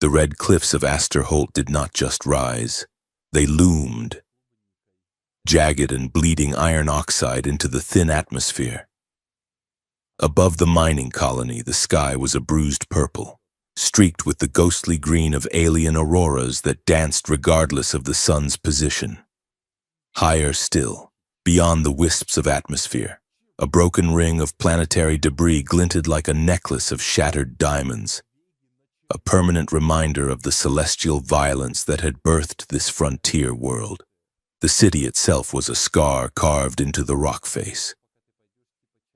The red cliffs of Astor Holt did not just rise. They loomed, jagged and bleeding iron oxide into the thin atmosphere. Above the mining colony, the sky was a bruised purple, streaked with the ghostly green of alien auroras that danced regardless of the sun's position. Higher still, beyond the wisps of atmosphere, a broken ring of planetary debris glinted like a necklace of shattered diamonds, a permanent reminder of the celestial violence that had birthed this frontier world. The city itself was a scar carved into the rock face.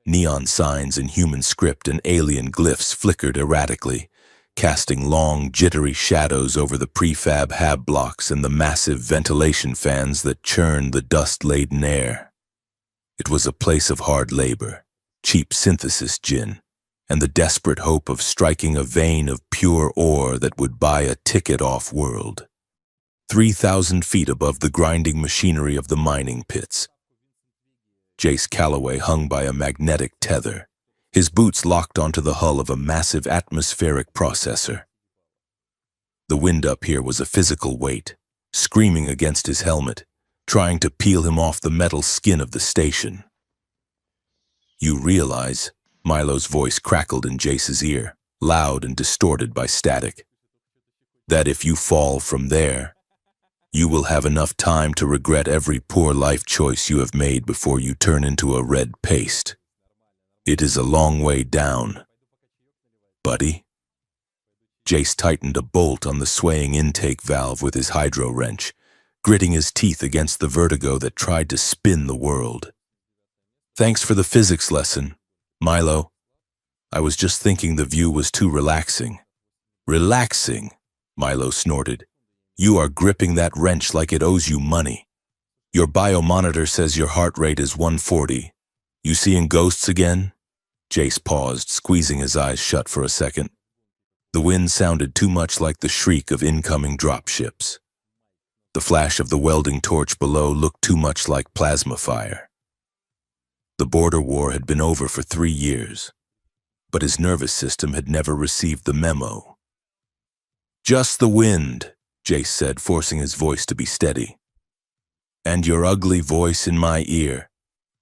Neon signs in human script and alien glyphs flickered erratically, casting long, jittery shadows over the prefab hab blocks and the massive ventilation fans that churned the dust-laden air. It was a place of hard labor, cheap synthesis gin, and the desperate hope of striking a vein of pure ore that would buy a ticket off-world. 3,000 feet above the grinding machinery of the mining pits, Jace Calloway hung by a magnetic tether, his boots locked onto the hull of a massive atmospheric processor. The wind up here was a physical weight, screaming against his helmet, trying to peel him off the metal skin of the station. "You realize," Milo's voice crackled in Jace's ear, loud and distorted by static, "that if you fall from there, you will have enough time to regret every poor life choice you have made before you turn into a red paste. It is a long way down, buddy." Jace tightened a bolt on the swaying intake valve with his hydro wrench, gritting his teeth against the vertigo that tried to spin the world. "Thanks for the physics lesson, Milo. I was just thinking the view was too relaxing." "Relaxing?" Milo snorted. "You are gripping that wrench like it owes you money. Your biomonitor says your heart rate is 140. You seeing ghosts again?" Jace paused, squeezing his eyes shut for a second. The wind sounded too much like the shriek of incoming dropships. The flash of the welding torch below looked too much like plasma fire. The border war had been over for 3 years, but his nervous system had never received the memo. "Just the wind," Jace said, forcing his voice to be steady. "And your ugly voice in my ear.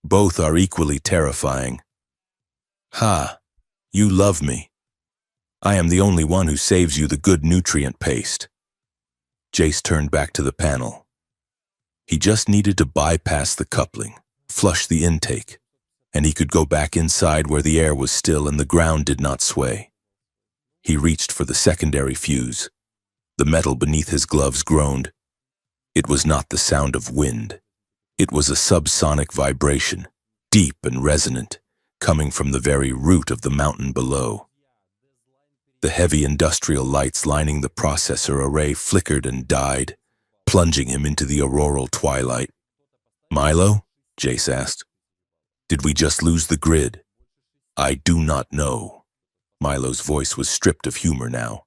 Both are equally terrifying. Ha, you love me. I am the only one who saves you the good nutrient paste." Jace turned back to the panel. He just needed to bypass the coupling, flush the intake, and he could go back inside where the air was still and the ground did not sway. He reached for the secondary fuse. The metal beneath his gloves groaned. It was not the sound of wind. It was a subsonic vibration, deep and resonant, coming from the very root of the mountain below. The heavy industrial lights lining the processor array flickered and died, plunging him into the auroral twilight. "Milo?" Jace asked. "Did we just lose the grid?" "I do not know." Milo's voice was stripped of humor now.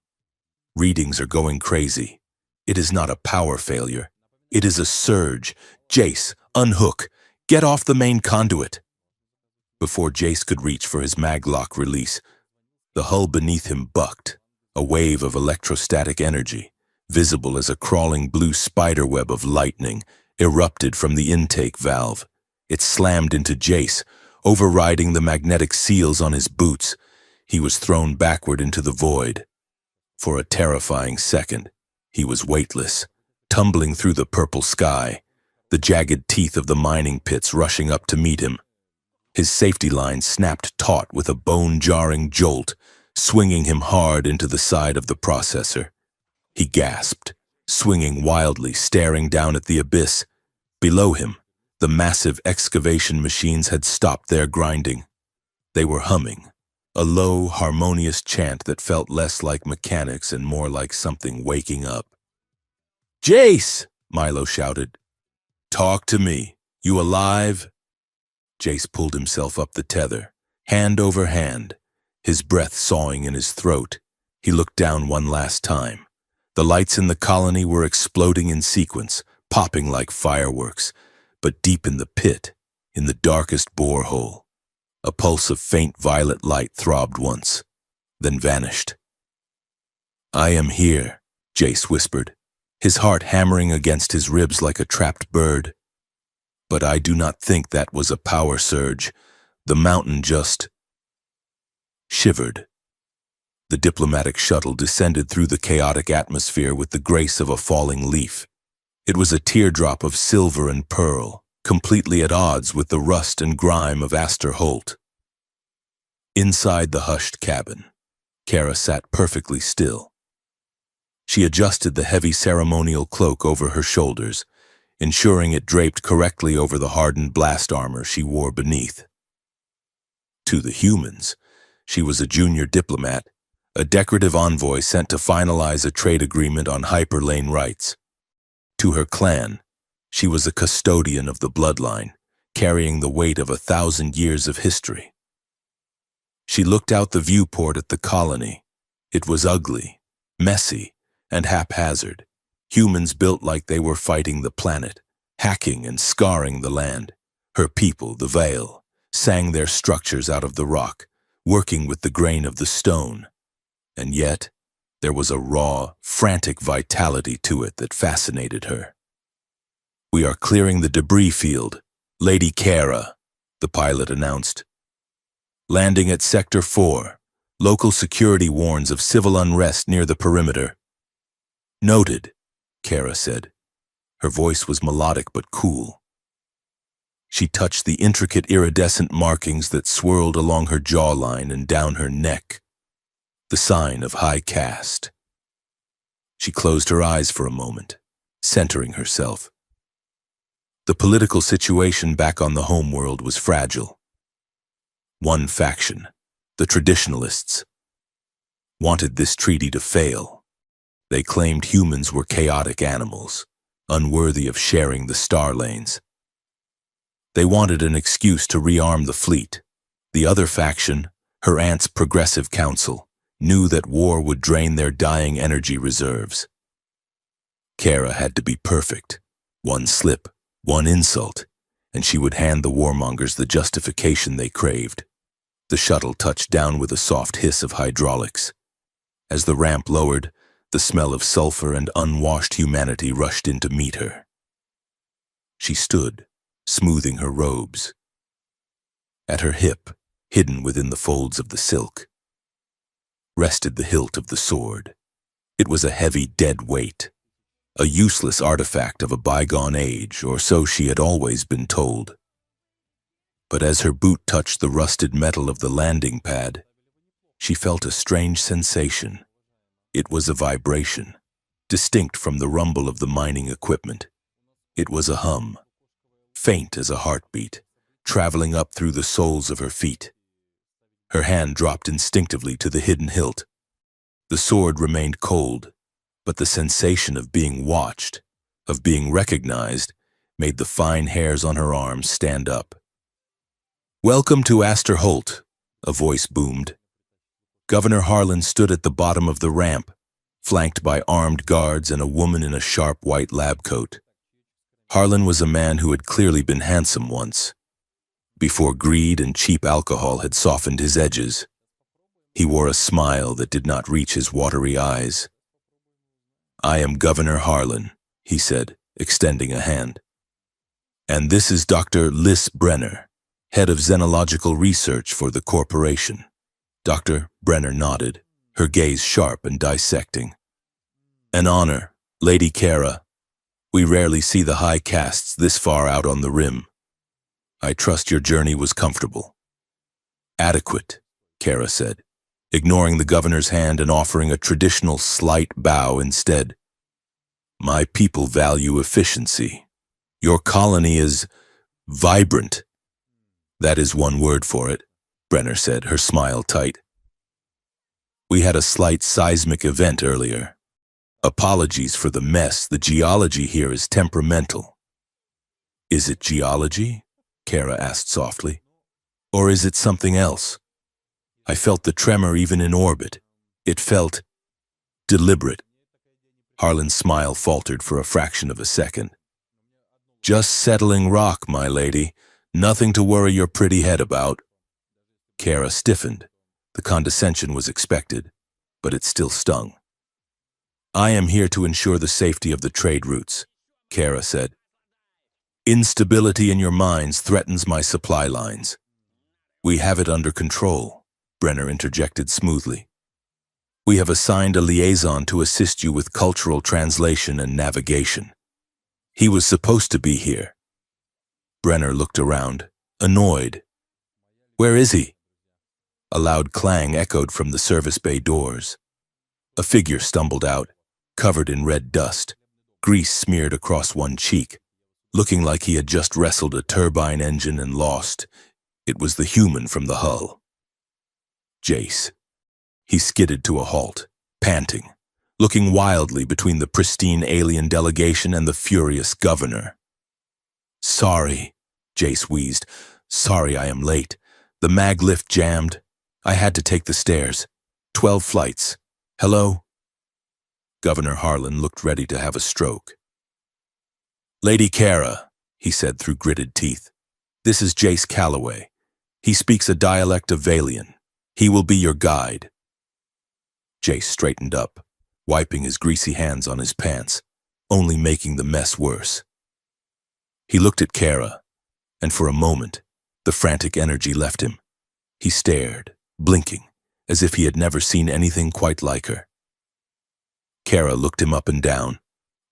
"Readings are going crazy. It is not a power failure. It is a surge. Jace, unhook. Get off the main conduit." Before Jace could reach for his maglock release, the hull beneath him bucked, a wave of electrostatic energy, visible as a crawling blue spiderweb of lightning, erupted from the intake valve. It slammed into Jace, overriding the magnetic seals on his boots. He was thrown backward into the void. For a terrifying second, he was weightless, tumbling through the purple sky, the jagged teeth of the mining pits rushing up to meet him. His safety line snapped taut with a bone-jarring jolt, swinging him hard into the side of the processor. He gasped, swinging wildly, staring down at the abyss. Below him, the massive excavation machines had stopped their grinding. They were humming, a low, harmonious chant that felt less like mechanics and more like something waking up. "Jace!" Milo shouted. "Talk to me. You alive?" Jace pulled himself up the tether, hand over hand, his breath sawing in his throat. He looked down one last time. The lights in the colony were exploding in sequence, popping like fireworks, but deep in the pit, in the darkest borehole, a pulse of faint violet light throbbed once, then vanished. I am here, Jace whispered, his heart hammering against his ribs like a trapped bird. But I do not think that was a power surge. The mountain just shivered. The diplomatic shuttle descended through the chaotic atmosphere with the grace of a falling leaf. It was a teardrop of silver and pearl, completely at odds with the rust and grime of Aster Holt. Inside the hushed cabin, Kara sat perfectly still. She adjusted the heavy ceremonial cloak over her shoulders, ensuring it draped correctly over the hardened blast armor she wore beneath. To the humans, she was a junior diplomat, a decorative envoy sent to finalize a trade agreement on hyperlane rights. To her clan, she was a custodian of the bloodline, carrying the weight of 1,000 years of history. She looked out the viewport at the colony. It was ugly, messy, and haphazard. Humans built like they were fighting the planet, hacking and scarring the land. Her people, the Vale, sang their structures out of the rock, working with the grain of the stone. And yet, there was a raw, frantic vitality to it that fascinated her. "We are clearing the debris field, Lady Kara," the pilot announced. "Landing at Sector 4. Local security warns of civil unrest near the perimeter." "Noted," Kara said. Her voice was melodic but cool. She touched the intricate iridescent markings that swirled along her jawline and down her neck, the sign of high caste. She closed her eyes for a moment, centering herself. The political situation back on the homeworld was fragile. One faction, the traditionalists, wanted this treaty to fail. They claimed humans were chaotic animals, unworthy of sharing the star lanes. They wanted an excuse to rearm the fleet. The other faction, her aunt's progressive council, knew that war would drain their dying energy reserves. Kara had to be perfect. One slip, one insult, and she would hand the warmongers the justification they craved. The shuttle touched down with a soft hiss of hydraulics. As the ramp lowered, the smell of sulfur and unwashed humanity rushed in to meet her. She stood, smoothing her robes. At her hip, hidden within the folds of the silk, rested the hilt of the sword. It was a heavy, dead weight, a useless artifact of a bygone age, or so she had always been told. But as her boot touched the rusted metal of the landing pad, she felt a strange sensation. It was a vibration, distinct from the rumble of the mining equipment. It was a hum, faint as a heartbeat, traveling up through the soles of her feet. Her hand dropped instinctively to the hidden hilt. The sword remained cold, but the sensation of being watched, of being recognized, made the fine hairs on her arms stand up. "Welcome to Aster Holt," a voice boomed. Governor Harlan stood at the bottom of the ramp, flanked by armed guards and a woman in a sharp white lab coat. Harlan was a man who had clearly been handsome once, before greed and cheap alcohol had softened his edges. He wore a smile that did not reach his watery eyes. "I am Governor Harlan," he said, extending a hand. "And this is Dr. Liz Brenner, head of xenological research for the corporation." Dr. Brenner nodded, her gaze sharp and dissecting. "An honor, Lady Kara. We rarely see the high castes this far out on the rim. I trust your journey was comfortable." "Adequate," Kara said, ignoring the governor's hand and offering a traditional slight bow instead. "My people value efficiency. Your colony is vibrant." "That is one word for it," Brenner said, her smile tight. "We had a slight seismic event earlier. Apologies for the mess. The geology here is temperamental." "Is it geology?" Kara asked softly. "Or is it something else? I felt the tremor even in orbit. It felt deliberate." Harlan's smile faltered for a fraction of a second. "Just settling rock, my lady. Nothing to worry your pretty head about." Kara stiffened. The condescension was expected, but it still stung. I am here to ensure the safety of the trade routes, Kara said. Instability in your mines threatens my supply lines. We have it under control, Brenner interjected smoothly. We have assigned a liaison to assist you with cultural translation and navigation. He was supposed to be here. Brenner looked around, annoyed. Where is he? A loud clang echoed from the service bay doors. A figure stumbled out, covered in red dust, grease smeared across one cheek, looking like he had just wrestled a turbine engine and lost. It was the human from the hull. Jace. He skidded to a halt, panting, looking wildly between the pristine alien delegation and the furious governor. Sorry, Jace wheezed. Sorry I am late. The mag lift jammed. I had to take the stairs. 12 flights. Hello? Governor Harlan looked ready to have a stroke. Lady Kara, he said through gritted teeth. This is Jace Calloway. He speaks a dialect of Valian. He will be your guide. Jace straightened up, wiping his greasy hands on his pants, only making the mess worse. He looked at Kara, and for a moment, the frantic energy left him. He stared, blinking, as if he had never seen anything quite like her. Kara looked him up and down.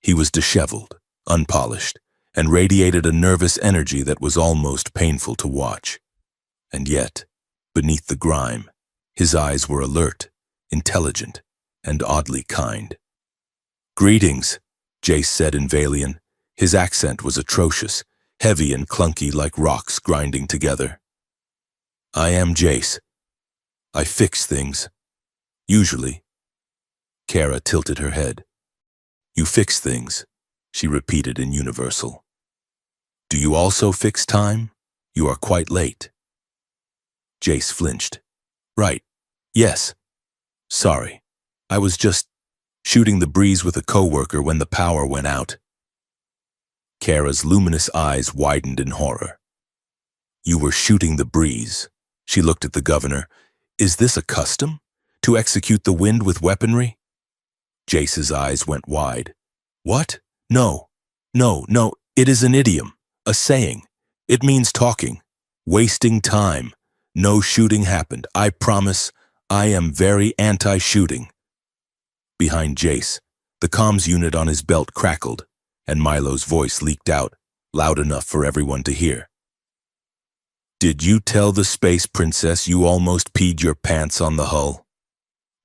He was disheveled, unpolished, and radiated a nervous energy that was almost painful to watch. And yet, beneath the grime, his eyes were alert, intelligent, and oddly kind. Greetings, Jace said in Valian. His accent was atrocious, heavy and clunky like rocks grinding together. I am Jace. I fix things. Usually. Kara tilted her head. You fix things, she repeated in universal. Do you also fix time? You are quite late. Jace flinched. Right. Yes. Sorry. I was just shooting the breeze with a coworker when the power went out. Kara's luminous eyes widened in horror. You were shooting the breeze. She looked at the governor. Is this a custom? To execute the wind with weaponry? Jace's eyes went wide. What? No. No. It is an idiom. A saying. It means talking. Wasting time. No shooting happened. I promise. I am very anti-shooting. Behind Jace, the comms unit on his belt crackled, and Milo's voice leaked out, loud enough for everyone to hear. Did you tell the space princess you almost peed your pants on the hull?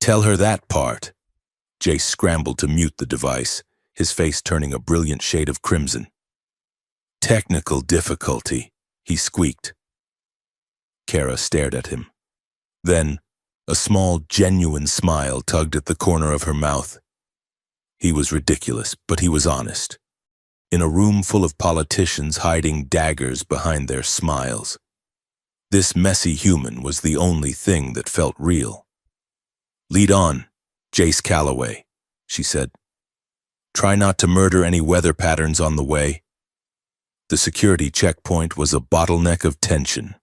Tell her that part. Jace scrambled to mute the device, his face turning a brilliant shade of crimson. Technical difficulty, he squeaked. Kara stared at him. Then, a small, genuine smile tugged at the corner of her mouth. He was ridiculous, but he was honest. In a room full of politicians hiding daggers behind their smiles, this messy human was the only thing that felt real. Lead on, Jace Calloway, she said. Try not to murder any weather patterns on the way. The security checkpoint was a bottleneck of tension.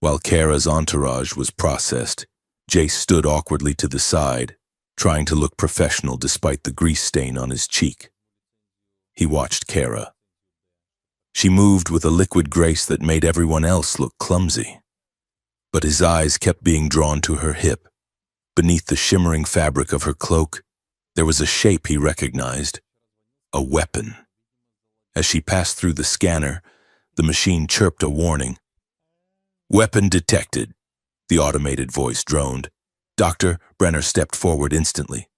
While Kara's entourage was processed, Jace stood awkwardly to the side, trying to look professional despite the grease stain on his cheek. He watched Kara. She moved with a liquid grace that made everyone else look clumsy. But his eyes kept being drawn to her hip. Beneath the shimmering fabric of her cloak, there was a shape he recognized. A weapon. As she passed through the scanner, the machine chirped a warning. Weapon detected, the automated voice droned. Doctor, Brenner stepped forward instantly.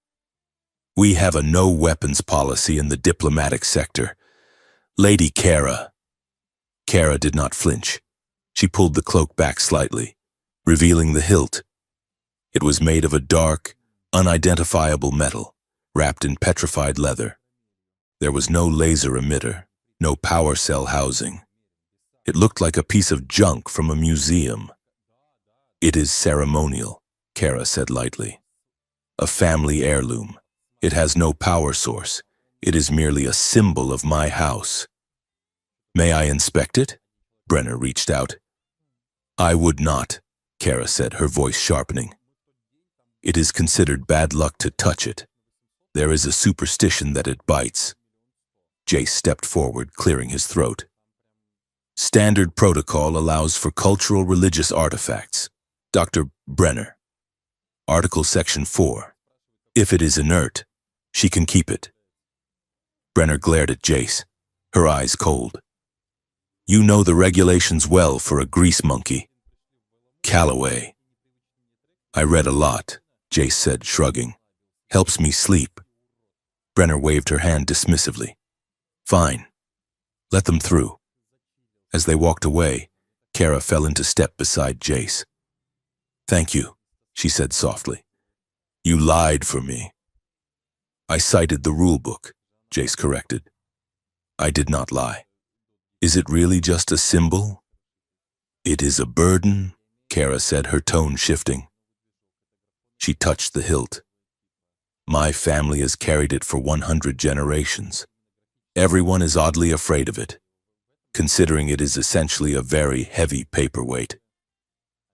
We have a no-weapons policy in the diplomatic sector. Lady Kara. Kara did not flinch. She pulled the cloak back slightly, revealing the hilt. It was made of a dark, unidentifiable metal, wrapped in petrified leather. There was no laser emitter, no power cell housing. It looked like a piece of junk from a museum. It is ceremonial, Kara said lightly. A family heirloom. It has no power source. It is merely a symbol of my house. May I inspect it? Brenner reached out. I would not, Kara said, her voice sharpening. It is considered bad luck to touch it. There is a superstition that it bites. Jace stepped forward, clearing his throat. Standard protocol allows for cultural religious artifacts. Dr. Brenner. Article Section 4. If it is inert, she can keep it. Brenner glared at Jace, her eyes cold. You know the regulations well for a grease monkey. Calloway. I read a lot, Jace said, shrugging. Helps me sleep. Brenner waved her hand dismissively. Fine. Let them through. As they walked away, Kara fell into step beside Jace. Thank you, she said softly. You lied for me. I cited the rulebook, Jace corrected. I did not lie. Is it really just a symbol? It is a burden, Kara said, her tone shifting. She touched the hilt. My family has carried it for 100 generations. Everyone is oddly afraid of it, considering it is essentially a very heavy paperweight.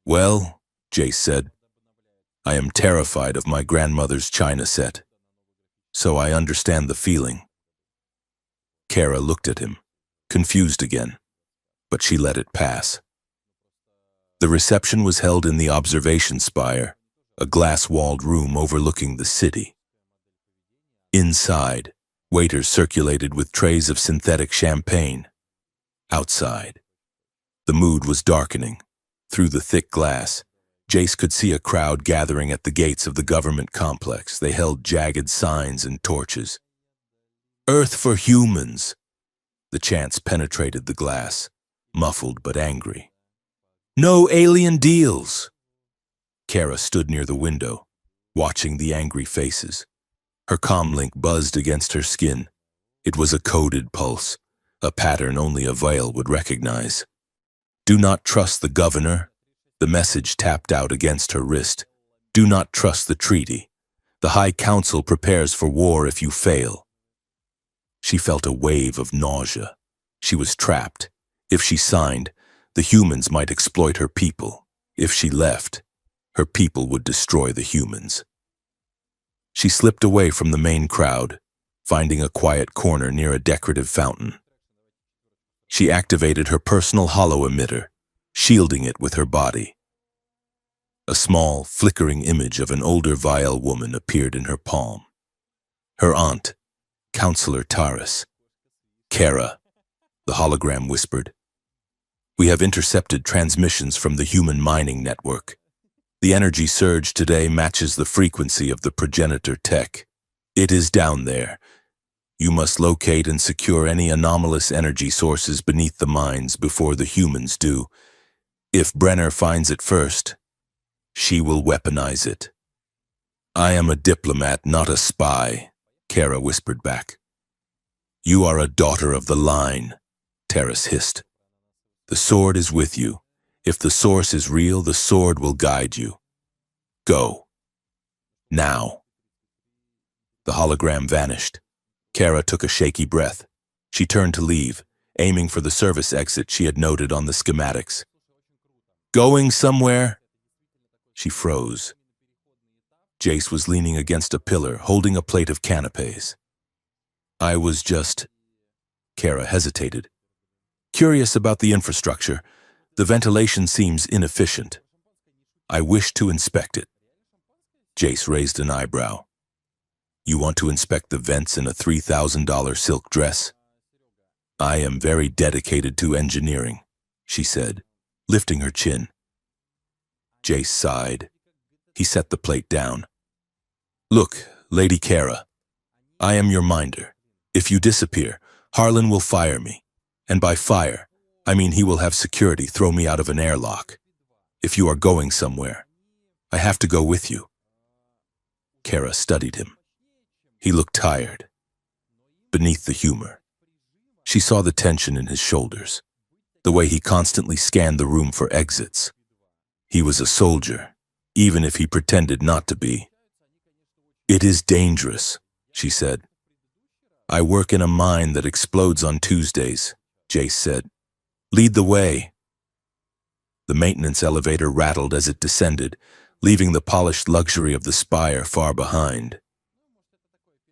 Well, Jace said, I am terrified of my grandmother's china set, so I understand the feeling. Kara looked at him, confused again, but she let it pass. The reception was held in the observation spire, a glass-walled room overlooking the city. Inside, waiters circulated with trays of synthetic champagne. Outside, the mood was darkening. Through the thick glass, Jace could see a crowd gathering at the gates of the government complex. They held jagged signs and torches. Earth for humans! The chants penetrated the glass, muffled but angry. No alien deals! Kara stood near the window, watching the angry faces. Her comlink buzzed against her skin. It was a coded pulse, a pattern only a Veil would recognize. Do not trust the governor. The message tapped out against her wrist. Do not trust the treaty. The High Council prepares for war if you fail. She felt a wave of nausea. She was trapped. If she signed, the humans might exploit her people. If she left, her people would destroy the humans. She slipped away from the main crowd, finding a quiet corner near a decorative fountain. She activated her personal hollow emitter, shielding it with her body. A small, flickering image of an older Veil woman appeared in her palm. Her aunt, Counselor Taris. Kara, the hologram whispered. We have intercepted transmissions from the human mining network. The energy surge today matches the frequency of the progenitor tech. It is down there. You must locate and secure any anomalous energy sources beneath the mines before the humans do. If Brenner finds it first, she will weaponize it. I am a diplomat, not a spy, Kara whispered back. You are a daughter of the line, Taris hissed. The sword is with you. If the source is real, the sword will guide you. Go. Now. The hologram vanished. Kara took a shaky breath. She turned to leave, aiming for the service exit she had noted on the schematics. Going somewhere? She froze. Jace was leaning against a pillar, holding a plate of canapes. I was just... Kara hesitated. Curious about the infrastructure. The ventilation seems inefficient. I wish to inspect it. Jace raised an eyebrow. You want to inspect the vents in a $3,000 silk dress? I am very dedicated to engineering, she said, lifting her chin. Jace sighed. He set the plate down. Look, Lady Kara, I am your minder. If you disappear, Harlan will fire me. And by fire, I mean he will have security throw me out of an airlock. If you are going somewhere, I have to go with you. Kara studied him. He looked tired. Beneath the humor, she saw the tension in his shoulders, the way he constantly scanned the room for exits. He was a soldier, even if he pretended not to be. It is dangerous, she said. I work in a mine that explodes on Tuesdays, Jace said. Lead the way. The maintenance elevator rattled as it descended, leaving the polished luxury of the spire far behind.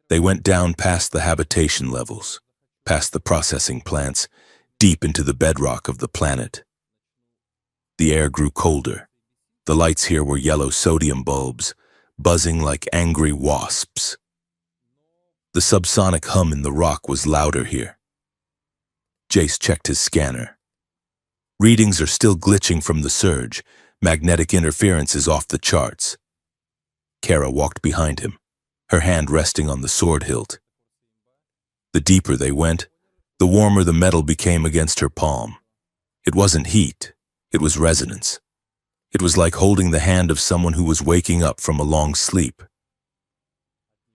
They went down past the habitation levels, past the processing plants, deep into the bedrock of the planet. The air grew colder. The lights here were yellow sodium bulbs, buzzing like angry wasps. The subsonic hum in the rock was louder here. Jace checked his scanner. Readings are still glitching from the surge. Magnetic interference is off the charts. Kara walked behind him, her hand resting on the sword hilt. The deeper they went, the warmer the metal became against her palm. It wasn't heat, it was resonance. It was like holding the hand of someone who was waking up from a long sleep.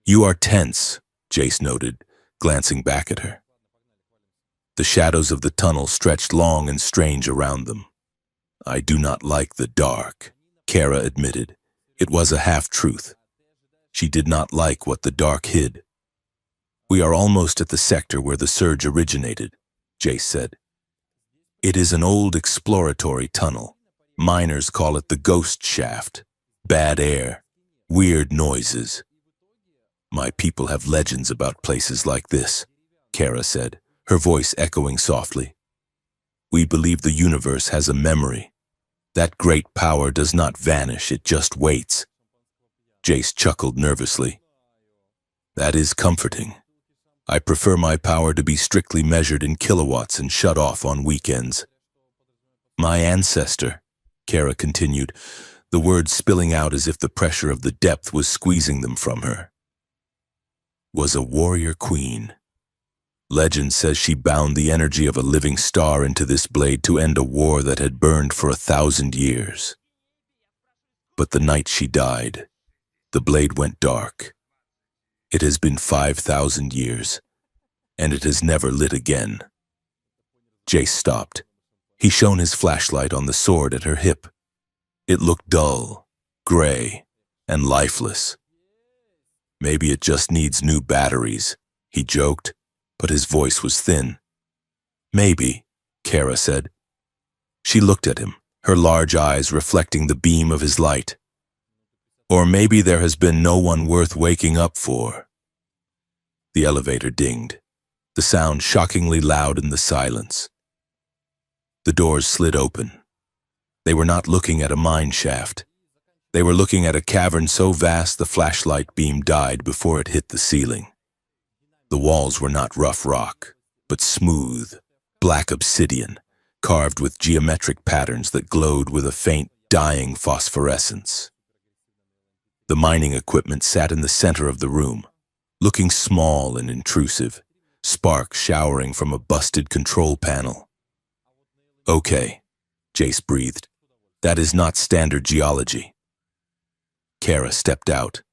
"You are tense," Jace noted, glancing back at her. The shadows of the tunnel stretched long and strange around them. "I do not like the dark," Kara admitted. It was a half-truth. She did not like what the dark hid. "We are almost at the sector where the surge originated," Jace said. "It is an old exploratory tunnel. Miners call it the ghost shaft. Bad air, weird noises. My people have legends about places like this," Kara said, her voice echoing softly. "We believe the universe has a memory. That great power does not vanish, it just waits." Jace chuckled nervously. "That is comforting. I prefer my power to be strictly measured in kilowatts and shut off on weekends." "My ancestor," Kara continued, the words spilling out as if the pressure of the depth was squeezing them from her, "was a warrior queen. Legend says she bound the energy of a living star into this blade to end a war that had burned for 1,000 years. But the night she died, the blade went dark. It has been 5,000 years, and it has never lit again." Jace stopped. He shone his flashlight on the sword at her hip. It looked dull, gray, and lifeless. "Maybe it just needs new batteries," he joked, but his voice was thin. "Maybe," Kara said. She looked at him, her large eyes reflecting the beam of his light. "Or maybe there has been no one worth waking up for." The elevator dinged, the sound shockingly loud in the silence. The doors slid open. They were not looking at a mine shaft. They were looking at a cavern so vast the flashlight beam died before it hit the ceiling. The walls were not rough rock, but smooth, black obsidian, carved with geometric patterns that glowed with a faint, dying phosphorescence. The mining equipment sat in the center of the room, looking small and intrusive, sparks showering from a busted control panel. "Okay," Jace breathed. "That is not standard geology." Kara stepped out.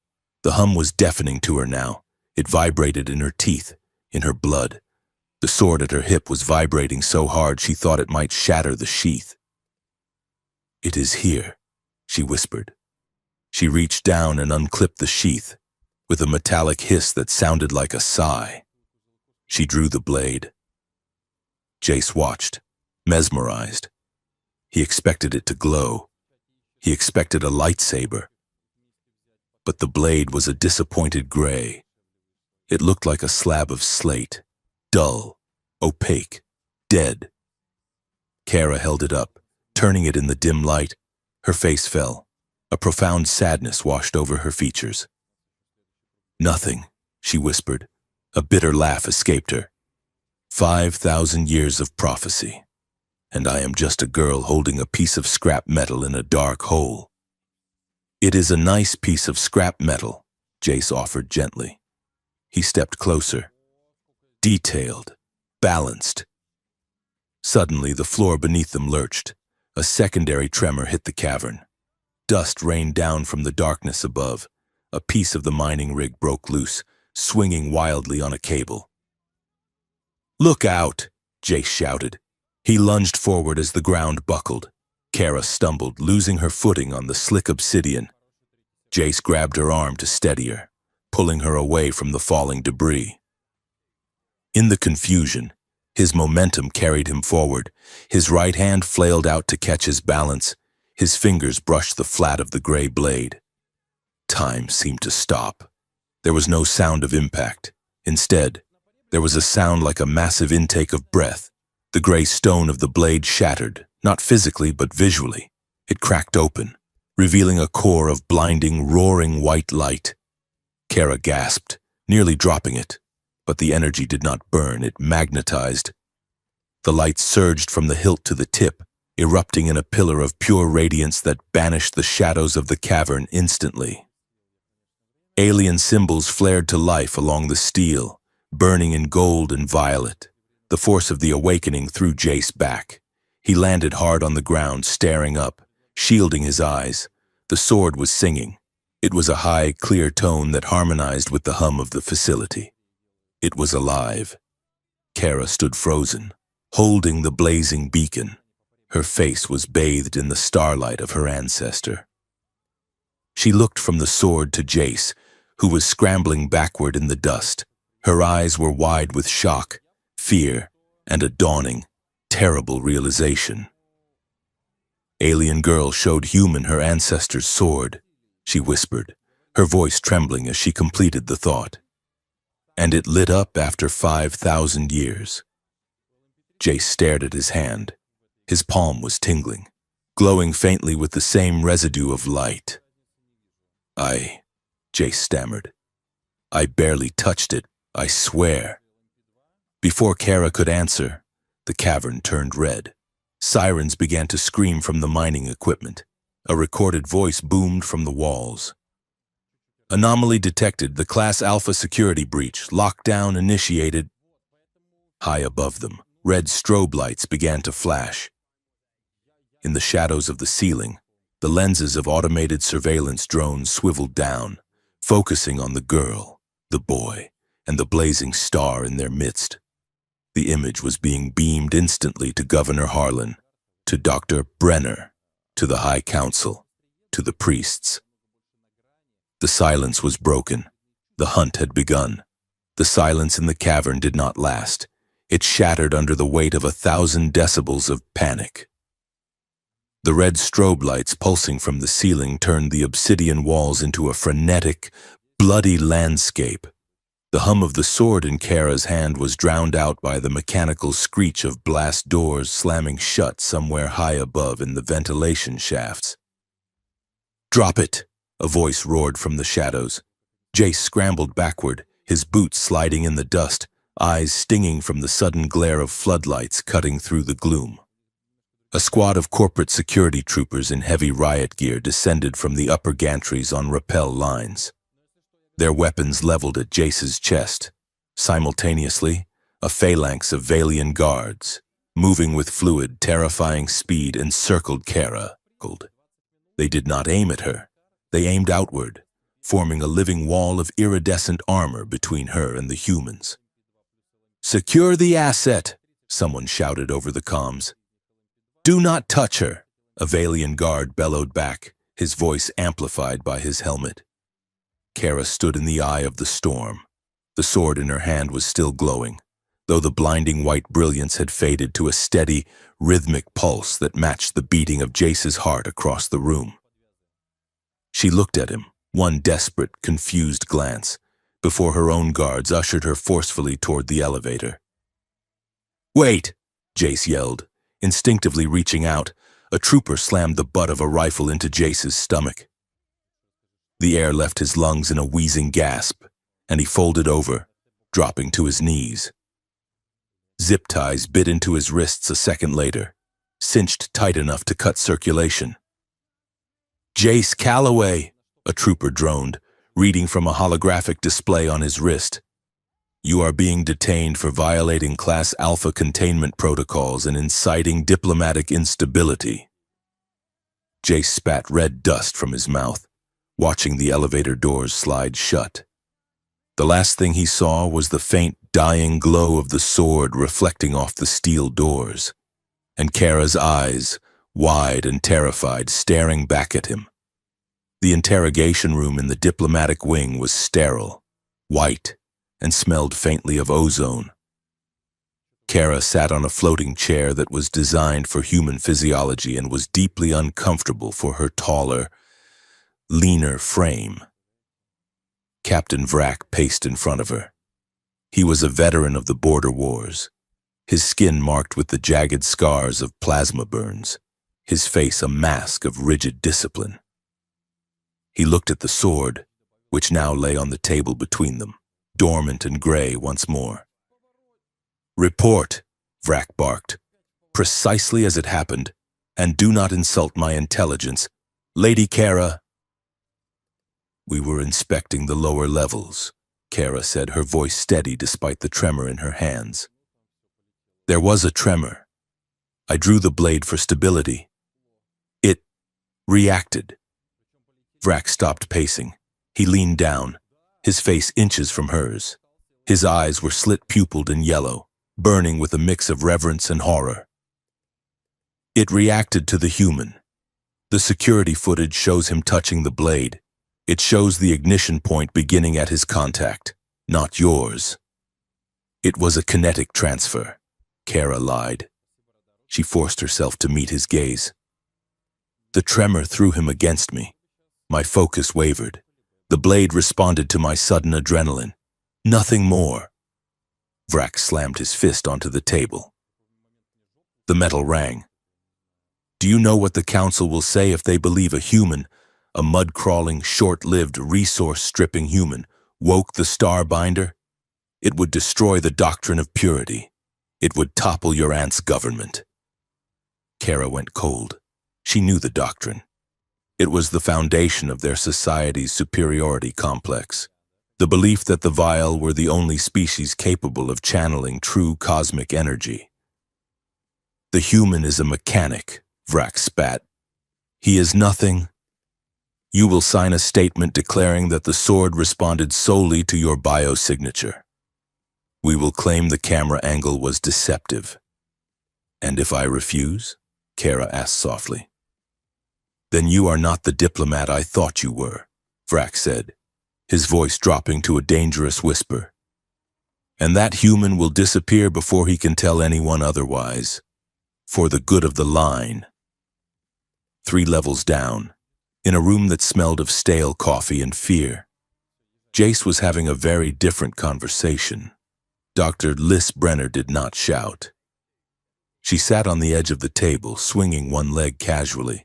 The hum was deafening to her now. It vibrated in her teeth, in her blood. The sword at her hip was vibrating so hard she thought it might shatter the sheath. "It is here," she whispered. She reached down and unclipped the sheath, with a metallic hiss that sounded like a sigh. She drew the blade. Jace watched, mesmerized. He expected it to glow. He expected a lightsaber. But the blade was a disappointed gray. It looked like a slab of slate, dull, opaque, dead. Kara held it up, turning it in the dim light. Her face fell. A profound sadness washed over her features. "Nothing," she whispered. A bitter laugh escaped her. 5,000 years of prophecy, and I am just a girl holding a piece of scrap metal in a dark hole." "It is a nice piece of scrap metal," Jace offered gently. He stepped closer. Detailed, balanced. Suddenly, the floor beneath them lurched. A secondary tremor hit the cavern. Dust rained down from the darkness above. A piece of the mining rig broke loose, swinging wildly on a cable. "Look out!" Jace shouted. He lunged forward as the ground buckled. Kara stumbled, losing her footing on the slick obsidian. Jace grabbed her arm to steady her, pulling her away from the falling debris. In the confusion, his momentum carried him forward. His right hand flailed out to catch his balance. His fingers brushed the flat of the gray blade. Time seemed to stop. There was no sound of impact. Instead, there was a sound like a massive intake of breath. The gray stone of the blade shattered, not physically but visually. It cracked open, revealing a core of blinding, roaring white light. Kara gasped, nearly dropping it, but the energy did not burn, it magnetized. The light surged from the hilt to the tip, erupting in a pillar of pure radiance that banished the shadows of the cavern instantly. Alien symbols flared to life along the steel, burning in gold and violet. The force of the awakening threw Jace back. He landed hard on the ground, staring up, shielding his eyes. The sword was singing. It was a high, clear tone that harmonized with the hum of the facility. It was alive. Kara stood frozen, holding the blazing beacon. Her face was bathed in the starlight of her ancestor. She looked from the sword to Jace, who was scrambling backward in the dust. Her eyes were wide with shock, fear, and a dawning, terrible realization. Alien girl showed human her ancestor's sword, she whispered, her voice trembling as she completed the thought. And it lit up after 5,000 years. Jace stared at his hand. His palm was tingling, glowing faintly with the same residue of light. Jace stammered. I barely touched it, I swear. Before Kara could answer, the cavern turned red. Sirens began to scream from the mining equipment. A recorded voice boomed from the walls. Anomaly detected, the Class Alpha security breach, lockdown initiated. High above them, red strobe lights began to flash. In the shadows of the ceiling, the lenses of automated surveillance drones swiveled down, focusing on the girl, the boy, and the blazing star in their midst. The image was being beamed instantly to Governor Harlan, to Dr. Brenner, to the High Council, to the priests. The silence was broken. The hunt had begun. The silence in the cavern did not last. It shattered under the weight of 1,000 decibels of panic. The red strobe lights pulsing from the ceiling turned the obsidian walls into a frenetic, bloody landscape. The hum of the sword in Kara's hand was drowned out by the mechanical screech of blast doors slamming shut somewhere high above in the ventilation shafts. "Drop it!" a voice roared from the shadows. Jace scrambled backward, his boots sliding in the dust, eyes stinging from the sudden glare of floodlights cutting through the gloom. A squad of corporate security troopers in heavy riot gear descended from the upper gantries on rappel lines. Their weapons leveled at Jace's chest. Simultaneously, a phalanx of Valian guards, moving with fluid, terrifying speed, encircled Kara. They did not aim at her. They aimed outward, forming a living wall of iridescent armor between her and the humans. "Secure the asset," someone shouted over the comms. "Do not touch her," a Valian guard bellowed back, his voice amplified by his helmet. Kara stood in the eye of the storm. The sword in her hand was still glowing, though the blinding white brilliance had faded to a steady, rhythmic pulse that matched the beating of Jace's heart across the room. She looked at him, one desperate, confused glance, before her own guards ushered her forcefully toward the elevator. "Wait!" Jace yelled. Instinctively reaching out, a trooper slammed the butt of a rifle into Jace's stomach. The air left his lungs in a wheezing gasp, and he folded over, dropping to his knees. Zip ties bit into his wrists a second later, cinched tight enough to cut circulation. "Jace Calloway," a trooper droned, reading from a holographic display on his wrist. "You are being detained for violating Class Alpha containment protocols and inciting diplomatic instability." Jace spat red dust from his mouth, watching the elevator doors slide shut. The last thing he saw was the faint, dying glow of the sword reflecting off the steel doors, and Kara's eyes, wide and terrified, staring back at him. The interrogation room in the diplomatic wing was sterile, white, and smelled faintly of ozone. Kara sat on a floating chair that was designed for human physiology and was deeply uncomfortable for her taller, leaner frame. Captain Vrak paced in front of her. He was a veteran of the border wars, his skin marked with the jagged scars of plasma burns, his face a mask of rigid discipline. He looked at the sword, which now lay on the table between them, dormant and gray once more. "Report," Vrak barked, "precisely as it happened, and do not insult my intelligence. Lady Kara." "We were inspecting the lower levels," Kara said, her voice steady despite the tremor in her hands. "There was a tremor. I drew the blade for stability. It reacted." Vrak stopped pacing. He leaned down, his face inches from hers. His eyes were slit-pupilled and yellow, burning with a mix of reverence and horror. "It reacted to the human. The security footage shows him touching the blade. It shows the ignition point beginning at his contact, not yours." "It was a kinetic transfer," Kara lied. She forced herself to meet his gaze. "The tremor threw him against me. My focus wavered. The blade responded to my sudden adrenaline. Nothing more." Vrak slammed his fist onto the table. The metal rang. "Do you know what the Council will say if they believe a human, a mud-crawling, short-lived, resource-stripping human, woke the Starbinder? It would destroy the doctrine of purity. It would topple your aunt's government." Kara went cold. She knew the doctrine. It was the foundation of their society's superiority complex, the belief that the vile were the only species capable of channeling true cosmic energy. "The human is a mechanic," Vrak spat. "He is nothing. You will sign a statement declaring that the sword responded solely to your biosignature. We will claim the camera angle was deceptive." "And if I refuse?" Kara asked softly. "Then you are not the diplomat I thought you were," Vrak said, his voice dropping to a dangerous whisper. "And that human will disappear before he can tell anyone otherwise. For the good of the line." 3 levels down, in a room that smelled of stale coffee and fear, Jace was having a very different conversation. Dr. Liz Brenner did not shout. She sat on the edge of the table, swinging one leg casually,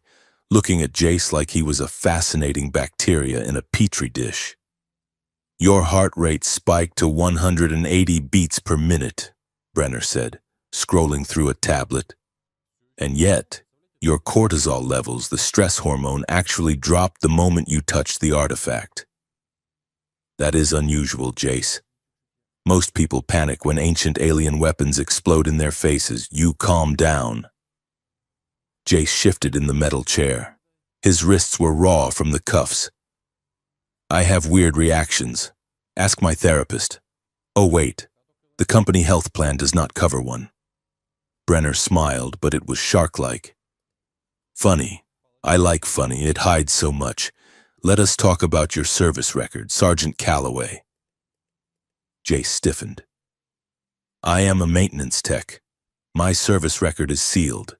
looking at Jace like he was a fascinating bacteria in a petri dish. "Your heart rate spiked to 180 beats per minute," Brenner said, scrolling through a tablet. "And yet, your cortisol levels, the stress hormone, actually dropped the moment you touched the artifact. That is unusual, Jace. Most people panic when ancient alien weapons explode in their faces. You calm down." Jace shifted in the metal chair. His wrists were raw from the cuffs. "I have weird reactions. Ask my therapist. Oh wait, the company health plan does not cover one." Brenner smiled, but it was shark-like. "Funny. I like funny. It hides so much. Let us talk about your service record, Sergeant Calloway." Jace stiffened. "I am a maintenance tech. My service record is sealed."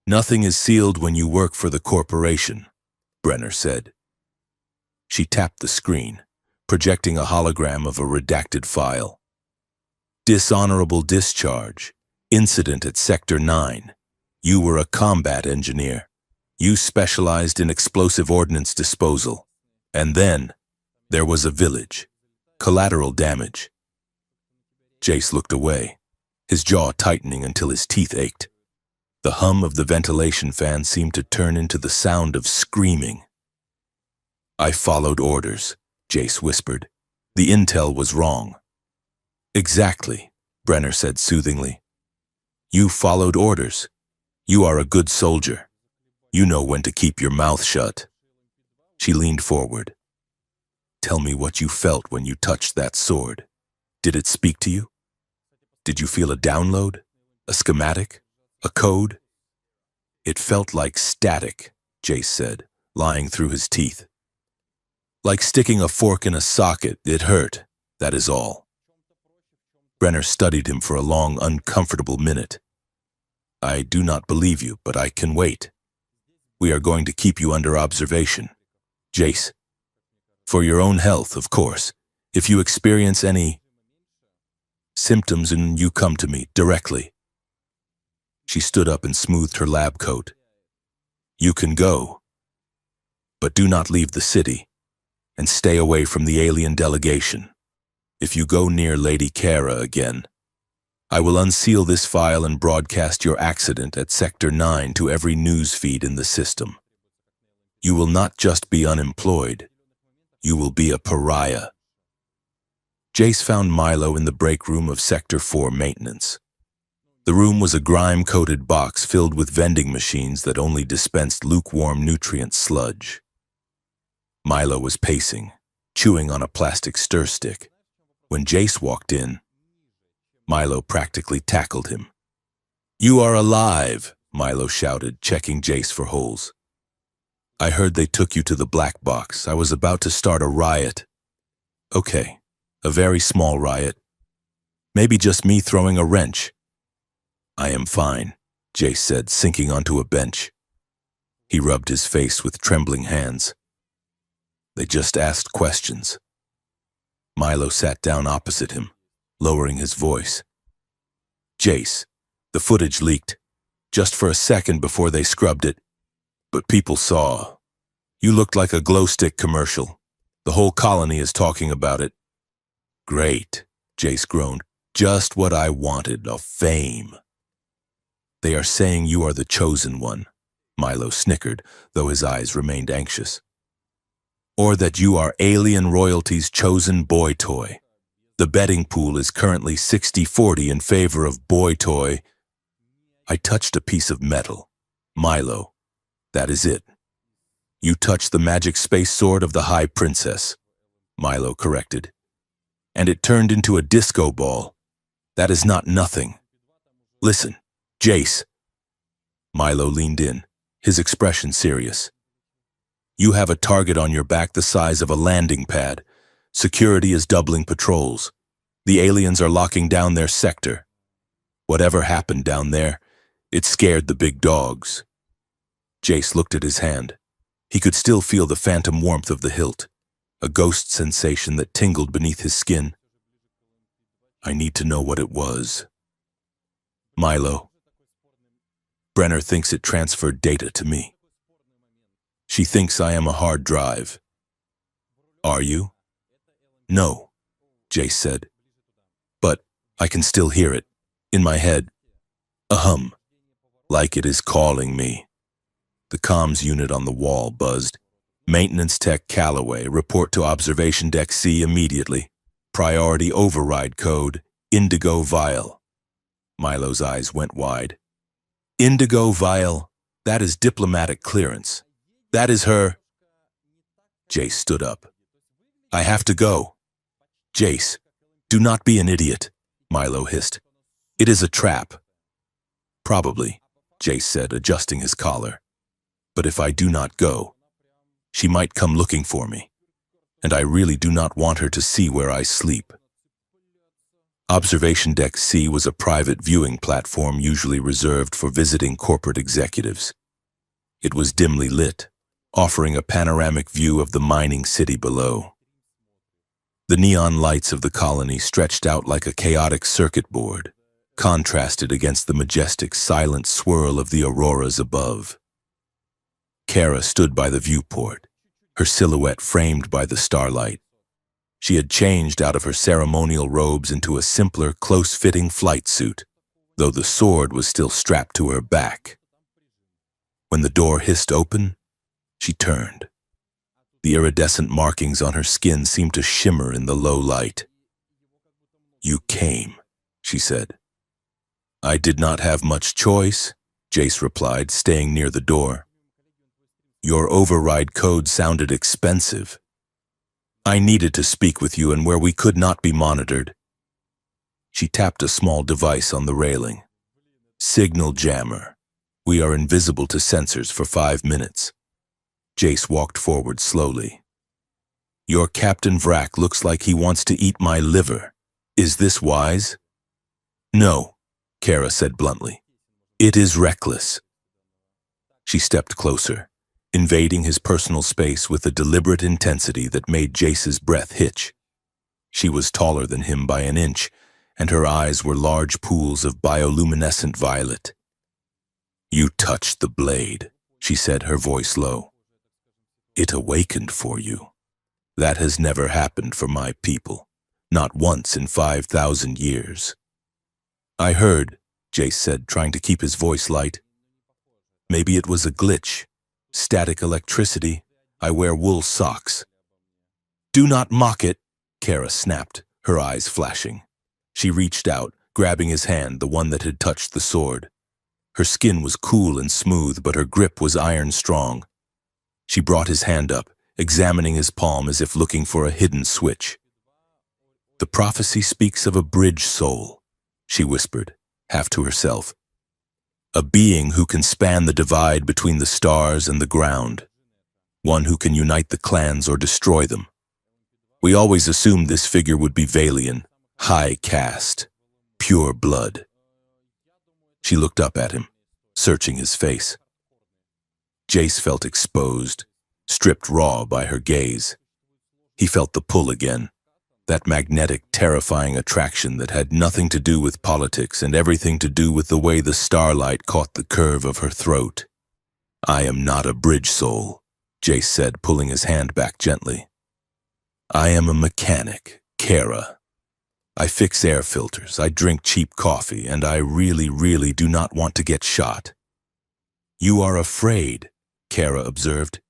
"Nothing is sealed when you work for the corporation," Brenner said. She tapped the screen, projecting a hologram of a redacted file. "Dishonorable discharge. Incident at Sector 9. You were a combat engineer. You specialized in explosive ordnance disposal. And then, there was a village. Collateral damage." Jace looked away, his jaw tightening until his teeth ached. The hum of the ventilation fan seemed to turn into the sound of screaming. "I followed orders," Jace whispered. "The intel was wrong." "Exactly," Brenner said soothingly. "You followed orders. You are a good soldier. You know when to keep your mouth shut." She leaned forward. "Tell me what you felt when you touched that sword. Did it speak to you? Did you feel a download? A schematic? A code?" "It felt like static," Jace said, lying through his teeth. "Like sticking a fork in a socket. It hurt, that is all." Brenner studied him for a long, uncomfortable minute. "I do not believe you, but I can wait. We are going to keep you under observation. Jace." For your own health, of course. If you experience any symptoms, and you come to me directly. She stood up and smoothed her lab coat. You can go, but do not leave the city, and stay away from the alien delegation. If you go near Lady Kara again, I will unseal this file and broadcast your accident at Sector 9 to every news feed in the system. You will not just be unemployed, you will be a pariah. Jace found Milo in the break room of Sector 4 maintenance. The room was a grime-coated box filled with vending machines that only dispensed lukewarm nutrient sludge. Milo was pacing, chewing on a plastic stir stick. When Jace walked in, Milo practically tackled him. You are alive, Milo shouted, checking Jace for holes. I heard they took you to the black box. I was about to start a riot. Okay, a very small riot. Maybe just me throwing a wrench. I am fine, Jace said, sinking onto a bench. He rubbed his face with trembling hands. They just asked questions. Milo sat down opposite him, lowering his voice. Jace, the footage leaked, just for a second before they scrubbed it. But people saw. You looked like a glow stick commercial. The whole colony is talking about it. Great, Jace groaned. Just what I wanted, of fame. They are saying you are the chosen one, Milo snickered, though his eyes remained anxious. Or that you are alien royalty's chosen boy toy. The betting pool is currently 60-40 in favor of boy toy. I touched a piece of metal. Milo, that is it. You touched the magic space sword of the High Princess, Milo corrected. And it turned into a disco ball. That is not nothing. Listen, Jace. Milo leaned in, his expression serious. You have a target on your back the size of a landing pad. Security is doubling patrols. The aliens are locking down their sector. Whatever happened down there, it scared the big dogs. Jace looked at his hand. He could still feel the phantom warmth of the hilt, a ghost sensation that tingled beneath his skin. I need to know what it was. Milo. Brenner thinks it transferred data to me. She thinks I am a hard drive. Are you? No, Jace said. But I can still hear it, in my head. A hum, like it is calling me. The comms unit on the wall buzzed. Maintenance Tech Calloway, report to Observation Deck C immediately. Priority override code, Indigo Vial. Milo's eyes went wide. Indigo Vial, that is diplomatic clearance. That is her. Jace stood up. I have to go. Jace, do not be an idiot, Milo hissed. It is a trap. Probably, Jace said, adjusting his collar. But if I do not go, she might come looking for me, and I really do not want her to see where I sleep. Observation Deck C was a private viewing platform usually reserved for visiting corporate executives. It was dimly lit, offering a panoramic view of the mining city below. The neon lights of the colony stretched out like a chaotic circuit board, contrasted against the majestic, silent swirl of the auroras above. Kara stood by the viewport, her silhouette framed by the starlight. She had changed out of her ceremonial robes into a simpler, close-fitting flight suit, though the sword was still strapped to her back. When the door hissed open, she turned. The iridescent markings on her skin seemed to shimmer in the low light. You came, she said. I did not have much choice, Jace replied, staying near the door. Your override code sounded expensive. I needed to speak with you and where we could not be monitored. She tapped a small device on the railing. Signal jammer. We are invisible to sensors for 5 minutes. Jace walked forward slowly. Your Captain Vrak looks like he wants to eat my liver. Is this wise? No, Kara said bluntly. It is reckless. She stepped closer. invading his personal space with a deliberate intensity that made Jace's breath hitch. She was taller than him by an inch, and her eyes were large pools of bioluminescent violet. "You touched the blade," she said, her voice low. "It awakened for you. That has never happened for my people, not once in 5,000 years." "I heard," Jace said, trying to keep his voice light. "Maybe it was a glitch. Static electricity. I wear wool socks." "Do not mock it," Kara snapped, her eyes flashing. She reached out, grabbing his hand, the one that had touched the sword. Her skin was cool and smooth, but her grip was iron strong. She brought his hand up, examining his palm as if looking for a hidden switch. "The prophecy speaks of a bridge soul," she whispered, half to herself. "A being who can span the divide between the stars and the ground. One who can unite the clans or destroy them. We always assumed this figure would be Valian, high caste, pure blood." She looked up at him, searching his face. Jace felt exposed, stripped raw by her gaze. He felt the pull again, that magnetic, terrifying attraction that had nothing to do with politics and everything to do with the way the starlight caught the curve of her throat. "I am not a bridge soul," Jace said, pulling his hand back gently. "I am a mechanic, Kara. I fix air filters, I drink cheap coffee, and I really do not want to get shot." "You are afraid," Kara observed.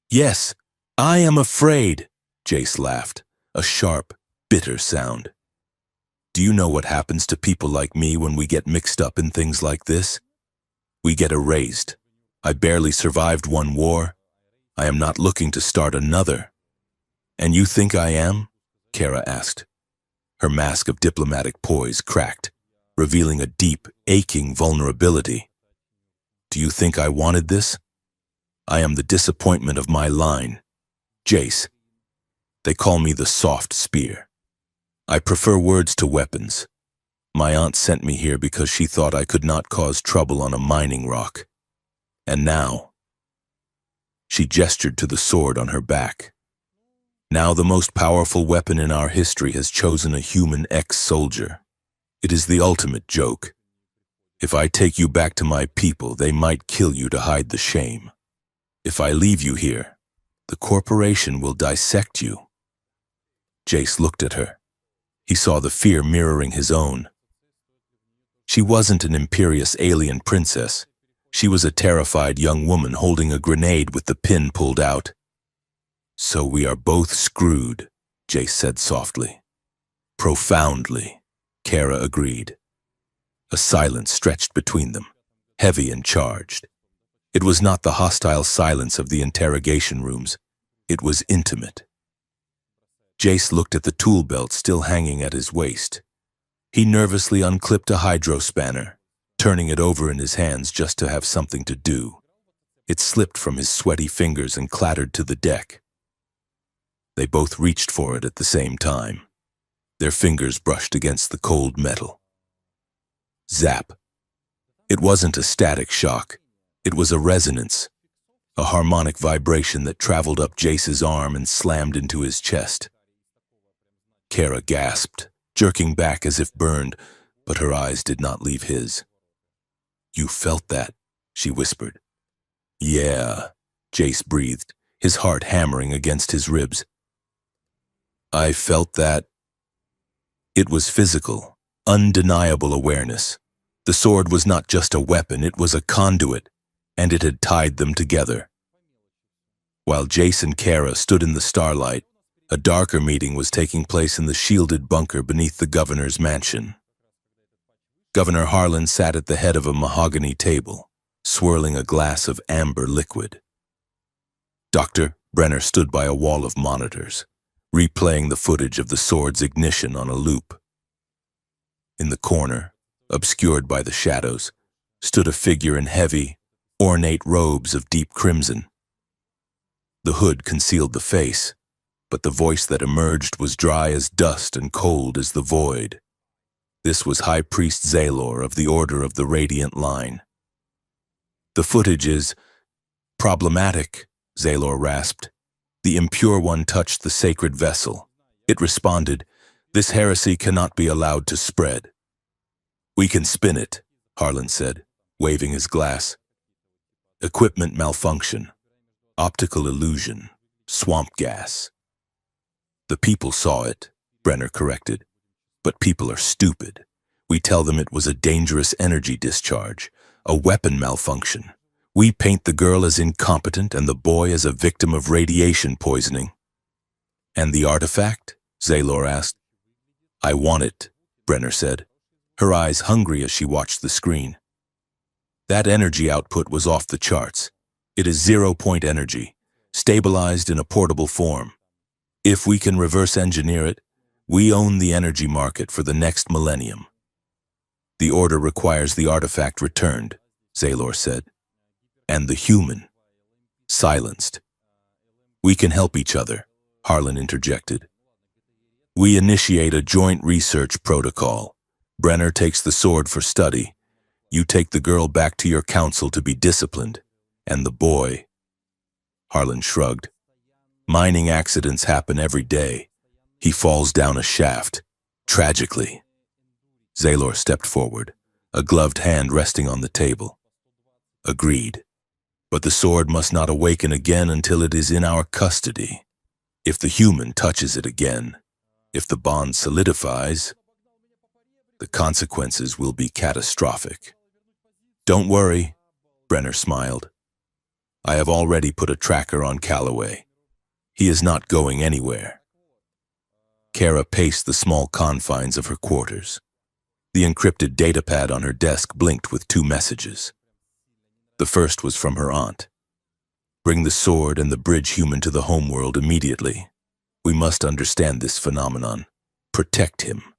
"Yes, I am afraid," Jace laughed, a sharp, bitter sound. "Do you know what happens to people like me when we get mixed up in things like this? We get erased. I barely survived one war. I am not looking to start another." "And you think I am?" Kara asked. Her mask of diplomatic poise cracked, revealing a deep, aching vulnerability. "Do you think I wanted this? I am the disappointment of my line. Jace. They call me the soft spear. I prefer words to weapons. My aunt sent me here because she thought I could not cause trouble on a mining rock. And now..." She gestured to the sword on her back. "Now the most powerful weapon in our history has chosen a human ex-soldier. It is the ultimate joke. If I take you back to my people, they might kill you to hide the shame. If I leave you here, the corporation will dissect you." Jace looked at her. He saw the fear mirroring his own. She wasn't an imperious alien princess. She was a terrified young woman holding a grenade with the pin pulled out. "So we are both screwed," Jace said softly. "Profoundly," Kara agreed. A silence stretched between them, heavy and charged. It was not the hostile silence of the interrogation rooms. It was intimate. Jace looked at the tool belt still hanging at his waist. He nervously unclipped a hydro spanner, turning it over in his hands just to have something to do. It slipped from his sweaty fingers and clattered to the deck. They both reached for it at the same time. Their fingers brushed against the cold metal. Zap. It wasn't a static shock. It was a resonance, a harmonic vibration that traveled up Jace's arm and slammed into his chest. Kara gasped, jerking back as if burned, but her eyes did not leave his. "You felt that," she whispered. "Yeah," Jace breathed, his heart hammering against his ribs. "I felt that." It was physical, undeniable awareness. The sword was not just a weapon, it was a conduit, and it had tied them together. While Jace and Kara stood in the starlight, a darker meeting was taking place in the shielded bunker beneath the governor's mansion. Governor Harlan sat at the head of a mahogany table, swirling a glass of amber liquid. Dr. Brenner stood by a wall of monitors, replaying the footage of the sword's ignition on a loop. In the corner, obscured by the shadows, stood a figure in heavy, ornate robes of deep crimson. The hood concealed the face, but the voice that emerged was dry as dust and cold as the void. This was High Priest Zalor of the Order of the Radiant Line. "The footage is..." Problematic, Zaylor rasped. The impure one touched the sacred vessel. It responded, "This heresy cannot be allowed to spread." "We can spin it," Harlan said, waving his glass. "Equipment malfunction. Optical illusion. Swamp gas." "The people saw it," Brenner corrected. "But people are stupid. We tell them it was a dangerous energy discharge, a weapon malfunction. We paint the girl as incompetent and the boy as a victim of radiation poisoning." "And the artifact?" Zaylor asked. "I want it," Brenner said, her eyes hungry as she watched the screen. "That energy output was off the charts. It is zero-point energy, stabilized in a portable form. If we can reverse engineer it, we own the energy market for the next millennium." "The order requires the artifact returned," Zaylor said. "And the human silenced." "We can help each other," Harlan interjected. "We initiate a joint research protocol. Brenner takes the sword for study. You take the girl back to your council to be disciplined. And the boy—" Harlan shrugged. "Mining accidents happen every day. He falls down a shaft, tragically." Zaylor stepped forward, a gloved hand resting on the table. "Agreed. But the sword must not awaken again until it is in our custody. If the human touches it again, if the bond solidifies, the consequences will be catastrophic." "Don't worry," Brenner smiled. "I have already put a tracker on Calloway. He is not going anywhere." Kara paced the small confines of her quarters. The encrypted datapad on her desk blinked with 2 messages. The first was from her aunt. "Bring the sword and the bridge human to the homeworld immediately. We must understand this phenomenon. Protect him."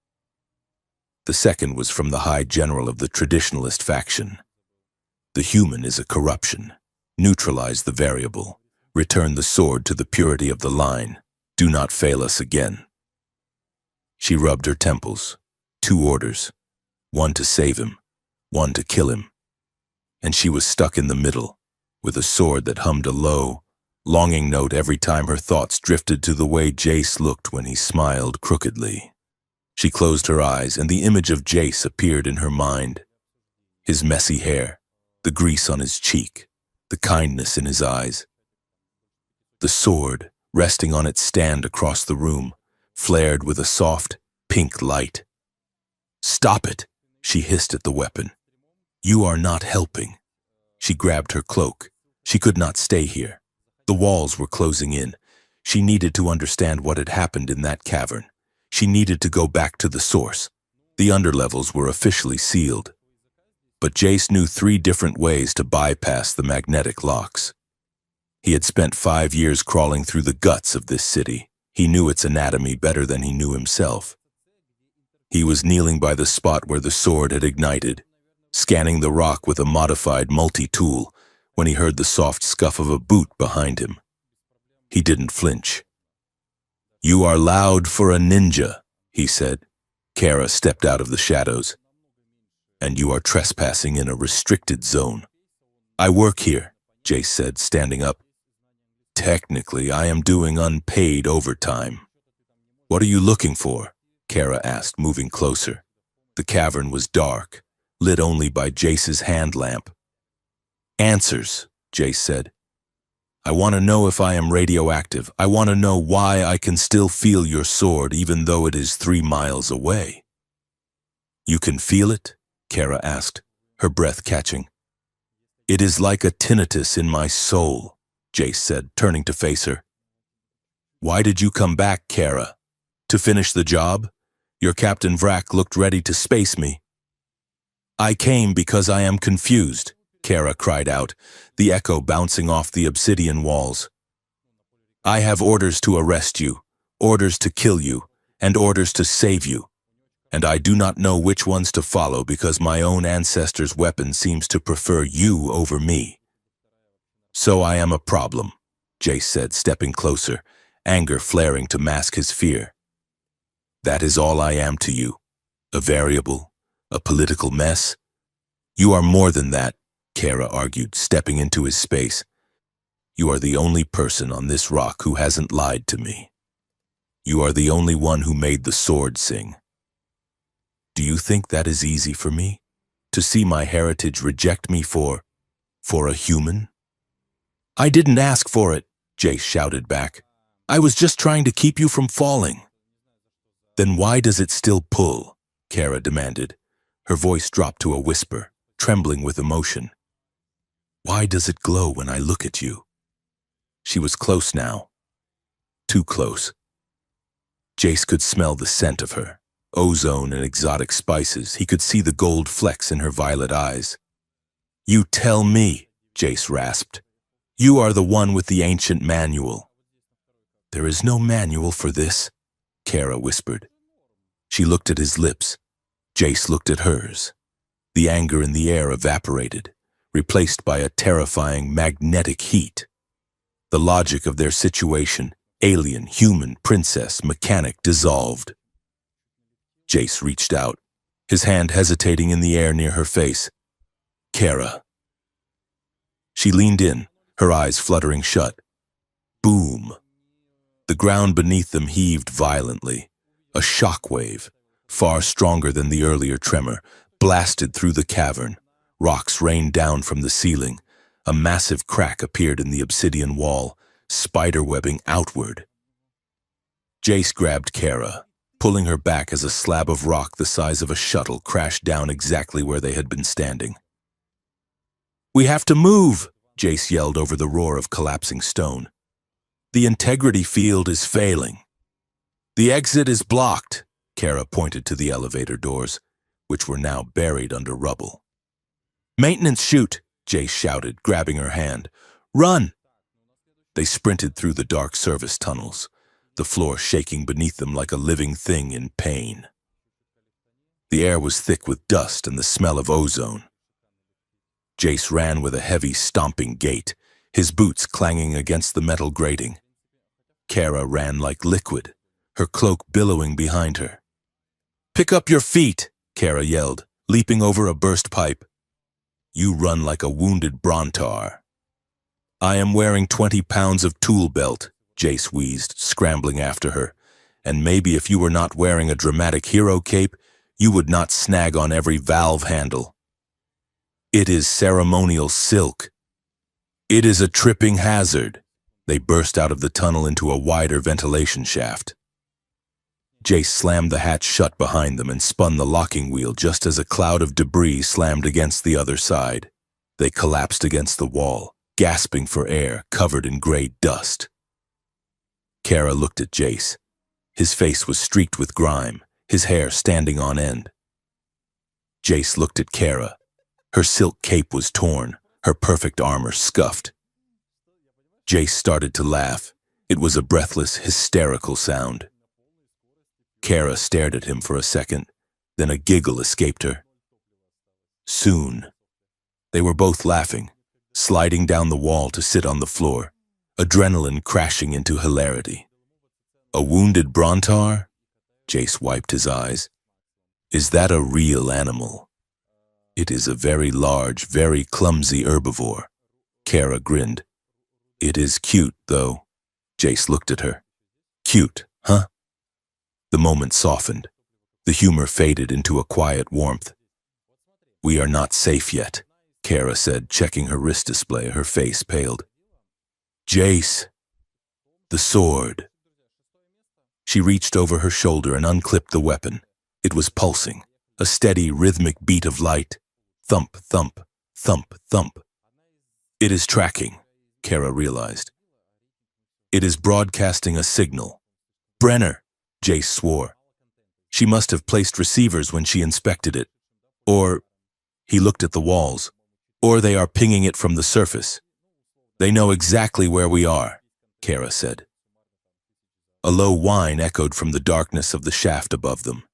The second was from the High General of the Traditionalist faction. "The human is a corruption. Neutralize the variable. Return the sword to the purity of the line. Do not fail us again." She rubbed her temples. 2 orders. One to save him, one to kill him. And she was stuck in the middle, with a sword that hummed a low, longing note every time her thoughts drifted to the way Jace looked when he smiled crookedly. She closed her eyes, and the image of Jace appeared in her mind. His messy hair, the grease on his cheek, the kindness in his eyes. The sword, resting on its stand across the room, flared with a soft, pink light. "Stop it!" she hissed at the weapon. "You are not helping." She grabbed her cloak. She could not stay here. The walls were closing in. She needed to understand what had happened in that cavern. She needed to go back to the source. The underlevels were officially sealed. But Jace knew 3 different ways to bypass the magnetic locks. He had spent 5 years crawling through the guts of this city. He knew its anatomy better than he knew himself. He was kneeling by the spot where the sword had ignited, scanning the rock with a modified multi-tool, when he heard the soft scuff of a boot behind him. He didn't flinch. "You are loud for a ninja," he said. Kara stepped out of the shadows. "And you are trespassing in a restricted zone." "I work here," Jace said, standing up. "Technically, I am doing unpaid overtime." "What are you looking for?" Kara asked, moving closer. The cavern was dark, lit only by Jace's hand lamp. "Answers," Jace said. "I want to know if I am radioactive. I want to know why I can still feel your sword even though it is 3 miles away." "You can feel it?" Kara asked, her breath catching. "It is like a tinnitus in my soul," Jace said, turning to face her. "Why did you come back, Kara? To finish the job? Your Captain Vrak looked ready to space me." "I came because I am confused," Kara cried out, the echo bouncing off the obsidian walls. "I have orders to arrest you, orders to kill you, and orders to save you. And I do not know which ones to follow because my own ancestor's weapon seems to prefer you over me." "So I am a problem," Jace said, stepping closer, anger flaring to mask his fear. "That is all I am to you. A variable, a political mess?" "You are more than that," Kara argued, stepping into his space. You are the only person on this rock who hasn't lied to me. You are the only one who made the sword sing. Do you think that is easy for me? To see my heritage reject me for a human? I didn't ask for it, Jace shouted back. I was just trying to keep you from falling. Then why does it still pull? Kara demanded. Her voice dropped to a whisper, trembling with emotion. Why does it glow when I look at you? She was close now. Too close. Jace could smell the scent of her. Ozone and exotic spices. He could see the gold flecks in her violet eyes. You tell me, Jace rasped. You are the one with the ancient manual. There is no manual for this, Kara whispered. She looked at his lips. Jace looked at hers. The anger in the air evaporated, replaced by a terrifying magnetic heat. The logic of their situation, alien, human, princess, mechanic, dissolved. Jace reached out, his hand hesitating in the air near her face. Kara. She leaned in, her eyes fluttering shut. Boom. The ground beneath them heaved violently. A shock wave, far stronger than the earlier tremor, blasted through the cavern. Rocks rained down from the ceiling. A massive crack appeared in the obsidian wall, spiderwebbing outward. Jace grabbed Kara, pulling her back as a slab of rock the size of a shuttle crashed down exactly where they had been standing. We have to move, Jace yelled over the roar of collapsing stone. The integrity field is failing. The exit is blocked, Kara pointed to the elevator doors, which were now buried under rubble. Maintenance chute, Jace shouted, grabbing her hand. Run! They sprinted through the dark service tunnels, the floor shaking beneath them like a living thing in pain. The air was thick with dust and the smell of ozone. Jace ran with a heavy, stomping gait, his boots clanging against the metal grating. Kara ran like liquid, her cloak billowing behind her. Pick up your feet, Kara yelled, leaping over a burst pipe. You run like a wounded Brontar. I am wearing 20 pounds of tool belt, Jace wheezed, scrambling after her. And maybe if you were not wearing a dramatic hero cape, you would not snag on every valve handle. It is ceremonial silk. It is a tripping hazard. They burst out of the tunnel into a wider ventilation shaft. Jace slammed the hatch shut behind them and spun the locking wheel just as a cloud of debris slammed against the other side. They collapsed against the wall, gasping for air, covered in gray dust. Kara looked at Jace. His face was streaked with grime, his hair standing on end. Jace looked at Kara. Her silk cape was torn, her perfect armor scuffed. Jace started to laugh. It was a breathless, hysterical sound. Kara stared at him for a second, then a giggle escaped her. Soon, they were both laughing, sliding down the wall to sit on the floor, adrenaline crashing into hilarity. A wounded Brontar? Jace wiped his eyes. Is that a real animal? It is a very large, very clumsy herbivore. Kara grinned. It is cute, though. Jace looked at her. Cute, huh? The moment softened. The humor faded into a quiet warmth. We are not safe yet, Kara said, checking her wrist display. Her face paled. Jace. The sword. She reached over her shoulder and unclipped the weapon. It was pulsing, a steady, rhythmic beat of light. Thump, thump, thump, thump. It is tracking, Kara realized. It is broadcasting a signal. Brenner, Jace swore. She must have placed receivers when she inspected it. Or, he looked at the walls, or they are pinging it from the surface. They know exactly where we are, Kara said. A low whine echoed from the darkness of the shaft above them.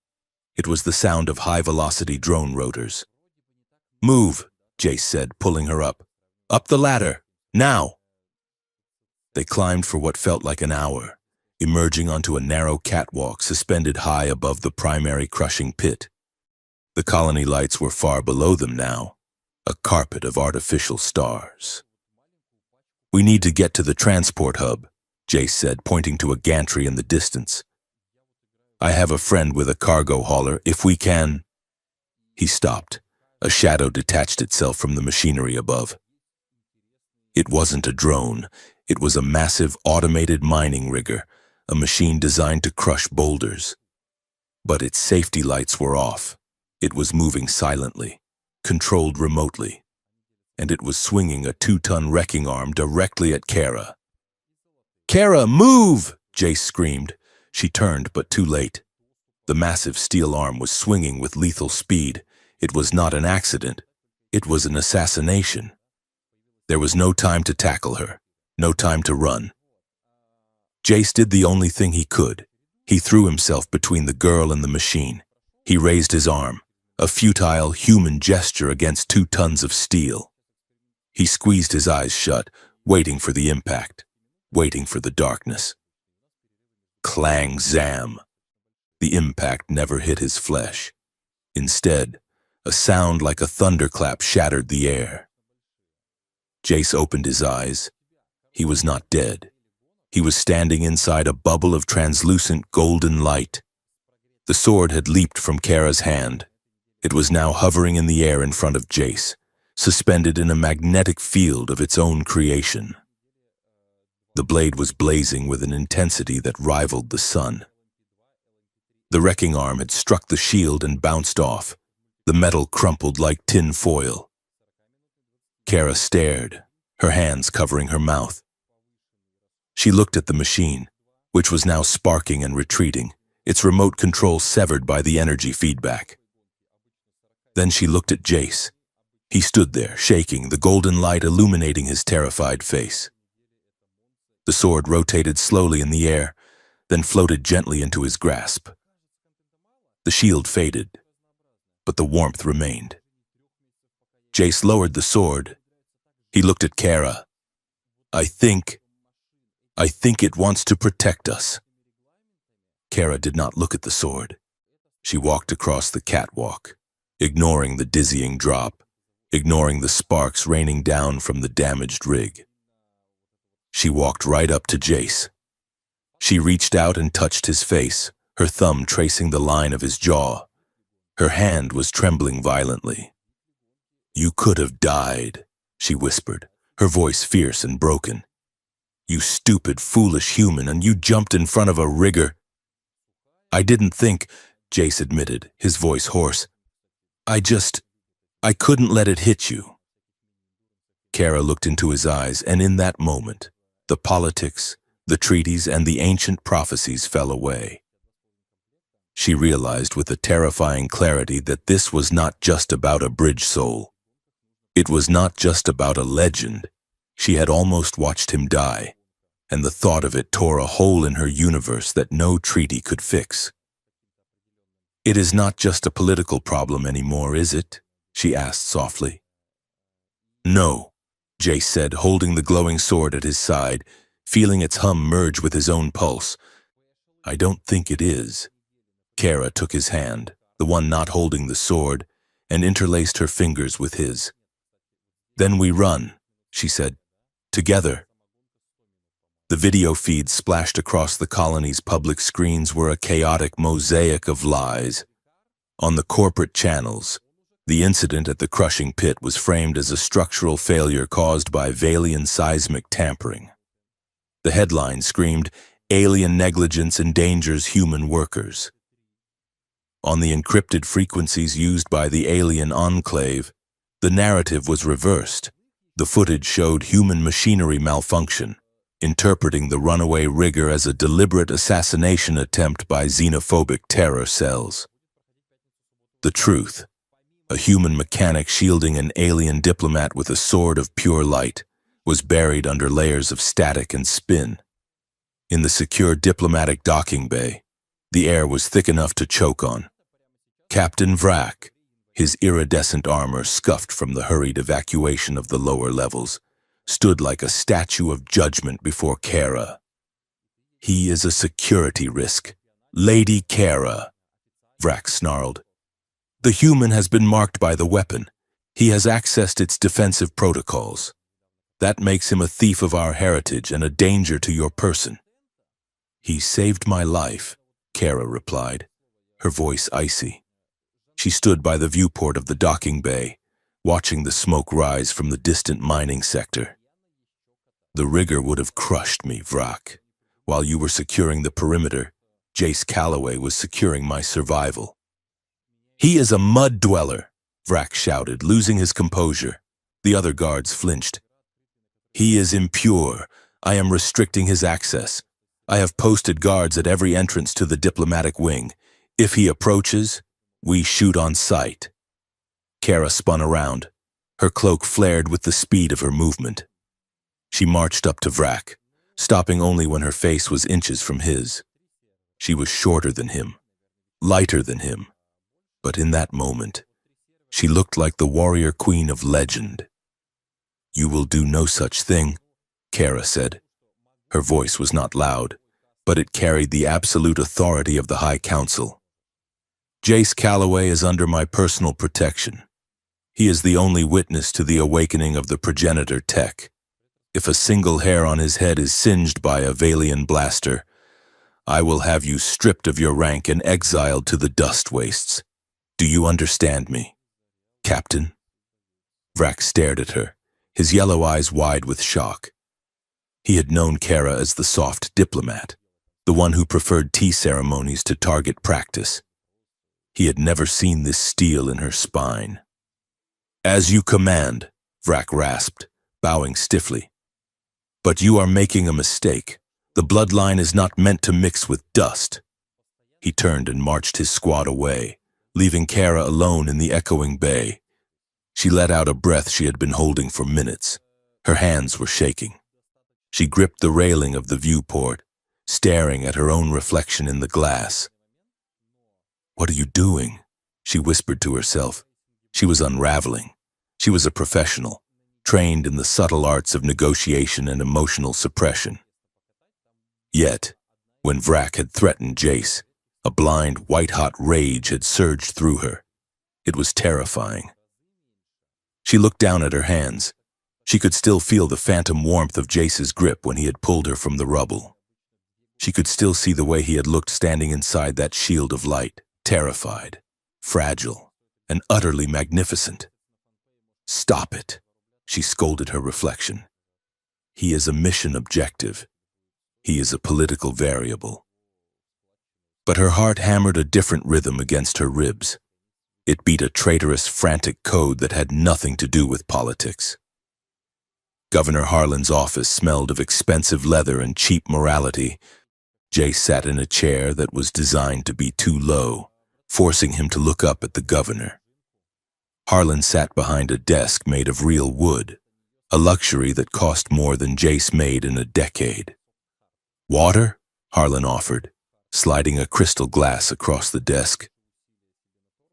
It was the sound of high-velocity drone rotors. Move, Jace said, pulling her up. Up the ladder, now! They climbed for what felt like an hour, emerging onto a narrow catwalk suspended high above the primary crushing pit. The colony lights were far below them now, a carpet of artificial stars. We need to get to the transport hub, Jace said, pointing to a gantry in the distance. I have a friend with a cargo hauler, if we can… He stopped. A shadow detached itself from the machinery above. It wasn't a drone. It was a massive automated mining rigger, a machine designed to crush boulders. But its safety lights were off. It was moving silently, controlled remotely, and it was swinging a 2-ton wrecking arm directly at Kara. "Kara, move!" Jace screamed. She turned, but too late. The massive steel arm was swinging with lethal speed. It was not an accident. It was an assassination. There was no time to tackle her, no time to run. Jace did the only thing he could. He threw himself between the girl and the machine. He raised his arm, a futile human gesture against 2 tons of steel. He squeezed his eyes shut, waiting for the impact, waiting for the darkness. Clang zam. The impact never hit his flesh. Instead, a sound like a thunderclap shattered the air. Jace opened his eyes. He was not dead. He was standing inside a bubble of translucent golden light. The sword had leaped from Kara's hand. It was now hovering in the air in front of Jace, suspended in a magnetic field of its own creation. The blade was blazing with an intensity that rivaled the sun. The wrecking arm had struck the shield and bounced off. The metal crumpled like tin foil. Kara stared, her hands covering her mouth. She looked at the machine, which was now sparking and retreating, its remote control severed by the energy feedback. Then she looked at Jace. He stood there, shaking, the golden light illuminating his terrified face. The sword rotated slowly in the air, then floated gently into his grasp. The shield faded, but the warmth remained. Jace lowered the sword. He looked at Kara. I think it wants to protect us." Kara did not look at the sword. She walked across the catwalk, ignoring the dizzying drop, ignoring the sparks raining down from the damaged rig. She walked right up to Jace. She reached out and touched his face, her thumb tracing the line of his jaw. Her hand was trembling violently. "You could have died," she whispered, her voice fierce and broken. "You stupid, foolish human, and you jumped in front of a rigger." "I didn't think," Jace admitted, his voice hoarse. I couldn't let it hit you." Kara looked into his eyes, and in that moment, the politics, the treaties, and the ancient prophecies fell away. She realized with a terrifying clarity that this was not just about a bridge soul. It was not just about a legend. She had almost watched him die, and the thought of it tore a hole in her universe that no treaty could fix. "It is not just a political problem anymore, is it?" she asked softly. "No," Jace said, holding the glowing sword at his side, feeling its hum merge with his own pulse. "I don't think it is." Kara took his hand, the one not holding the sword, and interlaced her fingers with his. "Then we run," she said, "together." The video feeds splashed across the colony's public screens were a chaotic mosaic of lies. On the corporate channels, the incident at the crushing pit was framed as a structural failure caused by Valian seismic tampering. The headline screamed, "Alien negligence endangers human workers." On the encrypted frequencies used by the alien enclave, the narrative was reversed. The footage showed human machinery malfunction, interpreting the runaway rigger as a deliberate assassination attempt by xenophobic terror cells. The truth, a human mechanic shielding an alien diplomat with a sword of pure light, was buried under layers of static and spin. In the secure diplomatic docking bay, the air was thick enough to choke on. Captain Vrak, his iridescent armor scuffed from the hurried evacuation of the lower levels, stood like a statue of judgment before Kara. "He is a security risk. Lady Kara," Vrak snarled. "The human has been marked by the weapon. He has accessed its defensive protocols." That makes him a thief of our heritage and a danger to your person. He saved my life, Kara replied, her voice icy. She stood by the viewport of the docking bay, watching the smoke rise from the distant mining sector. The rigger would have crushed me, Vrak. While you were securing the perimeter, Jace Calloway was securing my survival. He is a mud dweller, Vrak shouted, losing his composure. The other guards flinched. He is impure. I am restricting his access. I have posted guards at every entrance to the diplomatic wing. If he approaches, we shoot on sight. Kara spun around. Her cloak flared with the speed of her movement. She marched up to Vrak, stopping only when her face was inches from his. She was shorter than him, lighter than him, but in that moment, she looked like the warrior queen of legend. You will do no such thing, Kara said. Her voice was not loud, but it carried the absolute authority of the High Council. Jace Calloway is under my personal protection. He is the only witness to the awakening of the progenitor tech. If a single hair on his head is singed by a Valian blaster, I will have you stripped of your rank and exiled to the dust wastes. Do you understand me, Captain? Vrak stared at her, his yellow eyes wide with shock. He had known Kara as the soft diplomat, the one who preferred tea ceremonies to target practice. He had never seen this steel in her spine. As you command, Vrak rasped, bowing stiffly. But you are making a mistake. The bloodline is not meant to mix with dust. He turned and marched his squad away, leaving Kara alone in the echoing bay. She let out a breath she had been holding for minutes. Her hands were shaking. She gripped the railing of the viewport, staring at her own reflection in the glass. What are you doing? She whispered to herself. She was unraveling. She was a professional, trained in the subtle arts of negotiation and emotional suppression. Yet, when Vrak had threatened Jace, a blind, white-hot rage had surged through her. It was terrifying. She looked down at her hands. She could still feel the phantom warmth of Jace's grip when he had pulled her from the rubble. She could still see the way he had looked standing inside that shield of light, terrified, fragile, and utterly magnificent. Stop it, she scolded her reflection. He is a mission objective. He is a political variable. But her heart hammered a different rhythm against her ribs. It beat a traitorous, frantic code that had nothing to do with politics. Governor Harlan's office smelled of expensive leather and cheap morality. Jace sat in a chair that was designed to be too low, forcing him to look up at the governor. Harlan sat behind a desk made of real wood, a luxury that cost more than Jace made in a decade. Water? Harlan offered, sliding a crystal glass across the desk.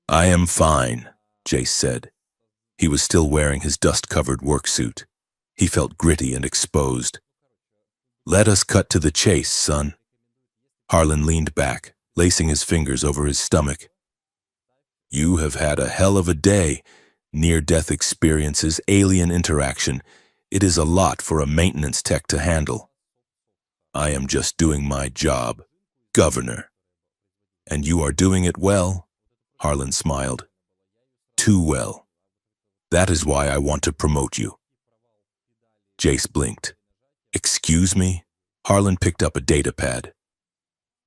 I am fine, Jace said. He was still wearing his dust-covered worksuit. He felt gritty and exposed. Let us cut to the chase, son. Harlan leaned back, lacing his fingers over his stomach. You have had a hell of a day. Near-death experiences, alien interaction. It is a lot for a maintenance tech to handle. I am just doing my job, Governor. And you are doing it well, Harlan smiled. Too well. That is why I want to promote you. Jace blinked. Excuse me? Harlan picked up a data pad.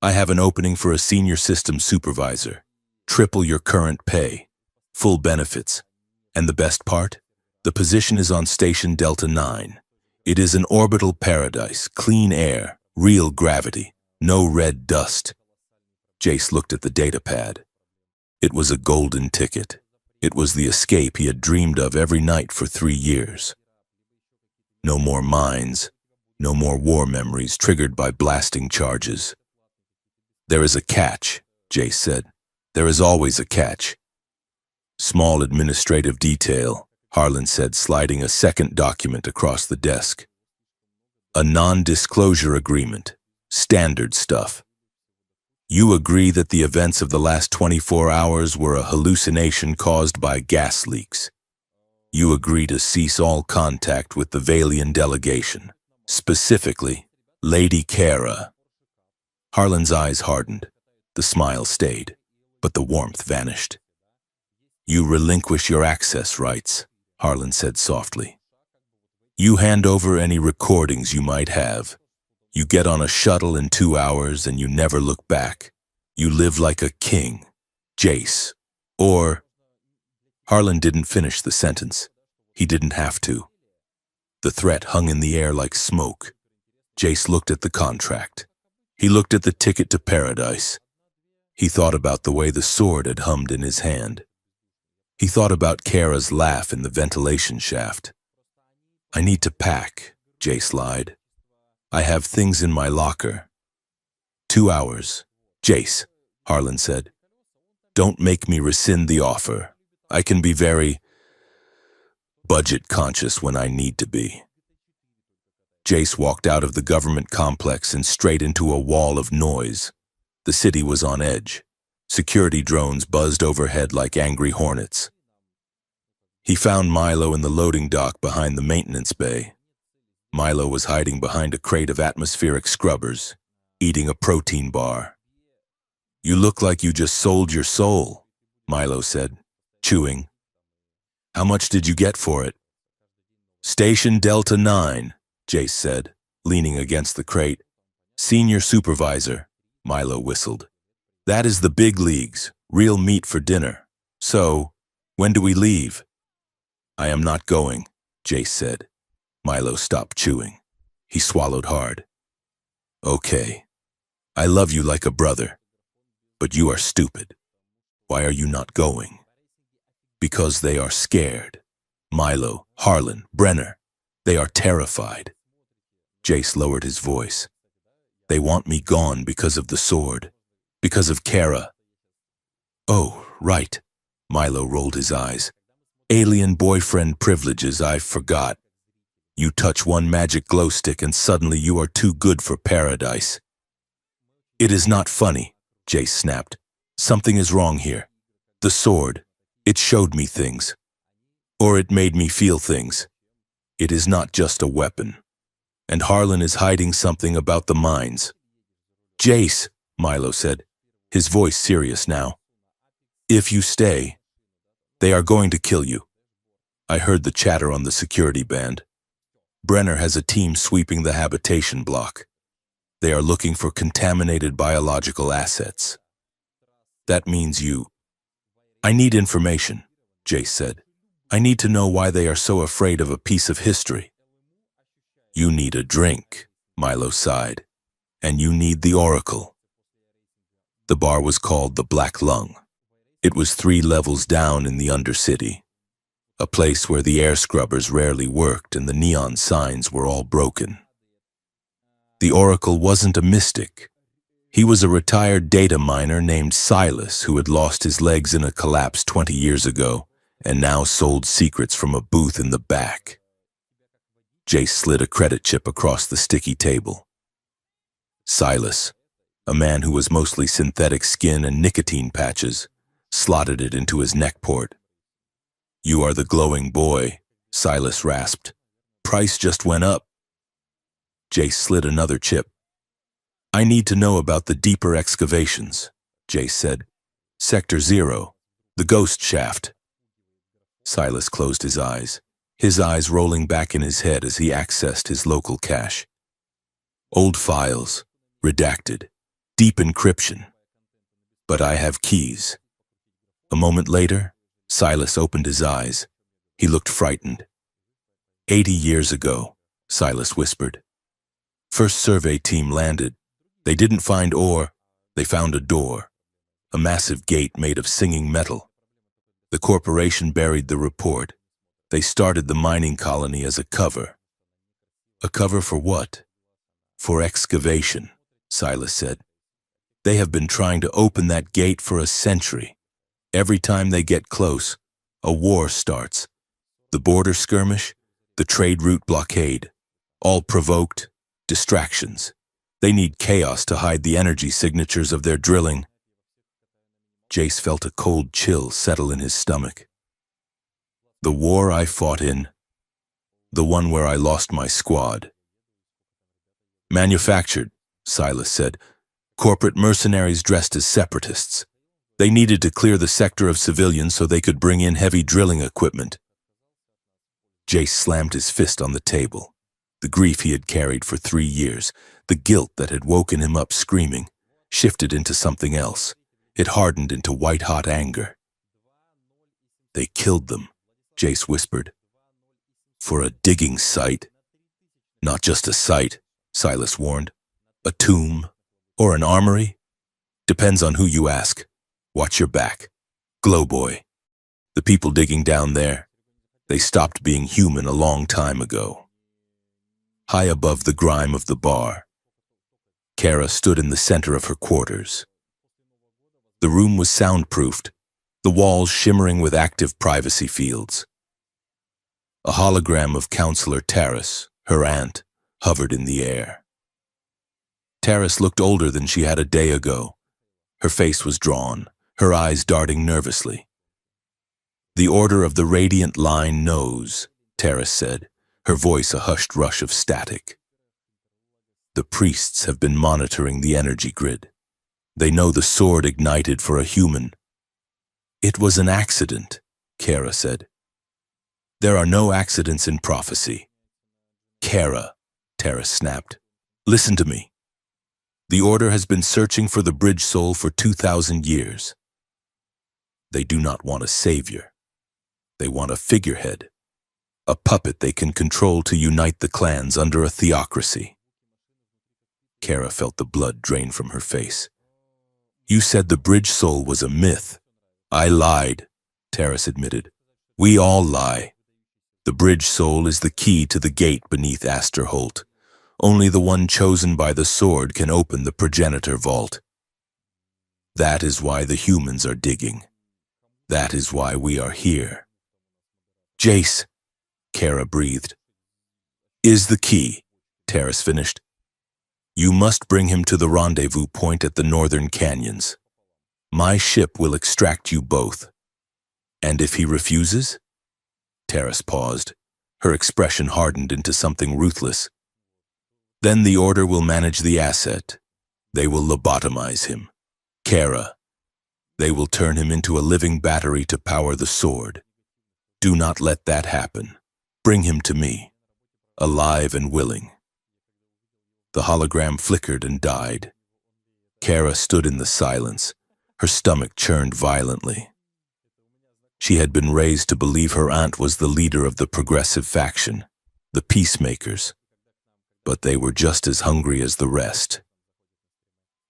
I have an opening for a senior systems supervisor. Triple your current pay. Full benefits. And the best part? The position is on Station Delta 9. It is an orbital paradise, clean air, real gravity, no red dust. Jace looked at the data pad. It was a golden ticket. It was the escape he had dreamed of every night for 3 years. No more mines, no more war memories triggered by blasting charges. There is a catch, Jace said. There is always a catch. Small administrative detail, Harlan said, sliding a second document across the desk. A non-disclosure agreement. Standard stuff. You agree that the events of the last 24 hours were a hallucination caused by gas leaks. You agree to cease all contact with the Valian delegation, specifically Lady Kara. Harlan's eyes hardened. The smile stayed, but the warmth vanished. You relinquish your access rights, Harlan said softly. You hand over any recordings you might have. You get on a shuttle in 2 hours and you never look back. You live like a king, Jace. Or... Harlan didn't finish the sentence. He didn't have to. The threat hung in the air like smoke. Jace looked at the contract. He looked at the ticket to paradise. He thought about the way the sword had hummed in his hand. He thought about Kara's laugh in the ventilation shaft. I need to pack, Jace lied. I have things in my locker. 2 hours. Jace, Harlan said. Don't make me rescind the offer. I can be very budget conscious when I need to be. Jace walked out of the government complex and straight into a wall of noise. The city was on edge. Security drones buzzed overhead like angry hornets. He found Milo in the loading dock behind the maintenance bay. Milo was hiding behind a crate of atmospheric scrubbers, eating a protein bar. You look like you just sold your soul, Milo said, chewing. How much did you get for it? Station Delta 9, Jace said, leaning against the crate. Senior supervisor, Milo whistled. That is the big leagues, real meat for dinner. So, when do we leave? I am not going, Jace said. Milo stopped chewing. He swallowed hard. Okay. I love you like a brother. But you are stupid. Why are you not going? Because they are scared. Milo, Harlan, Brenner. They are terrified. Jace lowered his voice. They want me gone because of the sword. Because of Kara. Oh, right. Milo rolled his eyes. Alien boyfriend privileges, I forgot. You touch one magic glow stick and suddenly you are too good for paradise. It is not funny, Jace snapped. Something is wrong here. The sword. It showed me things. Or it made me feel things. It is not just a weapon. And Harlan is hiding something about the mines. Jace, Milo said, his voice serious now. If you stay, they are going to kill you. I heard the chatter on the security band. Brenner has a team sweeping the habitation block. They are looking for contaminated biological assets. That means you. I need information, Jace said. I need to know why they are so afraid of a piece of history. You need a drink, Milo sighed. And you need the Oracle. The bar was called the Black Lung. It was 3 levels down in the Undercity, a place where the air scrubbers rarely worked and the neon signs were all broken. The Oracle wasn't a mystic. He was a retired data miner named Silas who had lost his legs in a collapse 20 years ago and now sold secrets from a booth in the back. Jace slid a credit chip across the sticky table. Silas, a man who was mostly synthetic skin and nicotine patches, slotted it into his neck port. You are the glowing boy, Silas rasped. Price just went up. Jace slid another chip. I need to know about the deeper excavations, Jace said. Sector 0, the ghost shaft. Silas closed his eyes rolling back in his head as he accessed his local cache. Old files, redacted, deep encryption. But I have keys. A moment later, Silas opened his eyes. He looked frightened. 80 years ago, Silas whispered. First survey team landed. They didn't find ore, they found a door, a massive gate made of singing metal. The corporation buried the report. They started the mining colony as a cover. A cover for what? For excavation, Silas said. They have been trying to open that gate for a century. Every time they get close, a war starts. The border skirmish, the trade route blockade, all provoked distractions. They need chaos to hide the energy signatures of their drilling. Jace felt a cold chill settle in his stomach. The war I fought in, the one where I lost my squad. Manufactured, Silas said. Corporate mercenaries dressed as separatists. They needed to clear the sector of civilians so they could bring in heavy drilling equipment. Jace slammed his fist on the table. The grief he had carried for 3 years, the guilt that had woken him up screaming, shifted into something else. It hardened into white-hot anger. They killed them, Jace whispered. For a digging site. Not just a site, Silas warned. A tomb, or an armory? Depends on who you ask. Watch your back. Glowboy. The people digging down there, they stopped being human a long time ago. High above the grime of the bar, Kara stood in the center of her quarters. The room was soundproofed, the walls shimmering with active privacy fields. A hologram of Counselor Taris, her aunt, hovered in the air. Taris looked older than she had a day ago. Her face was drawn, her eyes darting nervously. The Order of the Radiant Line knows, Taris said, her voice a hushed rush of static. The priests have been monitoring the energy grid. They know the sword ignited for a human. It was an accident, Kara said. There are no accidents in prophecy. Kara, Taris snapped, listen to me. The Order has been searching for the bridge soul for 2,000 years. They do not want a savior. They want a figurehead, a puppet they can control to unite the clans under a theocracy. Kara felt the blood drain from her face. You said the bridge soul was a myth. I lied, Taris admitted. We all lie. The bridge soul is the key to the gate beneath Asterholt. Only the one chosen by the sword can open the progenitor vault. That is why the humans are digging. That is why we are here. Jace, Kara breathed. Is the key, Taris finished. You must bring him to the rendezvous point at the northern canyons. My ship will extract you both. And if he refuses? Taris paused. Her expression hardened into something ruthless. Then the Order will manage the asset. They will lobotomize him. Kara. They will turn him into a living battery to power the sword. Do not let that happen. Bring him to me, alive and willing. The hologram flickered and died. Kara stood in the silence. Her stomach churned violently. She had been raised to believe her aunt was the leader of the progressive faction, the peacemakers. But they were just as hungry as the rest.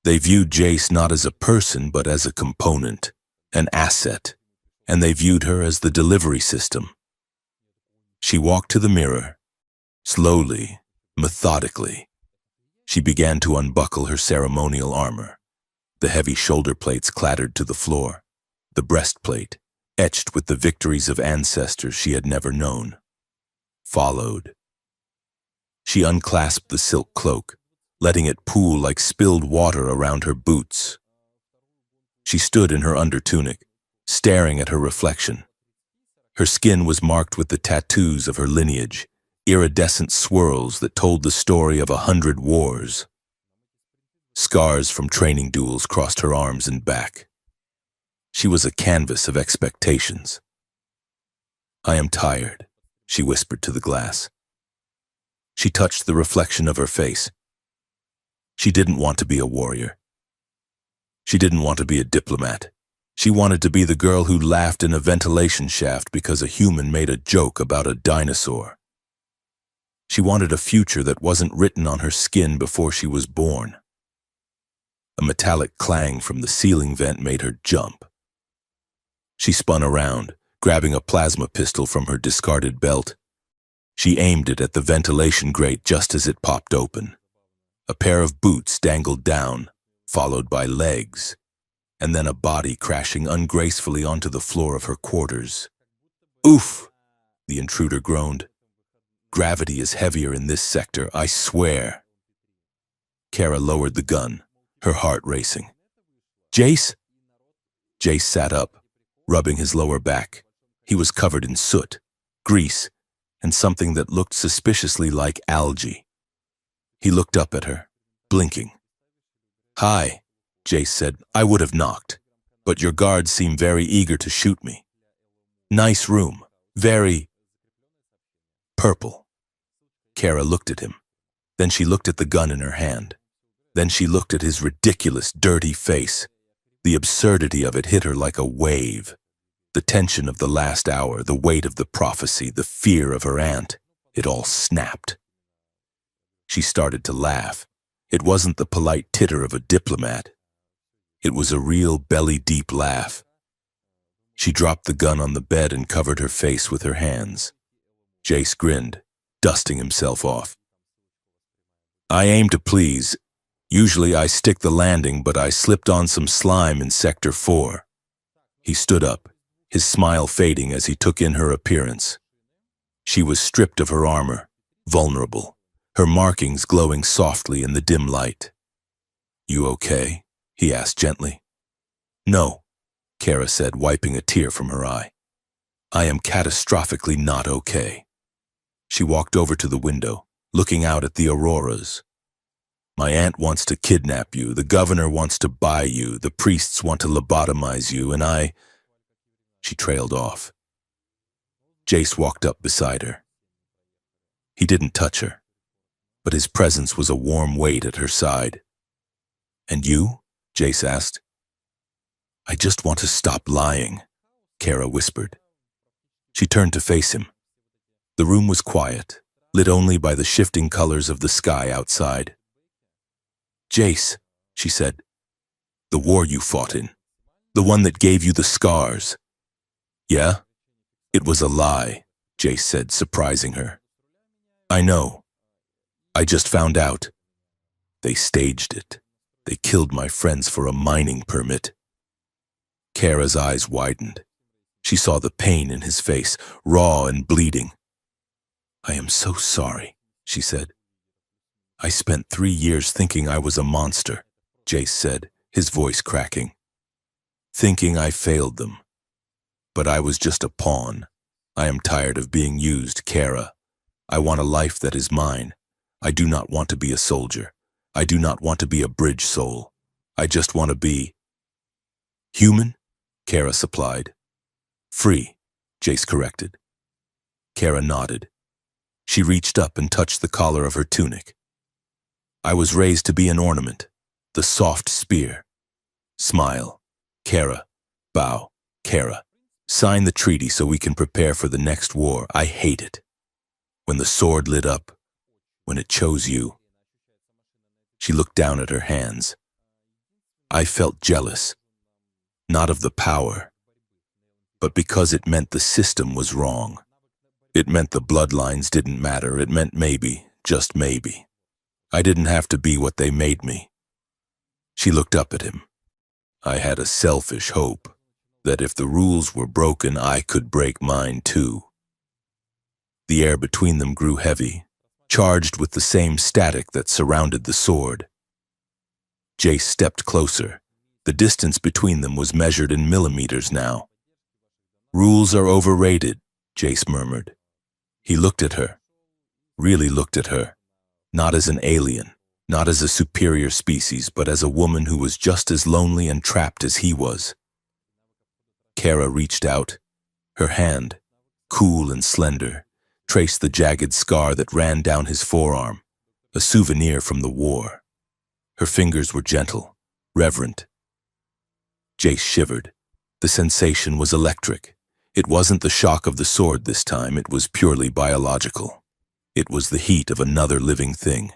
They viewed Jace not as a person, but as a component, an asset, and they viewed her as the delivery system. She walked to the mirror. Slowly, methodically, she began to unbuckle her ceremonial armor. The heavy shoulder plates clattered to the floor, the breastplate, etched with the victories of ancestors she had never known, followed. She unclasped the silk cloak, letting it pool like spilled water around her boots. She stood in her undertunic, staring at her reflection. Her skin was marked with the tattoos of her lineage, iridescent swirls that told the story of 100 wars. Scars from training duels crossed her arms and back. She was a canvas of expectations. I am tired, she whispered to the glass. She touched the reflection of her face. She didn't want to be a warrior. She didn't want to be a diplomat. She wanted to be the girl who laughed in a ventilation shaft because a human made a joke about a dinosaur. She wanted a future that wasn't written on her skin before she was born. A metallic clang from the ceiling vent made her jump. She spun around, grabbing a plasma pistol from her discarded belt. She aimed it at the ventilation grate just as it popped open. A pair of boots dangled down, followed by legs, and then a body crashing ungracefully onto the floor of her quarters. Oof! The intruder groaned. Gravity is heavier in this sector, I swear. Kara lowered the gun, her heart racing. Jace? Jace sat up, rubbing his lower back. He was covered in soot, grease, and something that looked suspiciously like algae. He looked up at her, blinking. "Hi," Jace said. "I would have knocked, but your guards seem very eager to shoot me. Nice room, very purple." Kara looked at him. Then she looked at the gun in her hand. Then she looked at his ridiculous, dirty face. The absurdity of it hit her like a wave. The tension of the last hour, the weight of the prophecy, the fear of her aunt, it all snapped. She started to laugh. It wasn't the polite titter of a diplomat. It was a real belly-deep laugh. She dropped the gun on the bed and covered her face with her hands. Jace grinned, dusting himself off. "I aim to please. Usually I stick the landing, but I slipped on some slime in Sector 4. He stood up, his smile fading as he took in her appearance. She was stripped of her armor, vulnerable, her markings glowing softly in the dim light. "You okay?" he asked gently. "No," Kara said, wiping a tear from her eye. "I am catastrophically not okay." She walked over to the window, looking out at the auroras. "My aunt wants to kidnap you, the governor wants to buy you, the priests want to lobotomize you, and I—" She trailed off. Jace walked up beside her. He didn't touch her, but his presence was a warm weight at her side. "And you?" Jace asked. "I just want to stop lying," Kara whispered. She turned to face him. The room was quiet, lit only by the shifting colors of the sky outside. "Jace," she said, "the war you fought in, the one that gave you the scars." "Yeah?" "It was a lie," Jace said, surprising her. "I know. I just found out. They staged it. They killed my friends for a mining permit." Kara's eyes widened. She saw the pain in his face, raw and bleeding. "I am so sorry," she said. "I spent 3 years thinking I was a monster," Jace said, his voice cracking. "Thinking I failed them. But I was just a pawn. I am tired of being used, Kara. I want a life that is mine. I do not want to be a soldier. I do not want to be a bridge soul. I just want to be—" "Human?" Kara supplied. "Free," Jace corrected. Kara nodded. She reached up and touched the collar of her tunic. "I was raised to be an ornament, the soft spear." Smile. Kara. Bow. Kara. "Sign the treaty so we can prepare for the next war. I hate it. When the sword lit up, when it chose you." She looked down at her hands. "I felt jealous, not of the power, but because it meant the system was wrong. It meant the bloodlines didn't matter. It meant maybe, just maybe, I didn't have to be what they made me." She looked up at him. "I had a selfish hope that if the rules were broken, I could break mine too." The air between them grew heavy, charged with the same static that surrounded the sword. Jace stepped closer. The distance between them was measured in millimeters now. "Rules are overrated," Jace murmured. He looked at her, really looked at her, not as an alien, not as a superior species, but as a woman who was just as lonely and trapped as he was. Kara reached out. Her hand, cool and slender, traced the jagged scar that ran down his forearm, a souvenir from the war. Her fingers were gentle, reverent. Jace shivered. The sensation was electric. It wasn't the shock of the sword this time, it was purely biological. It was the heat of another living thing.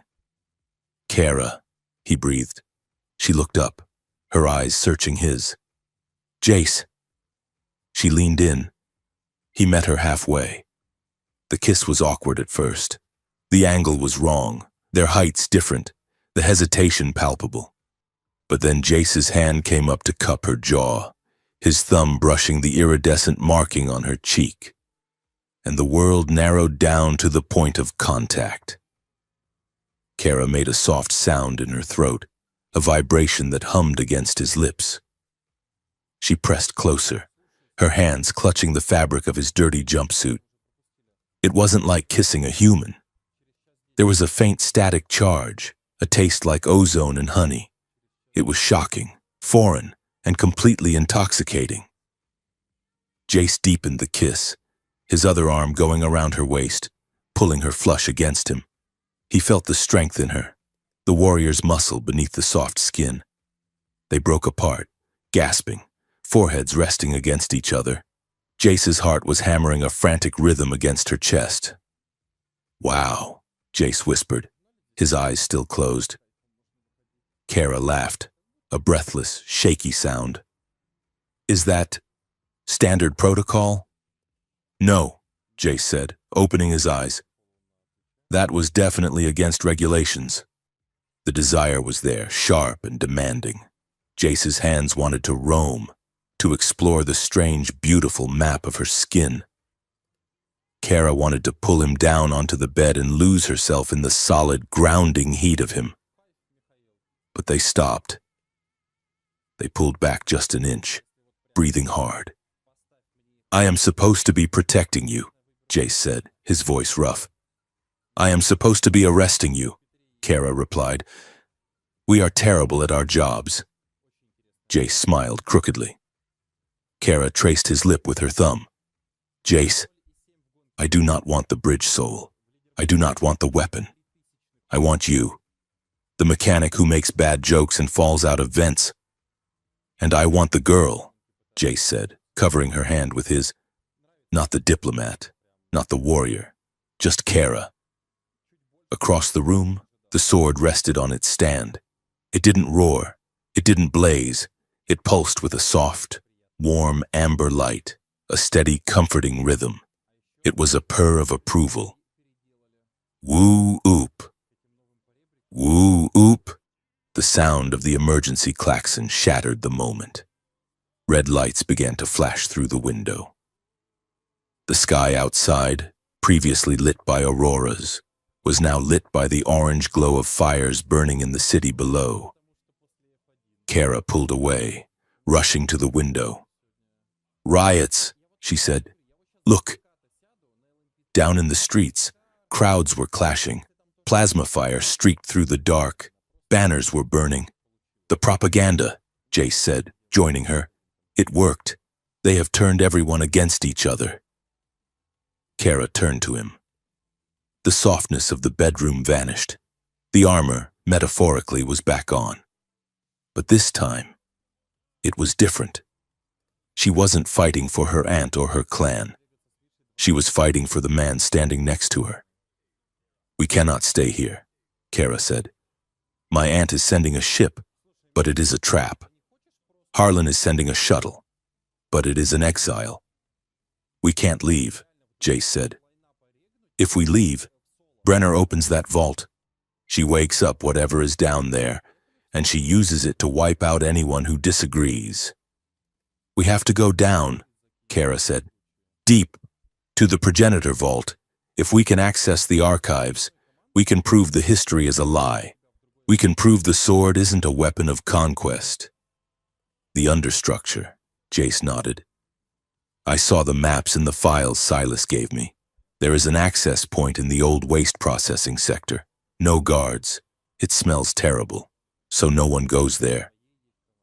"Kara," he breathed. She looked up, her eyes searching his. "Jace." She leaned in. He met her halfway. The kiss was awkward at first. The angle was wrong, their heights different, the hesitation palpable. But then Jace's hand came up to cup her jaw, his thumb brushing the iridescent marking on her cheek. And the world narrowed down to the point of contact. Kara made a soft sound in her throat, a vibration that hummed against his lips. She pressed closer, her hands clutching the fabric of his dirty jumpsuit. It wasn't like kissing a human. There was a faint static charge, a taste like ozone and honey. It was shocking, foreign, and completely intoxicating. Jace deepened the kiss, his other arm going around her waist, pulling her flush against him. He felt the strength in her, the warrior's muscle beneath the soft skin. They broke apart, gasping, foreheads resting against each other. Jace's heart was hammering a frantic rhythm against her chest. "Wow," Jace whispered, his eyes still closed. Kara laughed, a breathless, shaky sound. "Is that standard protocol?" "No," Jace said, opening his eyes. "That was definitely against regulations." The desire was there, sharp and demanding. Jace's hands wanted to roam, to explore the strange, beautiful map of her skin. Kara wanted to pull him down onto the bed and lose herself in the solid, grounding heat of him. But they stopped. They pulled back just an inch, breathing hard. "I am supposed to be protecting you," Jace said, his voice rough. "I am supposed to be arresting you," Kara replied. "We are terrible at our jobs." Jace smiled crookedly. Kara traced his lip with her thumb. "Jace, I do not want the bridge soul. I do not want the weapon. I want you, the mechanic who makes bad jokes and falls out of vents. And I want the girl," Jace said, covering her hand with his. "Not the diplomat, not the warrior, just Kara." Across the room, the sword rested on its stand. It didn't roar, it didn't blaze. It pulsed with a soft, warm amber light, a steady, comforting rhythm. It was a purr of approval. Woo-oop. Woo-oop. The sound of the emergency klaxon shattered the moment. Red lights began to flash through the window. The sky outside, previously lit by auroras, was now lit by the orange glow of fires burning in the city below. Kara pulled away, rushing to the window. "Riots," she said. "Look." Down in the streets, crowds were clashing. Plasma fire streaked through the dark. Banners were burning. "The propaganda," Jace said, joining her. "It worked. They have turned everyone against each other." Kara turned to him. The softness of the bedroom vanished. The armor, metaphorically, was back on. But this time, it was different. She wasn't fighting for her aunt or her clan. She was fighting for the man standing next to her. "We cannot stay here," Kara said. "My aunt is sending a ship, but it is a trap. Harlan is sending a shuttle, but it is an exile. We can't leave," Jace said. "If we leave, Brenner opens that vault. She wakes up whatever is down there, and she uses it to wipe out anyone who disagrees." "We have to go down," Kara said. "Deep, to the progenitor vault. If we can access the archives, we can prove the history is a lie. We can prove the sword isn't a weapon of conquest." "The understructure," Jace nodded. "I saw the maps in the files Silas gave me. There is an access point in the old waste processing sector. No guards. It smells terrible, so no one goes there."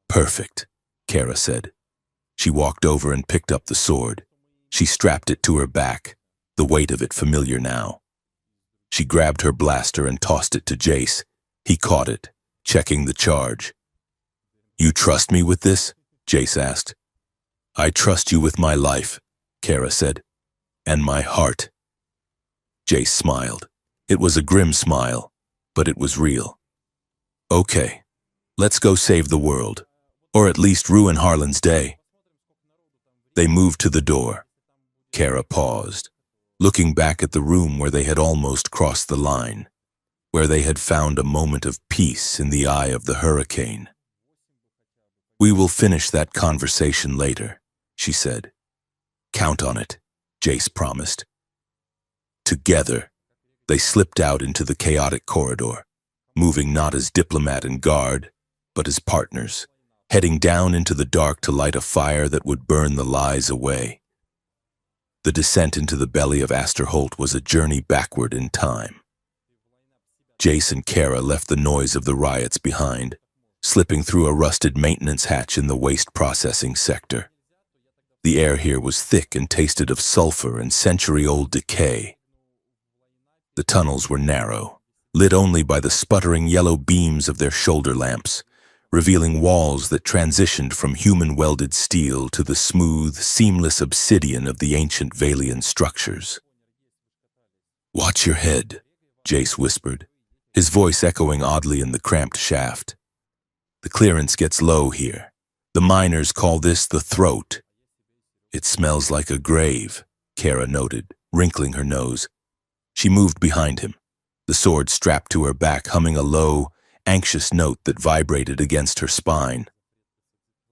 "Perfect," Kara said. She walked over and picked up the sword. She strapped it to her back, the weight of it familiar now. She grabbed her blaster and tossed it to Jace. He caught it, checking the charge. "You trust me with this?" Jace asked. "I trust you with my life," Kara said. "And my heart." Jace smiled. It was a grim smile, but it was real. "Okay, let's go save the world, or at least ruin Harlan's day." They moved to the door. Kara paused, looking back at the room where they had almost crossed the line, where they had found a moment of peace in the eye of the hurricane. "We will finish that conversation later," she said. "Count on it," Jace promised. Together, they slipped out into the chaotic corridor, moving not as diplomat and guard, but as partners, heading down into the dark to light a fire that would burn the lies away. The descent into the belly of Aster Holt was a journey backward in time. Jace and Kara left the noise of the riots behind, slipping through a rusted maintenance hatch in the waste processing sector. The air here was thick and tasted of sulfur and century-old decay. The tunnels were narrow, lit only by the sputtering yellow beams of their shoulder lamps, revealing walls that transitioned from human-welded steel to the smooth, seamless obsidian of the ancient Valian structures. "Watch your head," Jace whispered, his voice echoing oddly in the cramped shaft. "The clearance gets low here. The miners call this the throat." "It smells like a grave," Kara noted, wrinkling her nose. She moved behind him, the sword strapped to her back, humming a low, anxious note that vibrated against her spine.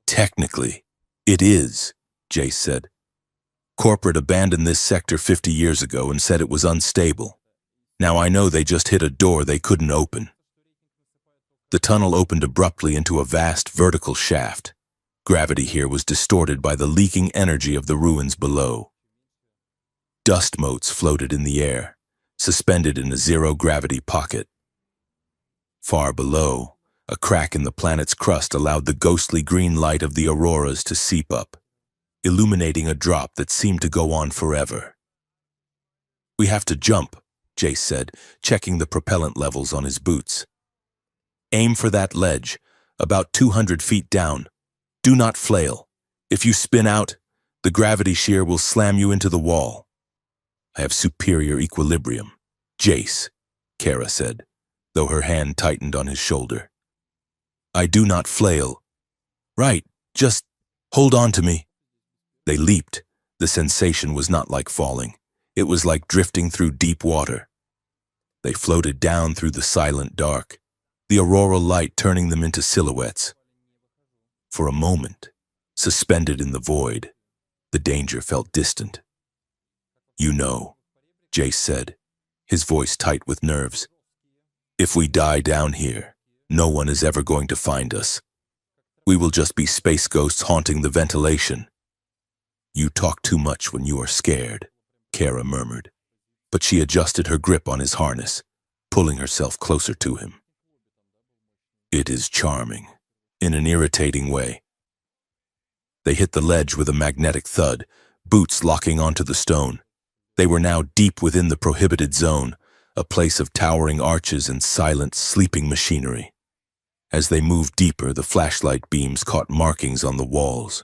"Technically, it is," Jace said. "Corporate abandoned this sector 50 years ago and said it was unstable. Now I know they just hit a door they couldn't open." The tunnel opened abruptly into a vast vertical shaft. Gravity here was distorted by the leaking energy of the ruins below. Dust motes floated in the air, suspended in a zero-gravity pocket. Far below, a crack in the planet's crust allowed the ghostly green light of the auroras to seep up, illuminating a drop that seemed to go on forever. "We have to jump," Jace said, checking the propellant levels on his boots. "Aim for that ledge, about 200 feet down. Do not flail. If you spin out, the gravity shear will slam you into the wall." "I have superior equilibrium, Jace," Kara said, though her hand tightened on his shoulder. "I do not flail." "Right, just hold on to me." They leaped. The sensation was not like falling. It was like drifting through deep water. They floated down through the silent dark, the auroral light turning them into silhouettes. For a moment, suspended in the void, the danger felt distant. "You know," Jace said, his voice tight with nerves. "If we die down here, no one is ever going to find us. We will just be space ghosts haunting the ventilation." "You talk too much when you are scared," Kara murmured, but she adjusted her grip on his harness, pulling herself closer to him. "It is charming, in an irritating way." They hit the ledge with a magnetic thud, boots locking onto the stone. They were now deep within the prohibited zone, a place of towering arches and silent, sleeping machinery. As they moved deeper, the flashlight beams caught markings on the walls.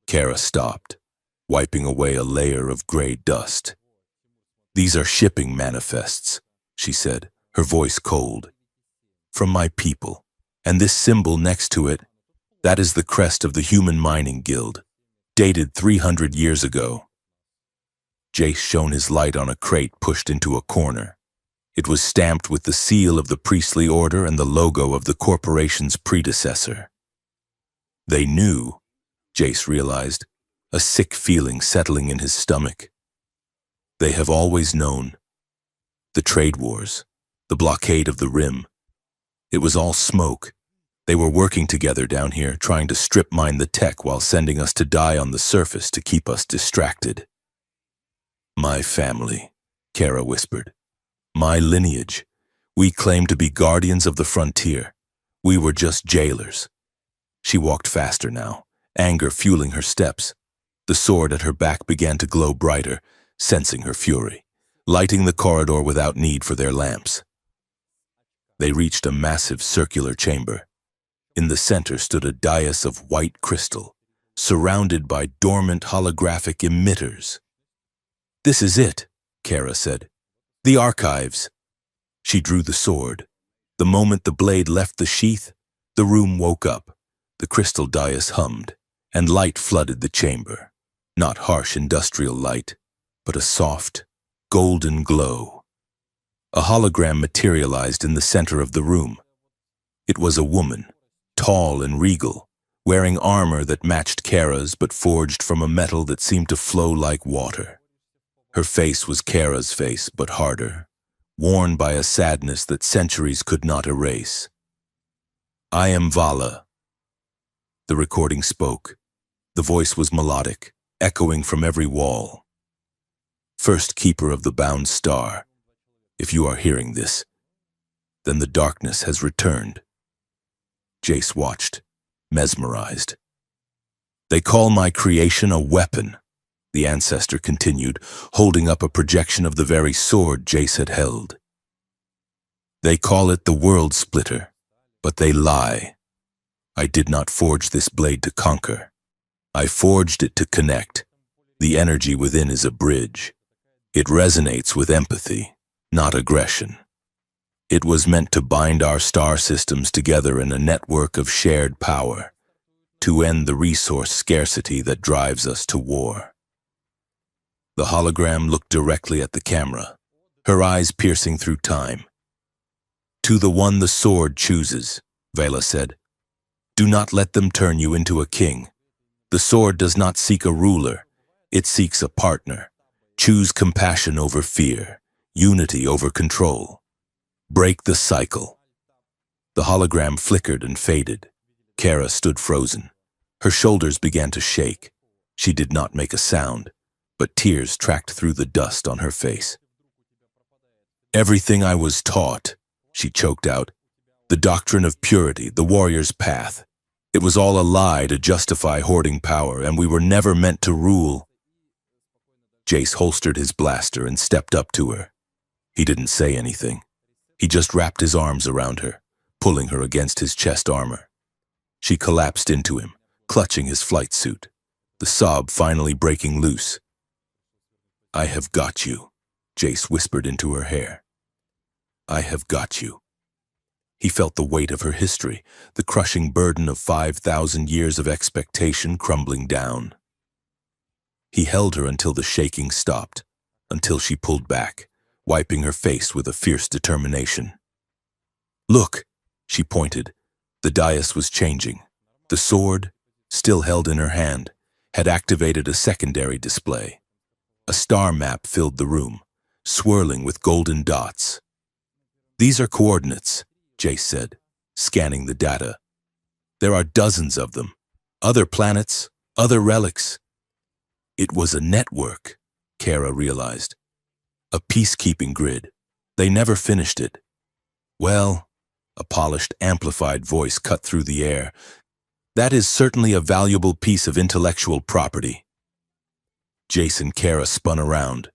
Kara stopped, wiping away a layer of gray dust. "These are shipping manifests," she said, her voice cold. "From my people, and this symbol next to it, that is the crest of the Human Mining Guild, dated 300 years ago." Jace shone his light on a crate pushed into a corner. It was stamped with the seal of the priestly order and the logo of the corporation's predecessor. They knew, Jace realized, a sick feeling settling in his stomach. They have always known. The trade wars, the blockade of the Rim. It was all smoke. They were working together down here, trying to strip mine the tech while sending us to die on the surface to keep us distracted. "My family," Kara whispered. "My lineage. We claim to be guardians of the frontier. We were just jailers." She walked faster now, anger fueling her steps. The sword at her back began to glow brighter, sensing her fury, lighting the corridor without need for their lamps. They reached a massive circular chamber. In the center stood a dais of white crystal, surrounded by dormant holographic emitters. "This is it," Kara said. "The archives." She drew the sword. The moment the blade left the sheath, the room woke up. The crystal dais hummed, and light flooded the chamber. Not harsh industrial light, but a soft, golden glow. A hologram materialized in the center of the room. It was a woman, tall and regal, wearing armor that matched Kara's but forged from a metal that seemed to flow like water. Her face was Kara's face, but harder, worn by a sadness that centuries could not erase. "I am Vala." The recording spoke. The voice was melodic, echoing from every wall. First keeper of the bound star, if you are hearing this, then the darkness has returned. Jace watched, mesmerized. They call my creation a weapon, the Ancestor continued, holding up a projection of the very sword Jace had held. They call it the World Splitter, but they lie. I did not forge this blade to conquer. I forged it to connect. The energy within is a bridge. It resonates with empathy, not aggression. It was meant to bind our star systems together in a network of shared power, to end the resource scarcity that drives us to war. The hologram looked directly at the camera, her eyes piercing through time. To the one the sword chooses, Vela said. Do not let them turn you into a king. The sword does not seek a ruler, it seeks a partner. Choose compassion over fear, unity over control. Break the cycle. The hologram flickered and faded. Kara stood frozen. Her shoulders began to shake. She did not make a sound, but tears tracked through the dust on her face. Everything I was taught, she choked out. The doctrine of purity, the warrior's path. It was all a lie to justify hoarding power, and we were never meant to rule. Jace holstered his blaster and stepped up to her. He didn't say anything. He just wrapped his arms around her, pulling her against his chest armor. She collapsed into him, clutching his flight suit, the sob finally breaking loose. I have got you, Jace whispered into her hair. I have got you. He felt the weight of her history, the crushing burden of 5,000 years of expectation crumbling down. He held her until the shaking stopped, until she pulled back, wiping her face with a fierce determination. Look, she pointed. The dais was changing. The sword, still held in her hand, had activated a secondary display. A star map filled the room, swirling with golden dots. These are coordinates, Jace said, scanning the data. There are dozens of them. Other planets, other relics. It was a network, Kara realized. A peacekeeping grid. They never finished it. Well, a polished, amplified voice cut through the air. That is certainly a valuable piece of intellectual property. Jace and Kara spun around.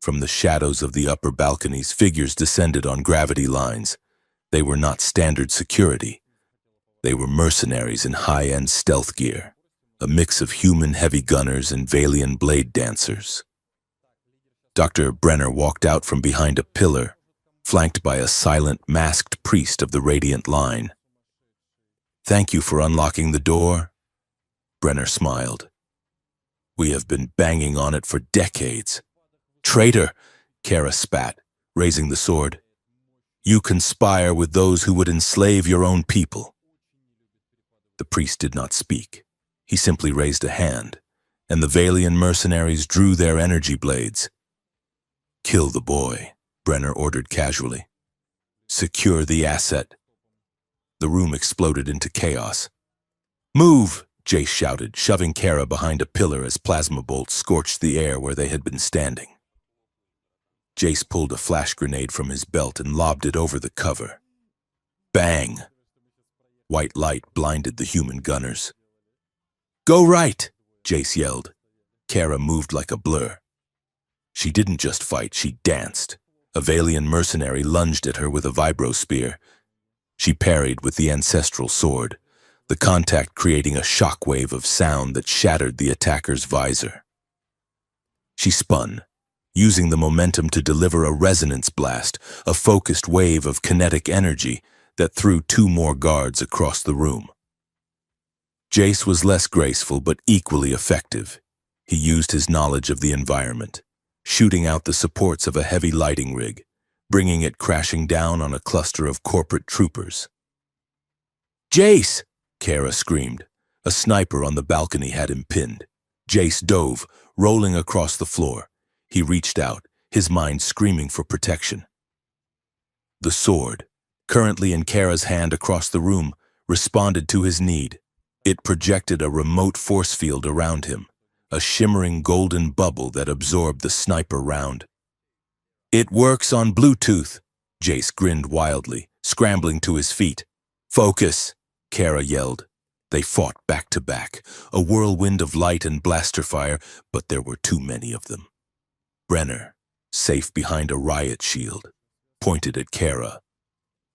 From the shadows of the upper balconies, figures descended on gravity lines. They were not standard security. They were mercenaries in high-end stealth gear, a mix of human heavy gunners and Valian blade dancers. Dr. Brenner walked out from behind a pillar, flanked by a silent, masked priest of the Radiant line. Thank you for unlocking the door. Brenner smiled. We have been banging on it for decades. Traitor, Kara spat, raising the sword. You conspire with those who would enslave your own people. The priest did not speak. He simply raised a hand, and the Valian mercenaries drew their energy blades. Kill the boy, Brenner ordered casually. Secure the asset. The room exploded into chaos. Move, Jace shouted, shoving Kara behind a pillar as plasma bolts scorched the air where they had been standing. Jace pulled a flash grenade from his belt and lobbed it over the cover. Bang! White light blinded the human gunners. Go right, Jace yelled. Kara moved like a blur. She didn't just fight, she danced. A Valian mercenary lunged at her with a vibro spear. She parried with the ancestral sword, the contact creating a shockwave of sound that shattered the attacker's visor. She spun, using the momentum to deliver a resonance blast, a focused wave of kinetic energy that threw two more guards across the room. Jace was less graceful but equally effective. He used his knowledge of the environment, shooting out the supports of a heavy lighting rig, bringing it crashing down on a cluster of corporate troopers. Jace! Kara screamed. A sniper on the balcony had him pinned. Jace dove, rolling across the floor. He reached out, his mind screaming for protection. The sword, currently in Kara's hand across the room, responded to his need. It projected a remote force field around him, a shimmering golden bubble that absorbed the sniper round. "It works on Bluetooth," Jace grinned wildly, scrambling to his feet. "Focus," Kara yelled. They fought back to back, a whirlwind of light and blaster fire, but there were too many of them. Brenner, safe behind a riot shield, pointed at Kara.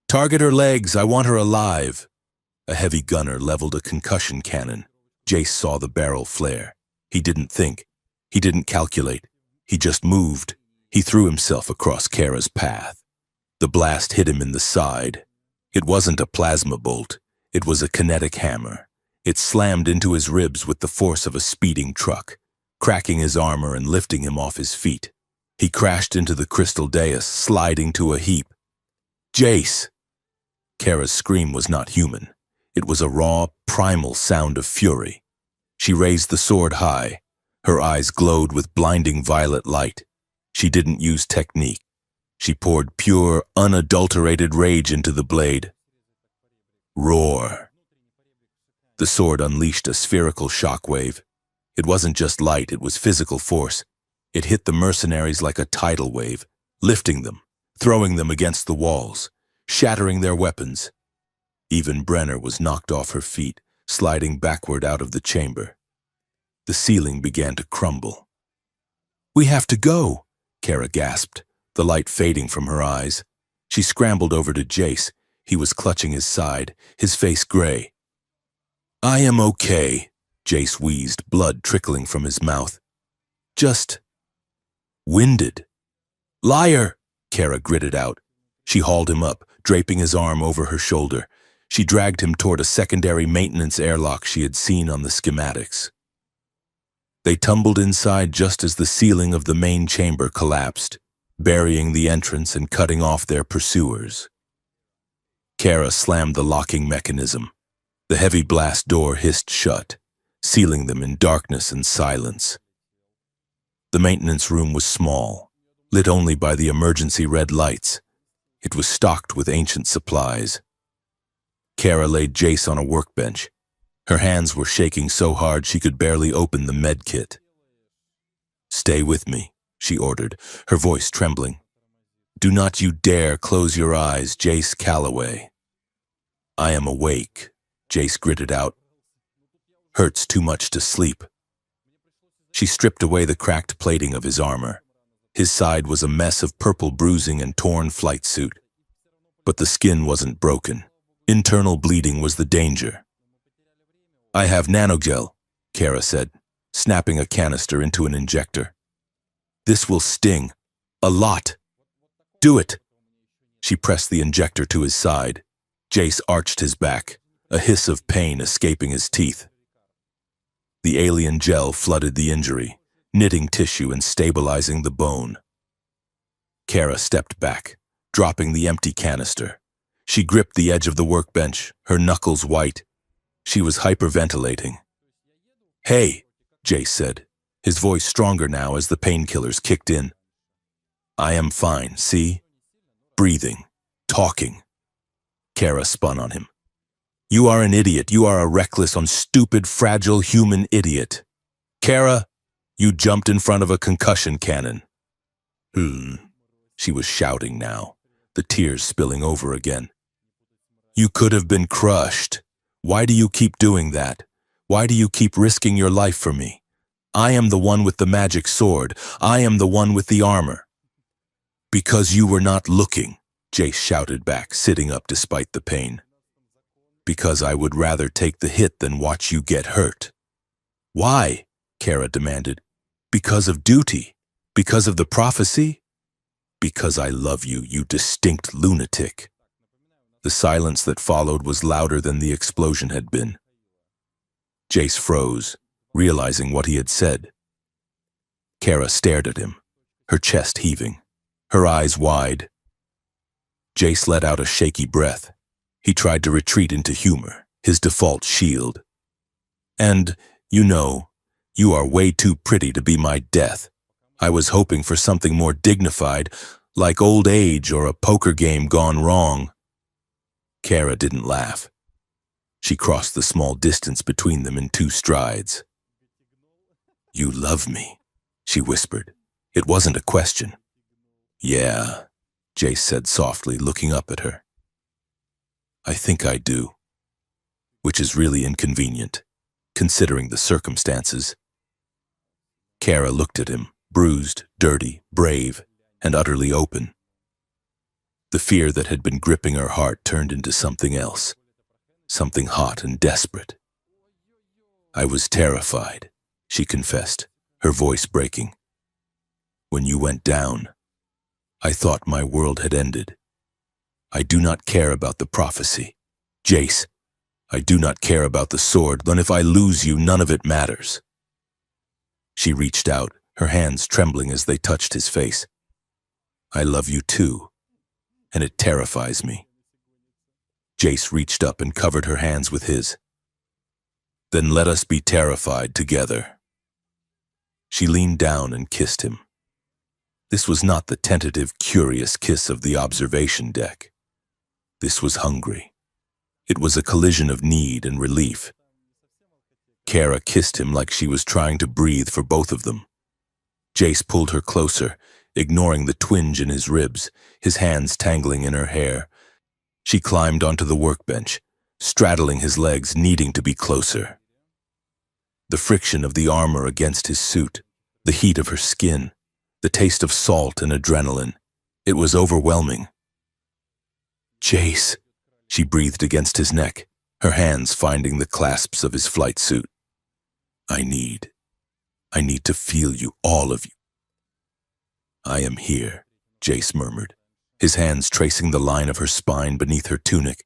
"Target her legs, I want her alive." A heavy gunner leveled a concussion cannon. Jace saw the barrel flare. He didn't think. He didn't calculate. He just moved. He threw himself across Kara's path. The blast hit him in the side. It wasn't a plasma bolt. It was a kinetic hammer. It slammed into his ribs with the force of a speeding truck, cracking his armor and lifting him off his feet. He crashed into the crystal dais, sliding to a heap. "Jace!" Kara's scream was not human. It was a raw, primal sound of fury. She raised the sword high. Her eyes glowed with blinding violet light. She didn't use technique. She poured pure, unadulterated rage into the blade. Roar. The sword unleashed a spherical shockwave. It wasn't just light, it was physical force. It hit the mercenaries like a tidal wave, lifting them, throwing them against the walls, shattering their weapons. Even Brenner was knocked off her feet, sliding backward out of the chamber. The ceiling began to crumble. "We have to go," Kara gasped, the light fading from her eyes. She scrambled over to Jace. He was clutching his side, his face gray. "I am okay," Jace wheezed, blood trickling from his mouth. "Just winded." "Liar," Kara gritted out. She hauled him up, draping his arm over her shoulder. She dragged him toward a secondary maintenance airlock she had seen on the schematics. They tumbled inside just as the ceiling of the main chamber collapsed, burying the entrance and cutting off their pursuers. Kara slammed the locking mechanism. The heavy blast door hissed shut, sealing them in darkness and silence. The maintenance room was small, lit only by the emergency red lights. It was stocked with ancient supplies. Kara laid Jace on a workbench. Her hands were shaking so hard she could barely open the med kit. "Stay with me," she ordered, her voice trembling. "Do not you dare close your eyes, Jace Calloway." "I am awake," Jace gritted out. "Hurts too much to sleep." She stripped away the cracked plating of his armor. His side was a mess of purple bruising and torn flight suit. But the skin wasn't broken. Internal bleeding was the danger. "I have nanogel," Kara said, snapping a canister into an injector. "This will sting. A lot. Do it." She pressed the injector to his side. Jace arched his back, a hiss of pain escaping his teeth. The alien gel flooded the injury, knitting tissue and stabilizing the bone. Kara stepped back, dropping the empty canister. She gripped the edge of the workbench, her knuckles white. She was hyperventilating. "Hey," Jace said, his voice stronger now as the painkillers kicked in. "I am fine, see? Breathing, talking." Kara spun on him. "You are an idiot. You are a reckless, stupid, fragile human idiot. Kara, you jumped in front of a concussion cannon." She was shouting now, the tears spilling over again. "You could have been crushed. Why do you keep doing that? Why do you keep risking your life for me? I am the one with the magic sword. I am the one with the armor." "Because you were not looking," Jace shouted back, sitting up despite the pain. "Because I would rather take the hit than watch you get hurt." "Why?" Kara demanded. "Because of duty. Because of the prophecy. Because I love you, you distinct lunatic." The silence that followed was louder than the explosion had been. Jace froze, realizing what he had said. Kara stared at him, her chest heaving, her eyes wide. Jace let out a shaky breath. He tried to retreat into humor, his default shield. "And, you are way too pretty to be my death. I was hoping for something more dignified, like old age or a poker game gone wrong." Kara didn't laugh. She crossed the small distance between them in 2 strides. "You love me," she whispered. It wasn't a question. "Yeah," Jace said softly, looking up at her. "I think I do." Which is really inconvenient, considering the circumstances. Kara looked at him, bruised, dirty, brave, and utterly open. The fear that had been gripping her heart turned into something else, something hot and desperate. "I was terrified," she confessed, her voice breaking. "When you went down, I thought my world had ended. I do not care about the prophecy. Jace, I do not care about the sword, but if I lose you, none of it matters." She reached out, her hands trembling as they touched his face. "I love you too, and it terrifies me." Jace reached up and covered her hands with his. "Then let us be terrified together." She leaned down and kissed him. This was not the tentative, curious kiss of the observation deck. This was hungry. It was a collision of need and relief. Kara kissed him like she was trying to breathe for both of them. Jace pulled her closer, ignoring the twinge in his ribs, his hands tangling in her hair. She climbed onto the workbench, straddling his legs, needing to be closer. The friction of the armor against his suit, the heat of her skin, the taste of salt and adrenaline. It was overwhelming. "Jace," she breathed against his neck, her hands finding the clasps of his flight suit. I need to feel you, all of you." "I am here," Jace murmured, his hands tracing the line of her spine beneath her tunic.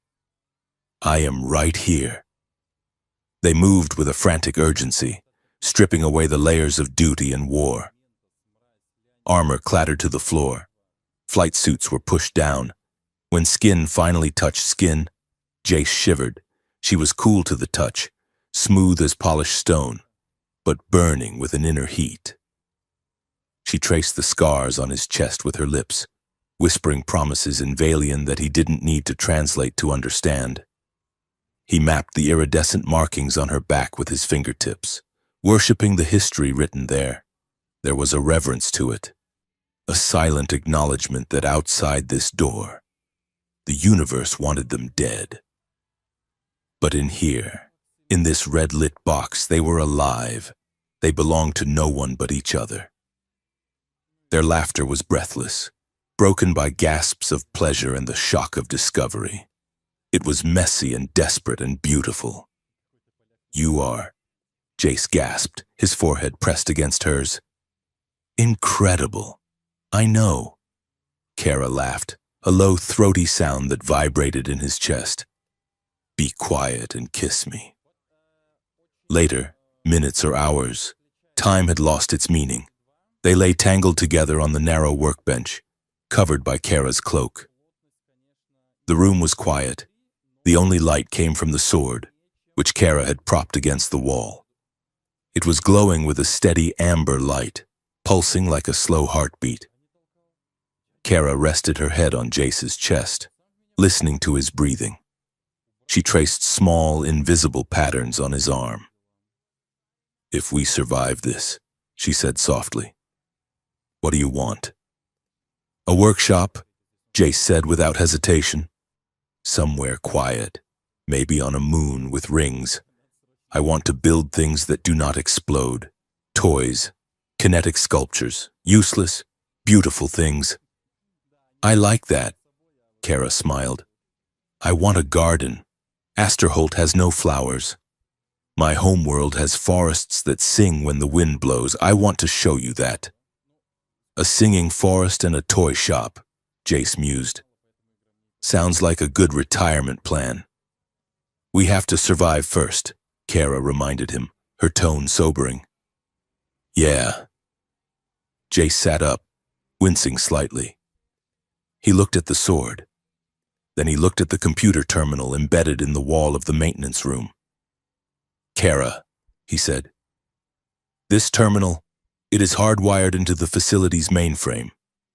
"I am right here." They moved with a frantic urgency, stripping away the layers of duty and war. Armor clattered to the floor. Flight suits were pushed down. When skin finally touched skin, Jace shivered. She was cool to the touch, smooth as polished stone, but burning with an inner heat. She traced the scars on his chest with her lips, whispering promises in Valian that he didn't need to translate to understand. He mapped the iridescent markings on her back with his fingertips, worshipping the history written there. There was a reverence to it, a silent acknowledgement that outside this door, the universe wanted them dead. But in here, in this red-lit box, they were alive. They belonged to no one but each other. Their laughter was breathless, broken by gasps of pleasure and the shock of discovery. It was messy and desperate and beautiful. "You are," Jace gasped, his forehead pressed against hers. "Incredible. I know." Kara laughed, a low, throaty sound that vibrated in his chest. "Be quiet and kiss me." Later, minutes or hours, time had lost its meaning. They lay tangled together on the narrow workbench, covered by Kara's cloak. The room was quiet. The only light came from the sword, which Kara had propped against the wall. It was glowing with a steady amber light, pulsing like a slow heartbeat. Kara rested her head on Jace's chest, listening to his breathing. She traced small, invisible patterns on his arm. "If we survive this," she said softly, "what do you want?" "A workshop," Jace said without hesitation. "Somewhere quiet, maybe on a moon with rings. I want to build things that do not explode. Toys, kinetic sculptures, useless, beautiful things." "I like that," Kara smiled. "I want a garden. Asterholt has no flowers. My homeworld has forests that sing when the wind blows. I want to show you that." "A singing forest and a toy shop," Jace mused. "Sounds like a good retirement plan." "We have to survive first," Kara reminded him, her tone sobering. "Yeah." Jace sat up, wincing slightly. He looked at the sword. Then he looked at the computer terminal embedded in the wall of the maintenance room. "Kara," he said, "this terminal, it is hardwired into the facility's mainframe.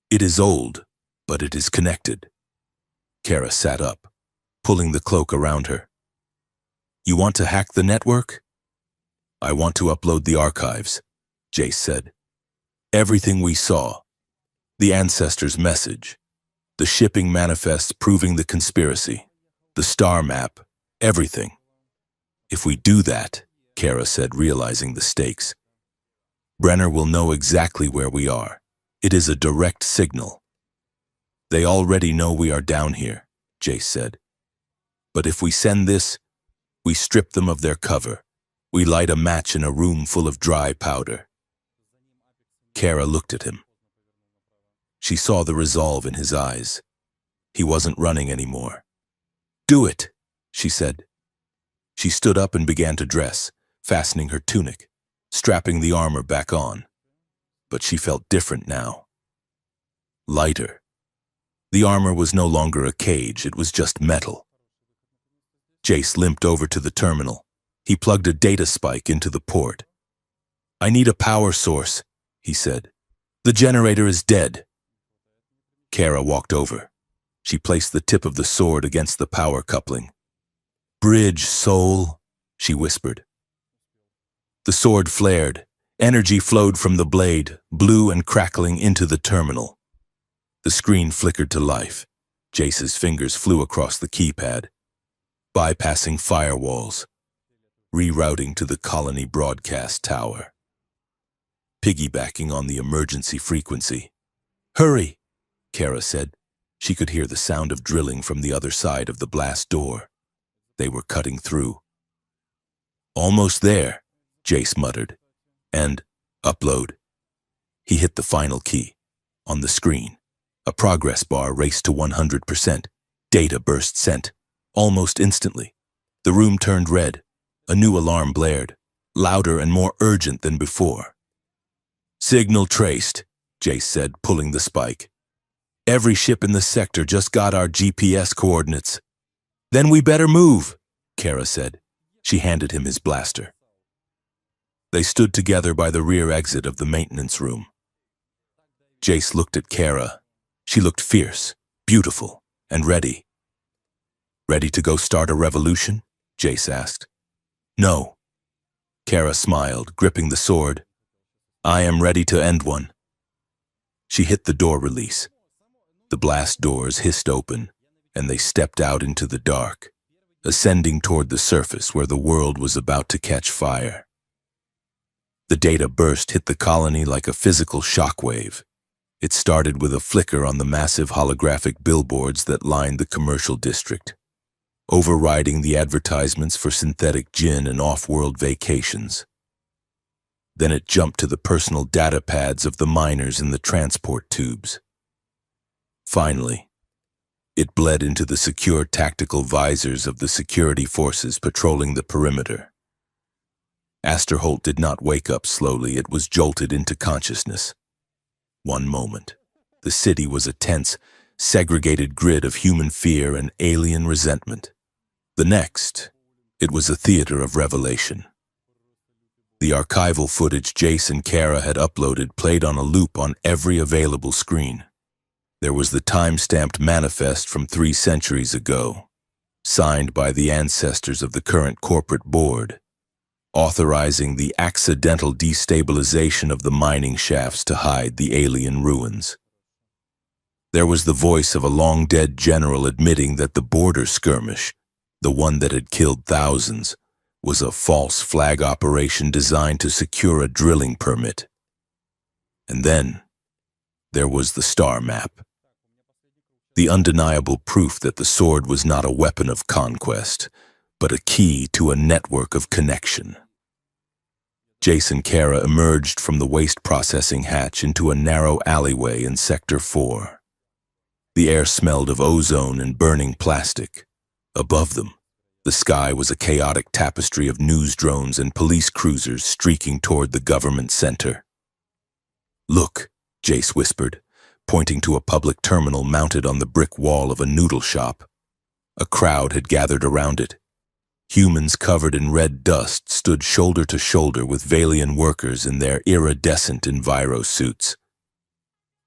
It is old, but it is connected." Kara sat up, pulling the cloak around her. You want to hack the network? I want to upload the archives, Jace said. Everything we saw. The Ancestor's message. The shipping manifests proving the conspiracy. The star map. Everything. If we do that, Kara said, realizing the stakes, Brenner will know exactly where we are. It is a direct signal. They already know we are down here, Jace said. But if we send this, we strip them of their cover. We light a match in a room full of dry powder. Kara looked at him. She saw the resolve in his eyes. He wasn't running anymore. Do it, she said. She stood up and began to dress, fastening her tunic, strapping the armor back on. But she felt different now. Lighter. The armor was no longer a cage, it was just metal. Jace limped over to the terminal. He plugged a data spike into the port. I need a power source, he said. The generator is dead. Kara walked over. She placed the tip of the sword against the power coupling. Bridge, soul, she whispered. The sword flared. Energy flowed from the blade, blue and crackling into the terminal. The screen flickered to life. Jace's fingers flew across the keypad, bypassing firewalls, rerouting to the colony broadcast tower, piggybacking on the emergency frequency. Hurry, Kara said. She could hear the sound of drilling from the other side of the blast door. They were cutting through. Almost there, Jace muttered. And upload. He hit the final key. On the screen, a progress bar raced to 100%. Data burst sent. Almost instantly. The room turned red. A new alarm blared, louder and more urgent than before. Signal traced, Jace said, pulling the spike. Every ship in the sector just got our GPS coordinates. Then we better move, Kara said. She handed him his blaster. They stood together by the rear exit of the maintenance room. Jace looked at Kara. She looked fierce, beautiful, and ready. Ready to go start a revolution? Jace asked. No. Kara smiled, gripping the sword. I am ready to end one. She hit the door release. The blast doors hissed open, and they stepped out into the dark, ascending toward the surface where the world was about to catch fire. The data burst hit the colony like a physical shockwave. It started with a flicker on the massive holographic billboards that lined the commercial district, overriding the advertisements for synthetic gin and off-world vacations. Then it jumped to the personal data pads of the miners in the transport tubes. Finally, it bled into the secure tactical visors of the security forces patrolling the perimeter. Asterholt did not wake up slowly, it was jolted into consciousness. One moment, the city was a tense, segregated grid of human fear and alien resentment. The next, it was a theater of revelation. The archival footage Jace and Kara had uploaded played on a loop on every available screen. There was the time-stamped manifest from 3 centuries ago, signed by the ancestors of the current corporate board, authorizing the accidental destabilization of the mining shafts to hide the alien ruins. There was the voice of a long-dead general admitting that the border skirmish, the one that had killed thousands, was a false flag operation designed to secure a drilling permit. And then, there was the star map. The undeniable proof that the sword was not a weapon of conquest, but a key to a network of connection. Jace and Kara emerged from the waste processing hatch into a narrow alleyway in Sector 4. The air smelled of ozone and burning plastic. Above them, the sky was a chaotic tapestry of news drones and police cruisers streaking toward the government center. Look, Jace whispered, pointing to a public terminal mounted on the brick wall of a noodle shop. A crowd had gathered around it. Humans covered in red dust stood shoulder to shoulder with Valian workers in their iridescent enviro suits.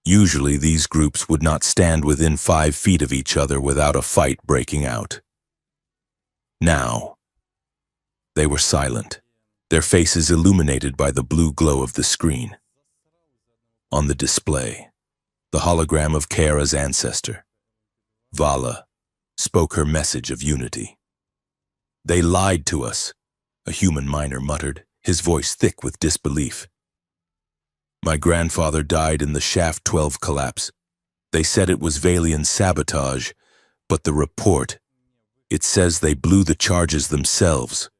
Usually these groups would not stand within 5 feet of each other without a fight breaking out. Now, They were silent, their faces illuminated by the blue glow of the screen. On the display, the hologram of Kara's ancestor, Vala, spoke her message of unity. "They lied to us," a human miner muttered, his voice thick with disbelief. "My grandfather died in the Shaft 12 collapse. They said it was Valian sabotage, but the report, it says they blew the charges themselves.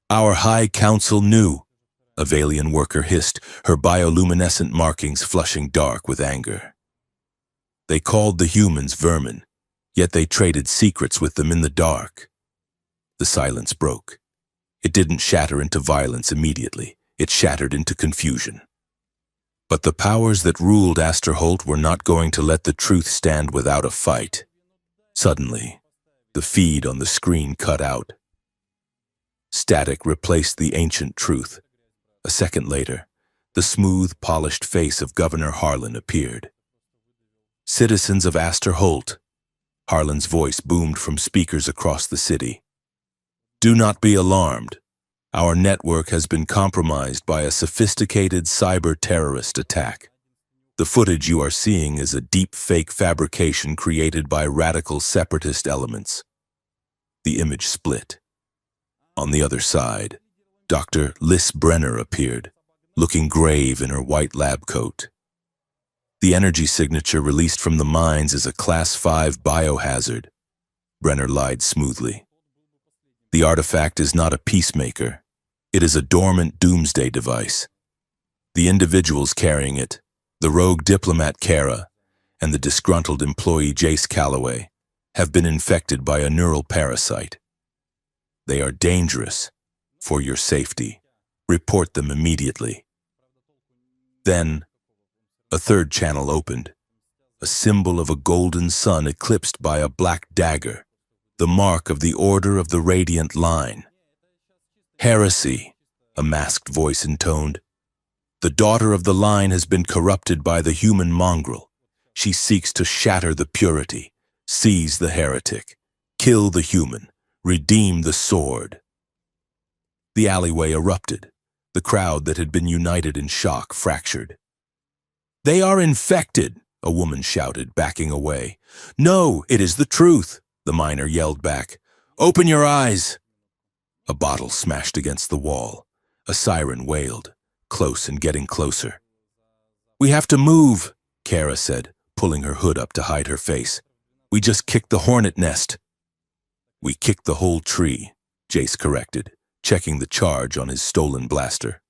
Our High Council knew," a Valian worker hissed, her bioluminescent markings flushing dark with anger. "They called the humans vermin, yet they traded secrets with them in the dark." The silence broke. It didn't shatter into violence immediately. It shattered into confusion. But the powers that ruled Asterholt were not going to let the truth stand without a fight. Suddenly, the feed on the screen cut out. Static replaced the ancient truth. A second later, the smooth, polished face of Governor Harlan appeared. "Citizens of Asterholt," Harlan's voice boomed from speakers across the city. "Do not be alarmed. Our network has been compromised by a sophisticated cyber-terrorist attack. The footage you are seeing is a deep fake fabrication created by radical separatist elements." The image split. On the other side, Dr. Liz Brenner appeared, looking grave in her white lab coat. "The energy signature released from the mines is a Class 5 biohazard," Brenner lied smoothly. "The artifact is not a peacemaker. It is a dormant doomsday device. The individuals carrying it, the rogue diplomat Kara and the disgruntled employee Jace Calloway, have been infected by a neural parasite. They are dangerous. For your safety, report them immediately." Then, a third channel opened, a symbol of a golden sun eclipsed by a black dagger, the mark of the Order of the Radiant Line. "Heresy," a masked voice intoned. "The daughter of the line has been corrupted by the human mongrel. She seeks to shatter the purity, seize the heretic, kill the human, redeem the sword." The alleyway erupted. The crowd that had been united in shock fractured. "They are infected," a woman shouted, backing away. "No, it is the truth," the miner yelled back. "Open your eyes." A bottle smashed against the wall. A siren wailed, close and getting closer. "We have to move," Kara said, pulling her hood up to hide her face. "We just kicked the hornet nest." "We kicked the whole tree," Jace corrected, checking the charge on his stolen blaster.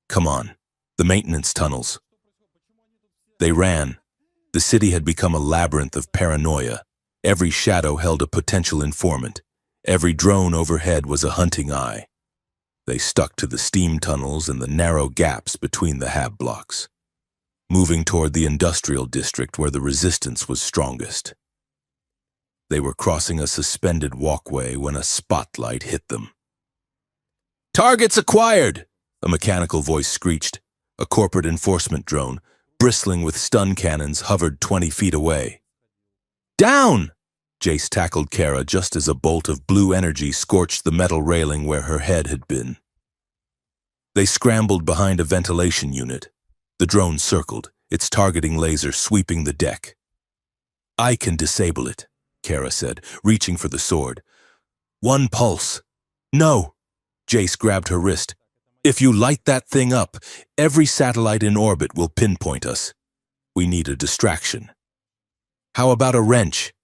"Come on, the maintenance tunnels." They ran. The city had become a labyrinth of paranoia. Every shadow held a potential informant. Every drone overhead was a hunting eye. They stuck to the steam tunnels and the narrow gaps between the hab blocks, moving toward the industrial district where the resistance was strongest. They were crossing a suspended walkway when a spotlight hit them. "Targets acquired!" a mechanical voice screeched. A corporate enforcement drone, bristling with stun cannons, hovered 20 feet away. "Down!" Jace tackled Kara just as a bolt of blue energy scorched the metal railing where her head had been. They scrambled behind a ventilation unit. The drone circled, its targeting laser sweeping the deck. "I can disable it," Kara said, reaching for the sword. "One pulse." "No!" Jace grabbed her wrist. "If you light that thing up, every satellite in orbit will pinpoint us. We need a distraction." "How about a wrench?"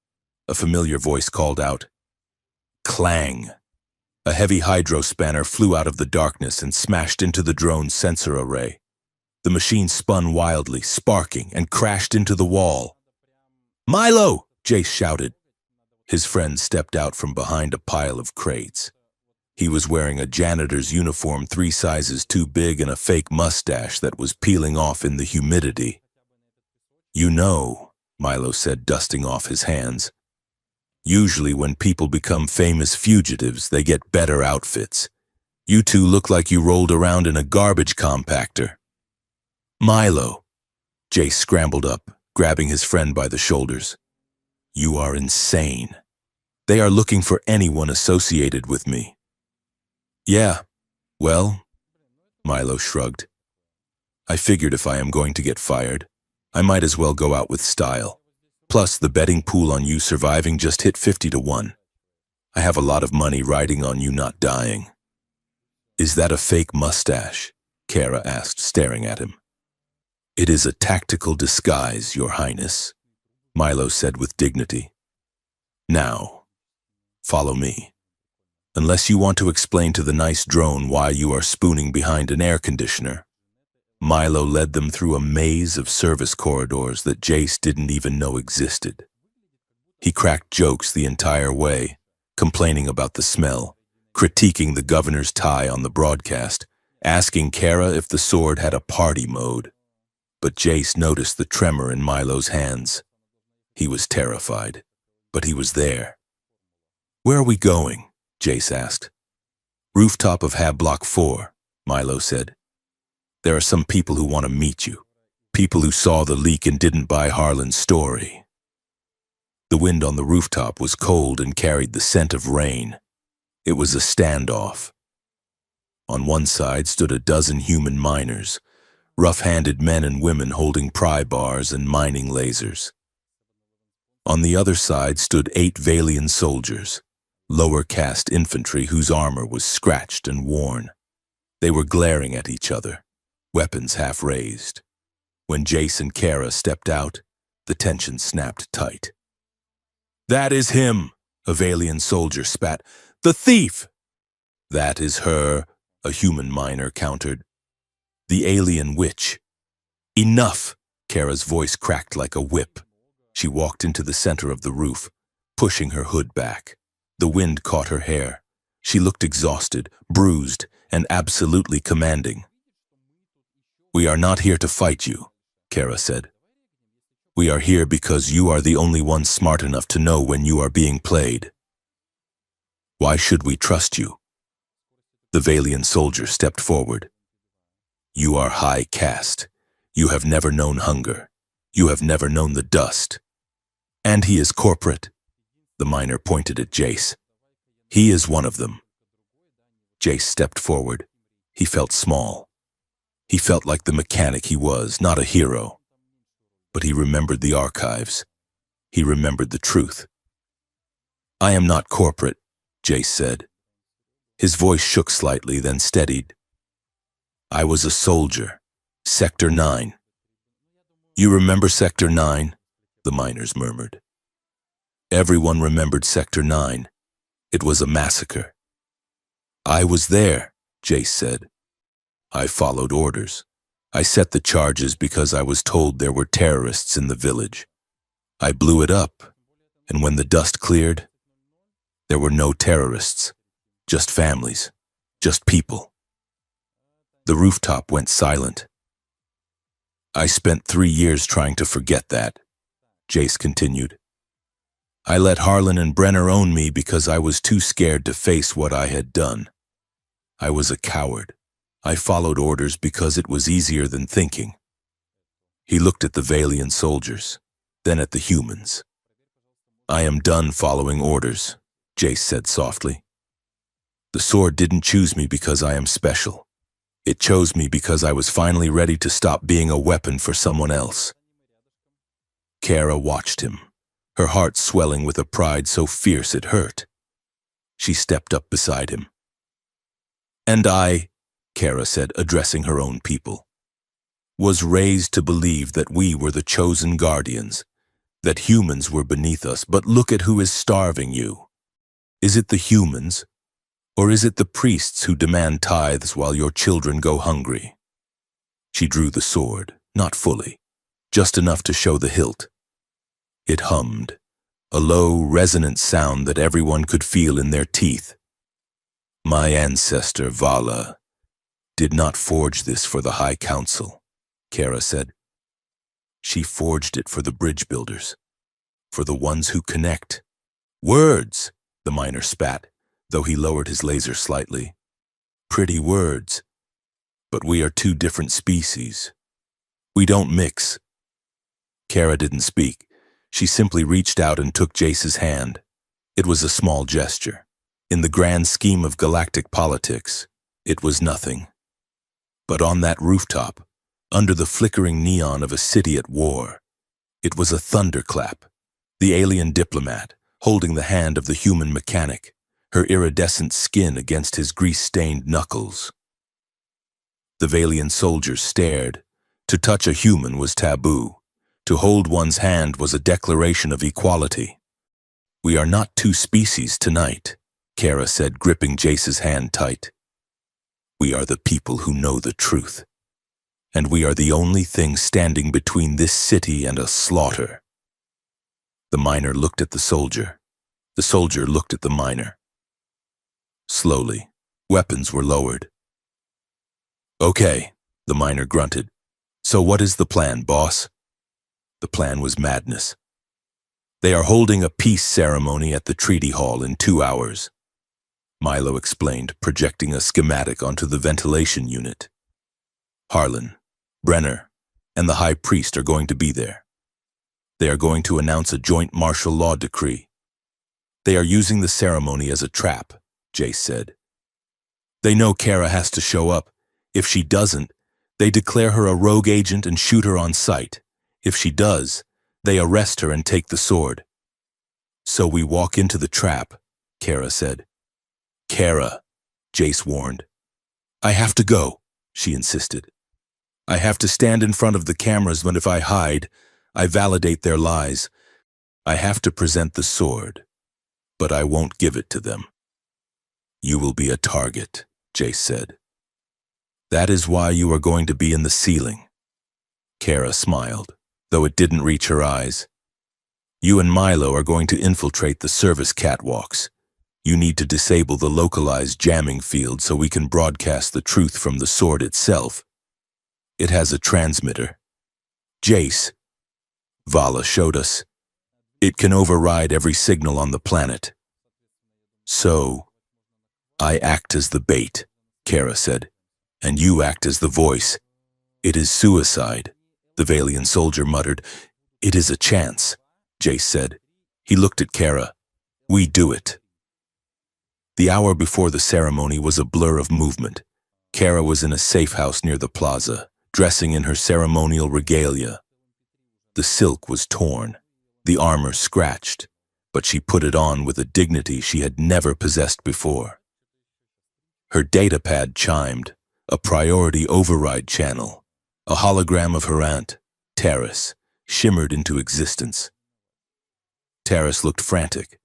A familiar voice called out. Clang! A heavy hydrospanner flew out of the darkness and smashed into the drone's sensor array. The machine spun wildly, sparking, and crashed into the wall. "Milo!" Jace shouted. His friend stepped out from behind a pile of crates. He was wearing a janitor's uniform 3 sizes too big and a fake mustache that was peeling off in the humidity. "You know," Milo said, dusting off his hands, "usually when people become famous fugitives, they get better outfits. You two look like you rolled around in a garbage compactor." "Milo!" Jace scrambled up, grabbing his friend by the shoulders. "You are insane. They are looking for anyone associated with me." Yeah, well, Milo shrugged. I figured if I am going to get fired, I might as well go out with style. Plus, the betting pool on you surviving just hit 50-1. I have a lot of money riding on you not dying. Is that a fake mustache? Kara asked, staring at him. It is a tactical disguise, Your Highness, Milo said with dignity. Now, follow me. Unless you want to explain to the nice drone why you are spooning behind an air conditioner. Milo led them through a maze of service corridors that Jace didn't even know existed. He cracked jokes the entire way, complaining about the smell, critiquing the governor's tie on the broadcast, asking Kara if the sword had a party mode. But Jace noticed the tremor in Milo's hands. He was terrified, but he was there. Where are we going? Jace asked. Rooftop of Hab Block 4, Milo said. There are some people who want to meet you. People who saw the leak and didn't buy Harlan's story. The wind on the rooftop was cold and carried the scent of rain. It was a standoff. On one side stood a dozen human miners, rough-handed men and women holding pry bars and mining lasers. On the other side stood 8 Valian soldiers, lower caste infantry whose armor was scratched and worn. They were glaring at each other, weapons half raised. When Jace and Kara stepped out, the tension snapped tight. That is him, a Valian soldier spat. The thief! That is her, a human miner countered. The alien witch. Enough! Kara's voice cracked like a whip. She walked into the center of the roof, pushing her hood back. The wind caught her hair. She looked exhausted, bruised, and absolutely commanding. We are not here to fight you, Kara said. We are here because you are the only one smart enough to know when you are being played. Why should we trust you? The Valian soldier stepped forward. You are high caste. You have never known hunger. You have never known the dust. And he is corporate. The miner pointed at Jace. He is one of them. Jace stepped forward. He felt small. He felt like the mechanic he was, not a hero. But he remembered the archives. He remembered the truth. I am not corporate, Jace said. His voice shook slightly, then steadied. I was a soldier. Sector 9. You remember Sector 9? The miners murmured. Everyone remembered Sector 9. It was a massacre. I was there, Jace said. I followed orders. I set the charges because I was told there were terrorists in the village. I blew it up, and when the dust cleared, there were no terrorists, just families, just people. The rooftop went silent. I spent 3 years trying to forget that, Jace continued. I let Harlan and Brenner own me because I was too scared to face what I had done. I was a coward. I followed orders because it was easier than thinking. He looked at the Valian soldiers, then at the humans. I am done following orders, Jace said softly. The sword didn't choose me because I am special. It chose me because I was finally ready to stop being a weapon for someone else. Kara watched him, her heart swelling with a pride so fierce it hurt. She stepped up beside him. And I, Kara said, addressing her own people, was raised to believe that we were the chosen guardians, that humans were beneath us, but look at who is starving you. Is it the humans, or is it the priests who demand tithes while your children go hungry? She drew the sword, not fully, just enough to show the hilt. It hummed, a low, resonant sound that everyone could feel in their teeth. My ancestor, Vala, did not forge this for the High Council, Kara said. She forged it for the bridge builders, for the ones who connect. Words, the miner spat, though he lowered his laser slightly. Pretty words. But we are 2 different species. We don't mix. Kara didn't speak. She simply reached out and took Jace's hand. It was a small gesture, In the grand scheme of galactic politics, it was nothing. But on that rooftop, under the flickering neon of a city at war, it was a thunderclap. The alien diplomat, holding the hand of the human mechanic, her iridescent skin against his grease-stained knuckles. The Valian soldiers stared. To touch a human was taboo. To hold one's hand was a declaration of equality. "We are not two species tonight," Kara said, gripping Jace's hand tight. "We are the people who know the truth. And we are the only thing standing between this city and a slaughter." The miner looked at the soldier. The soldier looked at the miner. Slowly, weapons were lowered. "Okay," the miner grunted. "So what is the plan, boss?" The plan was madness. "They are holding a peace ceremony at the treaty hall in 2 hours. Milo explained, projecting a schematic onto the ventilation unit. "Harlan, Brenner, and the High Priest are going to be there. They are going to announce a joint martial law decree. They are using the ceremony as a trap," Jace said. "They know Kara has to show up. If she doesn't, they declare her a rogue agent and shoot her on sight. If she does, they arrest her and take the sword." "So we walk into the trap," Kara said. "Kara," Jace warned. "I have to go," she insisted. "I have to stand in front of the cameras, but if I hide, I validate their lies. I have to present the sword, but I won't give it to them." "You will be a target," Jace said. "That is why you are going to be in the ceiling." Kara smiled, though it didn't reach her eyes. "You and Milo are going to infiltrate the service catwalks. You need to disable the localized jamming field so we can broadcast the truth from the sword itself. It has a transmitter. Jace, Vala showed us. It can override every signal on the planet." "So, I act as the bait," Kara said, "and you act as the voice. It is suicide," the Valian soldier muttered. "It is a chance," Jace said. He looked at Kara. "We do it." The hour before the ceremony was a blur of movement. Kara was in a safe house near the plaza, dressing in her ceremonial regalia. The silk was torn, the armor scratched, but she put it on with a dignity she had never possessed before. Her datapad chimed, a priority override channel. A hologram of her aunt, Terrace, shimmered into existence. Terrace looked frantic.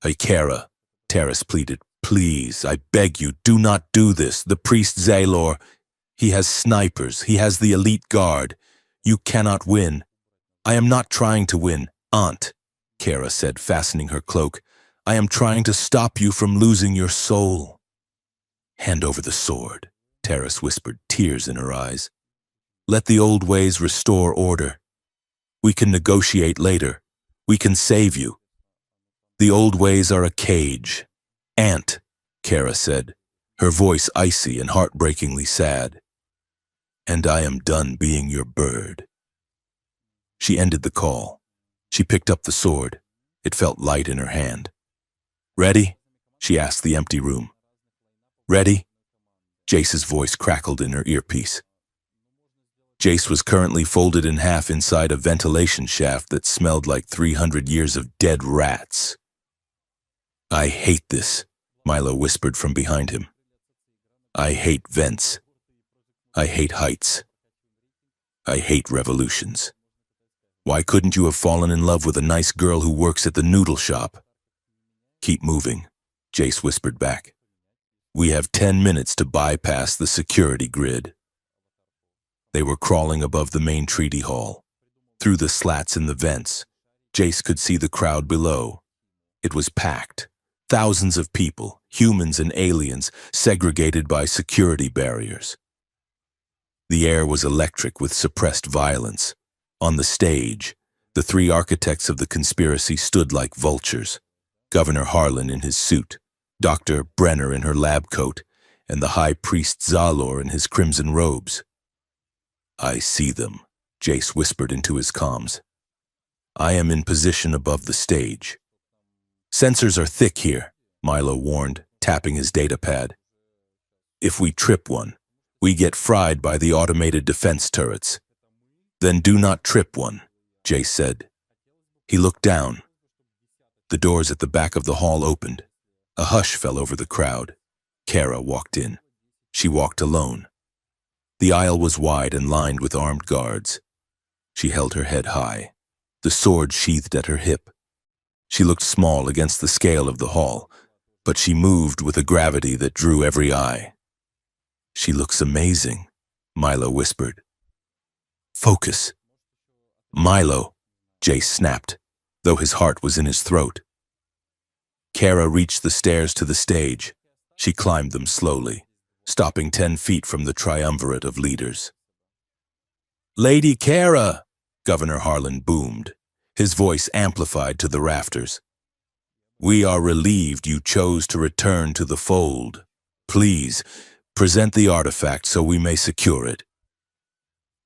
"Hey, Kara," Terrace pleaded, "please, I beg you, do not do this. The priest Zaylor, he has snipers, he has the elite guard. You cannot win." "I am not trying to win, Aunt," Kara said, fastening her cloak. "I am trying to stop you from losing your soul." "Hand over the sword," Terrace whispered, tears in her eyes. "Let the old ways restore order. We can negotiate later. We can save you." "The old ways are a cage. Aunt," Kara said, her voice icy and heartbreakingly sad. "And I am done being your bird." She ended the call. She picked up the sword. It felt light in her hand. "Ready?" she asked the empty room. "Ready?" Jace's voice crackled in her earpiece. Jace was currently folded in half inside a ventilation shaft that smelled like 300 years of dead rats. "I hate this," Milo whispered from behind him. "I hate vents. I hate heights. I hate revolutions. Why couldn't you have fallen in love with a nice girl who works at the noodle shop?" "Keep moving," Jace whispered back. "We have 10 minutes to bypass the security grid." They were crawling above the main treaty hall. Through the slats in the vents, Jace could see the crowd below. It was packed. Thousands of people, humans and aliens, segregated by security barriers. The air was electric with suppressed violence. On the stage, the 3 architects of the conspiracy stood like vultures. Governor Harlan in his suit, Dr. Brenner in her lab coat, and the High Priest Zalor in his crimson robes. "I see them," Jace whispered into his comms. "I am in position above the stage." "Sensors are thick here," Milo warned, tapping his data pad. If we trip one, we get fried by the automated defense turrets. Then do not trip one, Jace said. He looked down. The doors at the back of the hall opened. A hush fell over the crowd. Kara walked in. She walked alone. The aisle was wide and lined with armed guards. She held her head high, the sword sheathed at her hip. She looked small against the scale of the hall, but she moved with a gravity that drew every eye. She looks amazing, Milo whispered. Focus. Milo, Jace snapped, though his heart was in his throat. Kara reached the stairs to the stage. She climbed them slowly, stopping 10 feet from the triumvirate of leaders. Lady Kara, Governor Harlan boomed, his voice amplified to the rafters. We are relieved you chose to return to the fold. Please, present the artifact so we may secure it.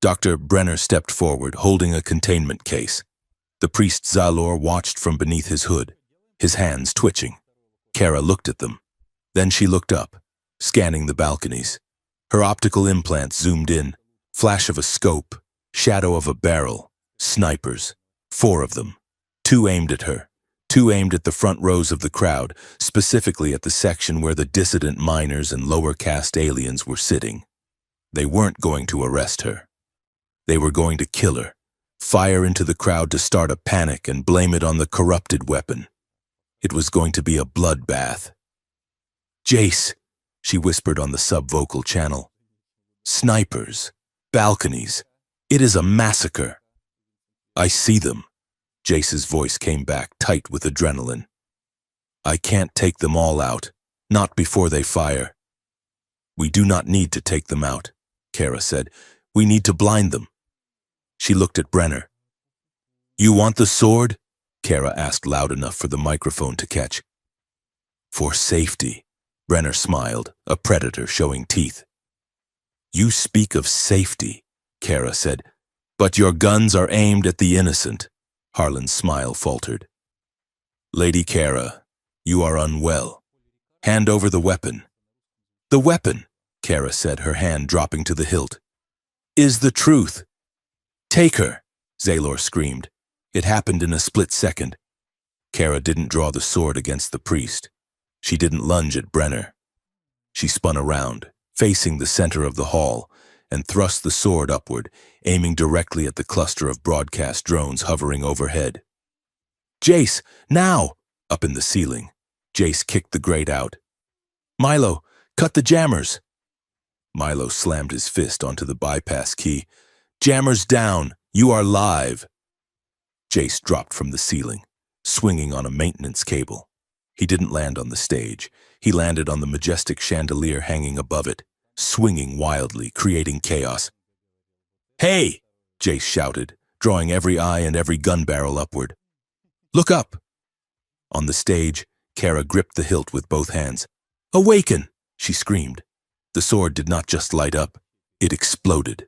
Dr. Brenner stepped forward, holding a containment case. The priest Zalor watched from beneath his hood, his hands twitching. Kara looked at them. Then she looked up, scanning the balconies. Her optical implants zoomed in, flash of a scope, shadow of a barrel, snipers, 4 of them. 2 aimed at her, 2 aimed at the front rows of the crowd, specifically at the section where the dissident miners and lower caste aliens were sitting. They weren't going to arrest her. They were going to kill her, fire into the crowd to start a panic and blame it on the corrupted weapon. It was going to be a bloodbath. Jace, she whispered on the sub-vocal channel. Snipers, balconies, it is a massacre. I see them. Jace's voice came back, tight with adrenaline. I can't take them all out, not before they fire. We do not need to take them out, Kara said. We need to blind them. She looked at Brenner. You want the sword? Kara asked loud enough for the microphone to catch. For safety, Brenner smiled, a predator showing teeth. You speak of safety, Kara said, but your guns are aimed at the innocent. Harlan's smile faltered. Lady Kara, you are unwell. Hand over the weapon. The weapon, Kara said, her hand dropping to the hilt, is the truth. Take her, Zalor screamed. It happened in a split second. Kara didn't draw the sword against the priest. She didn't lunge at Brenner. She spun around, facing the center of the hall, and thrust the sword upward, aiming directly at the cluster of broadcast drones hovering overhead. Jace, now! Up in the ceiling, Jace kicked the grate out. Milo, cut the jammers! Milo slammed his fist onto the bypass key. Jammers down! You are live! Jace dropped from the ceiling, swinging on a maintenance cable. He didn't land on the stage. He landed on the majestic chandelier hanging above it, swinging wildly, creating chaos. Hey! Jace shouted, drawing every eye and every gun barrel upward. Look up! On the stage, Kara gripped the hilt with both hands. Awaken! She screamed. The sword did not just light up, it exploded.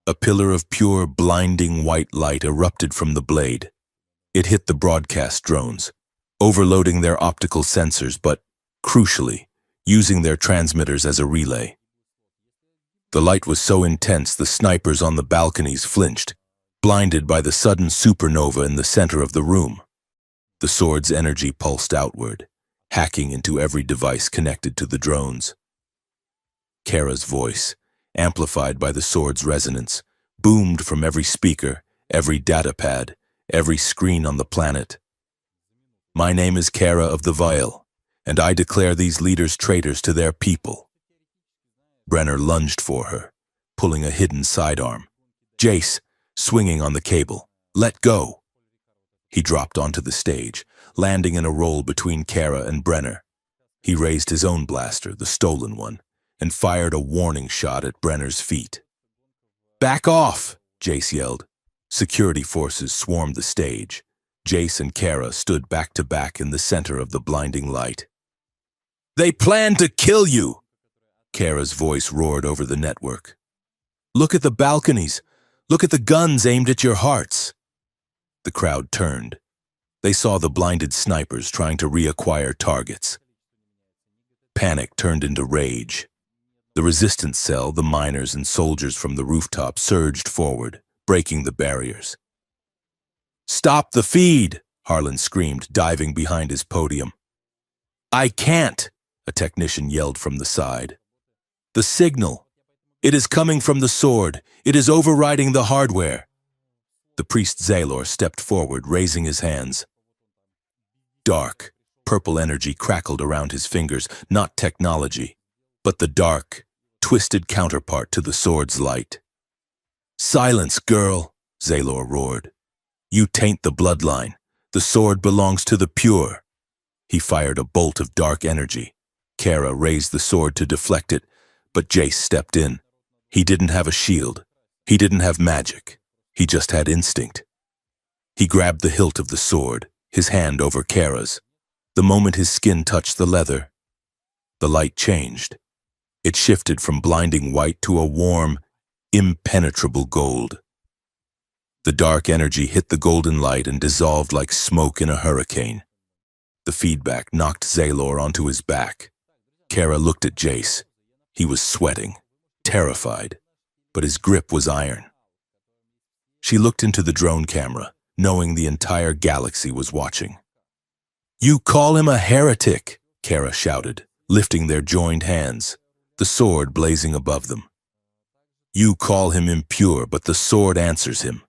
A pillar of pure, blinding white light erupted from the blade. It hit the broadcast drones, overloading their optical sensors, but, crucially, using their transmitters as a relay. The light was so intense the snipers on the balconies flinched, blinded by the sudden supernova in the center of the room. The sword's energy pulsed outward, hacking into every device connected to the drones. Kara's voice, amplified by the sword's resonance, boomed from every speaker, every datapad, every screen on the planet. My name is Kara of the Vial, and I declare these leaders traitors to their people. Brenner lunged for her, pulling a hidden sidearm. Jace, swinging on the cable, let go. He dropped onto the stage, landing in a roll between Kara and Brenner. He raised his own blaster, the stolen one, and fired a warning shot at Brenner's feet. Back off, Jace yelled. Security forces swarmed the stage. Jace and Kara stood back to back in the center of the blinding light. They plan to kill you! Kara's voice roared over the network. Look at the balconies. Look at the guns aimed at your hearts. The crowd turned. They saw the blinded snipers trying to reacquire targets. Panic turned into rage. The resistance cell, the miners and soldiers from the rooftop surged forward, breaking the barriers. "Stop the feed!" Harlan screamed, diving behind his podium. "I can't!" a technician yelled from the side. "The signal! It is coming from the sword! It is overriding the hardware!" The priest Zaylor stepped forward, raising his hands. Dark, purple energy crackled around his fingers, not technology, but the dark, twisted counterpart to the sword's light. "Silence, girl!" Zaylor roared. "You taint the bloodline. The sword belongs to the pure." He fired a bolt of dark energy. Kara raised the sword to deflect it, but Jace stepped in. He didn't have a shield. He didn't have magic. He just had instinct. He grabbed the hilt of the sword, his hand over Kara's. The moment his skin touched the leather, the light changed. It shifted from blinding white to a warm, impenetrable gold. The dark energy hit the golden light and dissolved like smoke in a hurricane. The feedback knocked Zaylor onto his back. Kara looked at Jace. He was sweating, terrified, but his grip was iron. She looked into the drone camera, knowing the entire galaxy was watching. "You call him a heretic!" Kara shouted, lifting their joined hands, the sword blazing above them. "You call him impure, but the sword answers him."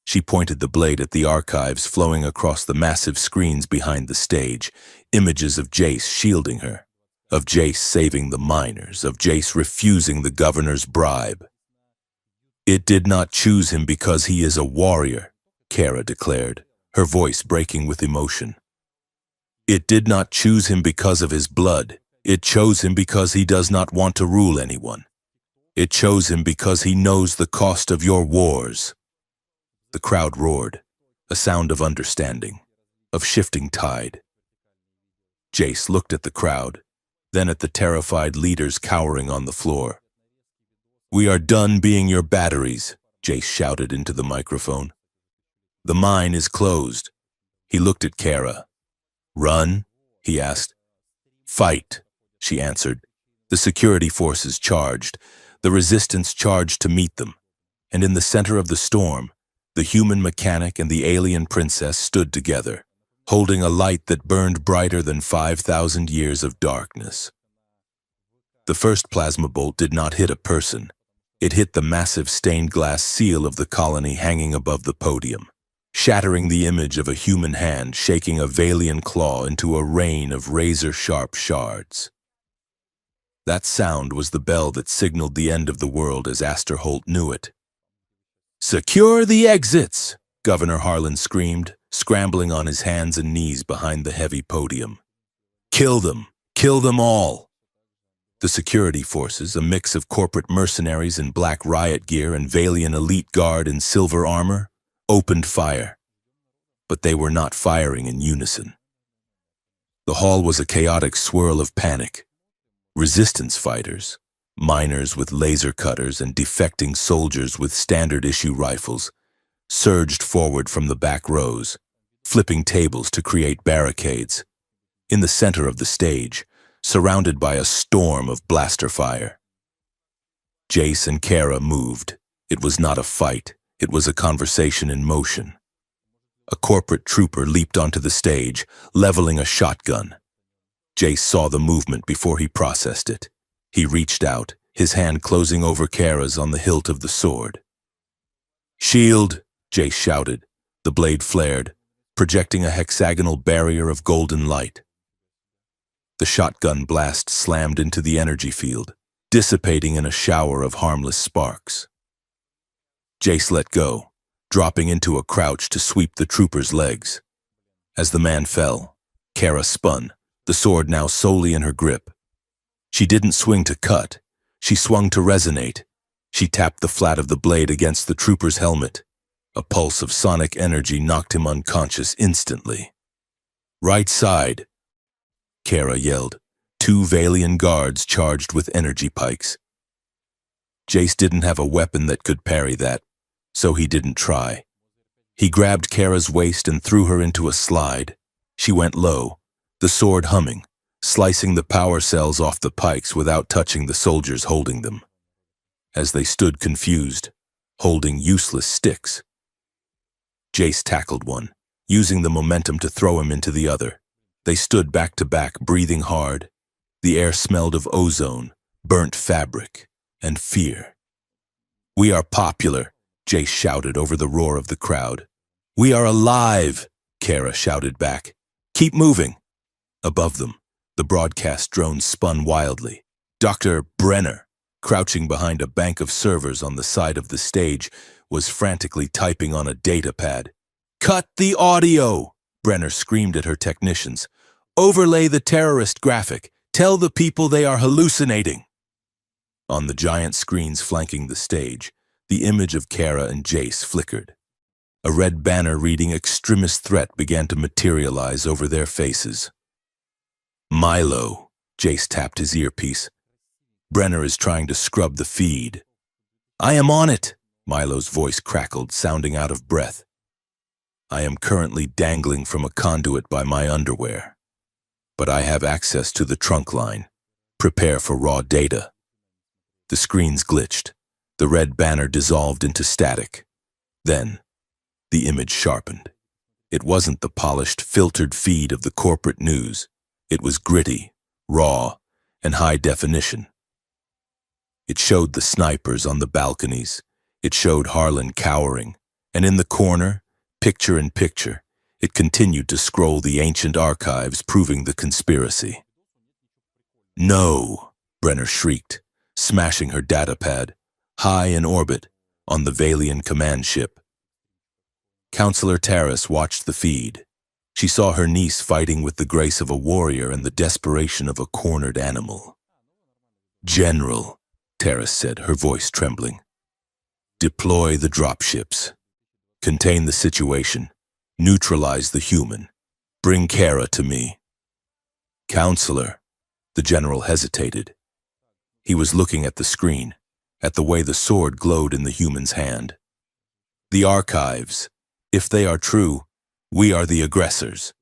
She pointed the blade at the archives flowing across the massive screens behind the stage, images of Jace shielding her, of Jace saving the miners, of Jace refusing the governor's bribe. "It did not choose him because he is a warrior," Kara declared, her voice breaking with emotion. "It did not choose him because of his blood. It chose him because he does not want to rule anyone. It chose him because he knows the cost of your wars." The crowd roared, a sound of understanding, of shifting tide. Jace looked at the crowd, then at the terrified leaders cowering on the floor. "We are done being your batteries," Jace shouted into the microphone. "The mine is closed." He looked at Kara. "Run?" he asked. "Fight," she answered. The security forces charged, the resistance charged to meet them, and in the center of the storm, the human mechanic and the alien princess stood together, holding a light that burned brighter than 5,000 years of darkness. The first plasma bolt did not hit a person. It hit the massive stained glass seal of the colony hanging above the podium, shattering the image of a human hand shaking a Valian claw into a rain of razor-sharp shards. That sound was the bell that signaled the end of the world as Aster Holt knew it. "Secure the exits!" Governor Harlan screamed, scrambling on his hands and knees behind the heavy podium. "Kill them! Kill them all!" The security forces, a mix of corporate mercenaries in black riot gear and Valian elite guard in silver armor, opened fire. But they were not firing in unison. The hall was a chaotic swirl of panic. Resistance fighters, miners with laser cutters and defecting soldiers with standard-issue rifles, surged forward from the back rows, flipping tables to create barricades. In the center of the stage, surrounded by a storm of blaster fire. Jace and Kara moved. It was not a fight, it was a conversation in motion. A corporate trooper leaped onto the stage, leveling a shotgun. Jace saw the movement before he processed it. He reached out, his hand closing over Kara's on the hilt of the sword. "Shield!" Jace shouted. The blade flared, projecting a hexagonal barrier of golden light. The shotgun blast slammed into the energy field, dissipating in a shower of harmless sparks. Jace let go, dropping into a crouch to sweep the trooper's legs. As the man fell, Kara spun, the sword now solely in her grip. She didn't swing to cut, she swung to resonate. She tapped the flat of the blade against the trooper's helmet. A pulse of sonic energy knocked him unconscious instantly. "Right side!" Kara yelled. 2 Valian guards charged with energy pikes. Jace didn't have a weapon that could parry that, so he didn't try. He grabbed Kara's waist and threw her into a slide. She went low, the sword humming, slicing the power cells off the pikes without touching the soldiers holding them. As they stood confused, holding useless sticks, Jace tackled one, using the momentum to throw him into the other. They stood back to back, breathing hard. The air smelled of ozone, burnt fabric, and fear. "We are popular," Jace shouted over the roar of the crowd. "We are alive," Kara shouted back. "Keep moving." Above them, the broadcast drone spun wildly. Dr. Brenner, crouching behind a bank of servers on the side of the stage, was frantically typing on a data pad. "Cut the audio!" Brenner screamed at her technicians. "Overlay the terrorist graphic. Tell the people they are hallucinating." On the giant screens flanking the stage, the image of Kara and Jace flickered. A red banner reading "Extremist Threat" began to materialize over their faces. "Milo," Jace tapped his earpiece. "Brenner is trying to scrub the feed." "I am on it," Milo's voice crackled, sounding out of breath. "I am currently dangling from a conduit by my underwear. But I have access to the trunk line. Prepare for raw data." The screens glitched. The red banner dissolved into static. Then, the image sharpened. It wasn't the polished, filtered feed of the corporate news. It was gritty, raw, and high definition. It showed the snipers on the balconies. It showed Harlan cowering. And in the corner, picture in picture, it continued to scroll the ancient archives proving the conspiracy. "No," Brenner shrieked, smashing her data pad, high in orbit, on the Valian command ship. Counselor Terrace watched the feed. She saw her niece fighting with the grace of a warrior and the desperation of a cornered animal. "General," Terrace said, her voice trembling. "Deploy the dropships. Contain the situation. Neutralize the human. Bring Kara to me." "Counselor," the general hesitated. He was looking at the screen, at the way the sword glowed in the human's hand. "The archives. If they are true, we are the aggressors."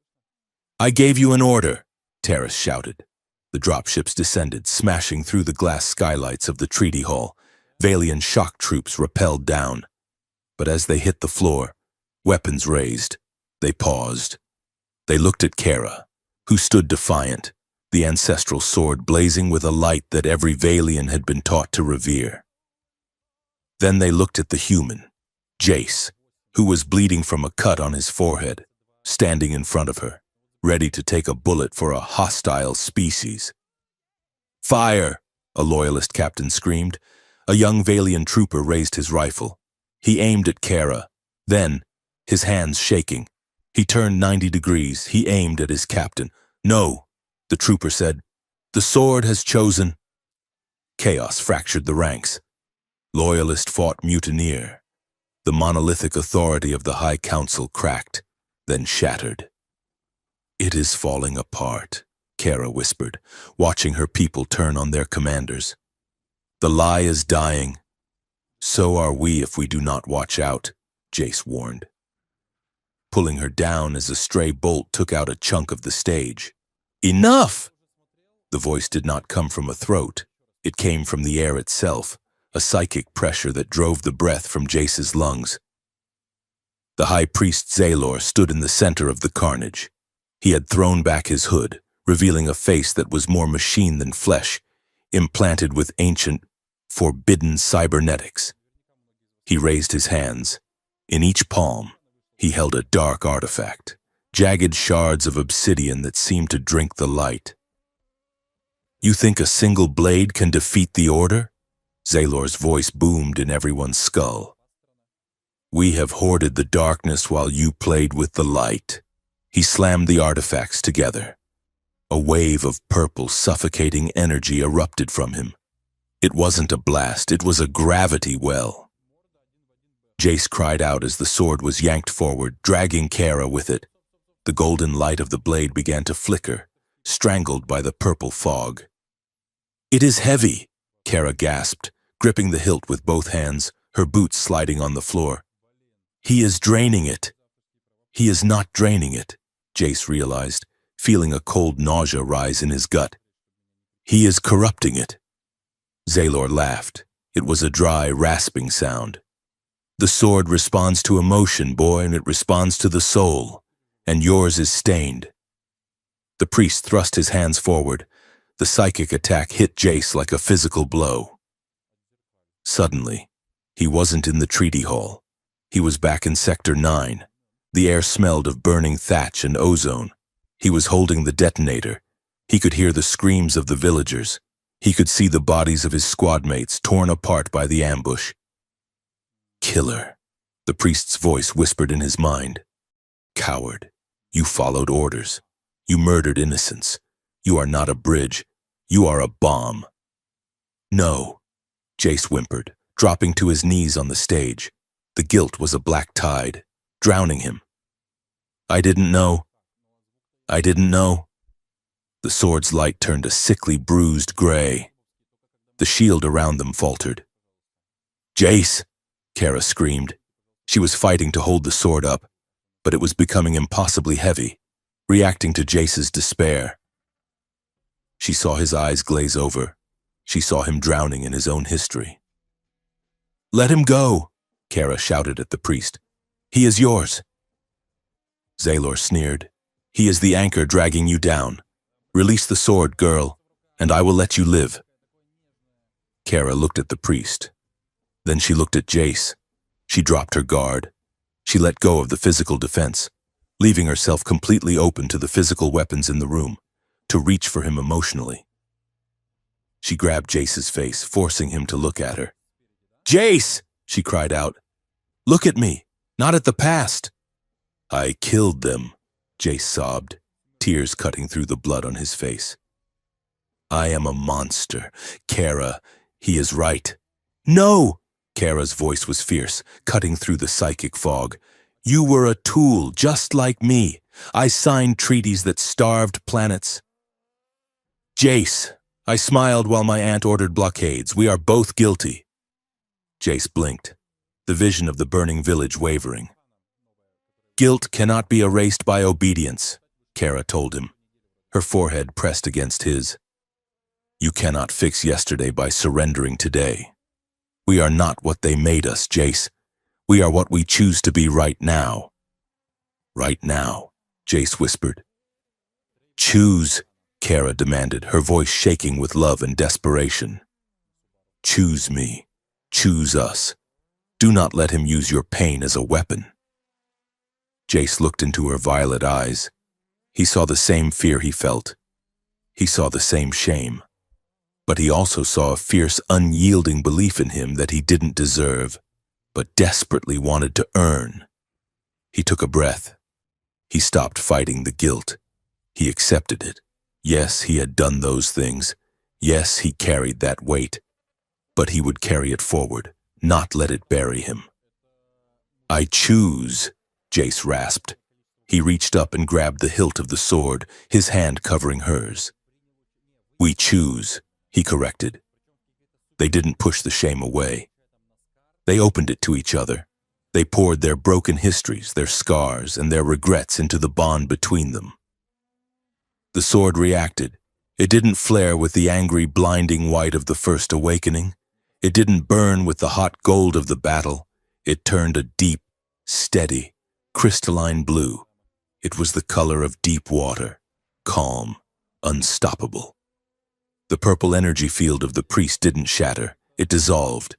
"I gave you an order," Terrace shouted. The dropships descended, smashing through the glass skylights of the treaty hall. Valian shock troops rappelled down. But as they hit the floor, weapons raised, they paused. They looked at Kara, who stood defiant, the ancestral sword blazing with a light that every Valian had been taught to revere. Then they looked at the human, Jace, who was bleeding from a cut on his forehead, standing in front of her, ready to take a bullet for a hostile species. "Fire!" a loyalist captain screamed. A young Valian trooper raised his rifle. He aimed at Kara. Then, his hands shaking, he turned 90 degrees. He aimed at his captain. "No," the trooper said. "The sword has chosen." Chaos fractured the ranks. Loyalist fought mutineer. The monolithic authority of the High Council cracked, then shattered. "It is falling apart," Kara whispered, watching her people turn on their commanders. "The lie is dying. So are we if we do not watch out," Jace warned, pulling her down as a stray bolt took out a chunk of the stage. "Enough!" The voice did not come from a throat. It came from the air itself, a psychic pressure that drove the breath from Jace's lungs. The High Priest Zaylor stood in the center of the carnage. He had thrown back his hood, revealing a face that was more machine than flesh, implanted with ancient, forbidden cybernetics. He raised his hands. In each palm, he held a dark artifact, jagged shards of obsidian that seemed to drink the light. "You think a single blade can defeat the Order?" Zaylor's voice boomed in everyone's skull. "We have hoarded the darkness while you played with the light." He slammed the artifacts together. A wave of purple, suffocating energy erupted from him. It wasn't a blast, it was a gravity well. Jace cried out as the sword was yanked forward, dragging Kara with it. The golden light of the blade began to flicker, strangled by the purple fog. "It is heavy," Kara gasped, gripping the hilt with both hands, her boots sliding on the floor. He is draining it. He is not draining it, Jace realized, feeling a cold nausea rise in his gut. He is corrupting it. Zaylor laughed. It was a dry, rasping sound. The sword responds to emotion, boy, and it responds to the soul, and yours is stained. The priest thrust his hands forward. The psychic attack hit Jace like a physical blow. Suddenly, he wasn't in the treaty hall. He was back in Sector 9. The air smelled of burning thatch and ozone. He was holding the detonator. He could hear the screams of the villagers. He could see the bodies of his squad mates torn apart by the ambush. Killer, the priest's voice whispered in his mind. Coward, you followed orders. You murdered innocents. You are not a bridge. You are a bomb. No, Jace whimpered, dropping to his knees on the stage. The guilt was a black tide, drowning him. I didn't know. I didn't know. The sword's light turned a sickly, bruised gray. The shield around them faltered. Jace, Kara screamed. She was fighting to hold the sword up, but it was becoming impossibly heavy, reacting to Jace's despair. She saw his eyes glaze over. She saw him drowning in his own history. Let him go, Kara shouted at the priest. He is yours. Zaylor sneered. He is the anchor dragging you down. Release the sword, girl, and I will let you live. Kara looked at the priest. Then she looked at Jace. She dropped her guard. She let go of the physical defense, leaving herself completely open to the physical weapons in the room, to reach for him emotionally. She grabbed Jace's face, forcing him to look at her. Jace, she cried out. Look at me, not at the past. I killed them, Jace sobbed, tears cutting through the blood on his face. I am a monster. Kara, he is right. No! Kara's voice was fierce, cutting through the psychic fog. You were a tool, just like me. I signed treaties that starved planets. Jace, I smiled while my aunt ordered blockades. We are both guilty. Jace blinked, the vision of the burning village wavering. Guilt cannot be erased by obedience, Kara told him, her forehead pressed against his. You cannot fix yesterday by surrendering today. We are not what they made us, Jace. We are what we choose to be right now. Right now, Jace whispered. Choose, Kara demanded, her voice shaking with love and desperation. Choose me. Choose us. Do not let him use your pain as a weapon. Jace looked into her violet eyes. He saw the same fear he felt. He saw the same shame. But he also saw a fierce, unyielding belief in him that he didn't deserve, but desperately wanted to earn. He took a breath. He stopped fighting the guilt. He accepted it. Yes, he had done those things. Yes, he carried that weight. But he would carry it forward, not let it bury him. I choose, Jace rasped. He reached up and grabbed the hilt of the sword, his hand covering hers. We choose, he corrected. They didn't push the shame away. They opened it to each other. They poured their broken histories, their scars, and their regrets into the bond between them. The sword reacted. It didn't flare with the angry, blinding white of the first awakening. It didn't burn with the hot gold of the battle. It turned a deep, steady, crystalline blue. It was the color of deep water, calm, unstoppable. The purple energy field of the priest didn't shatter. It dissolved.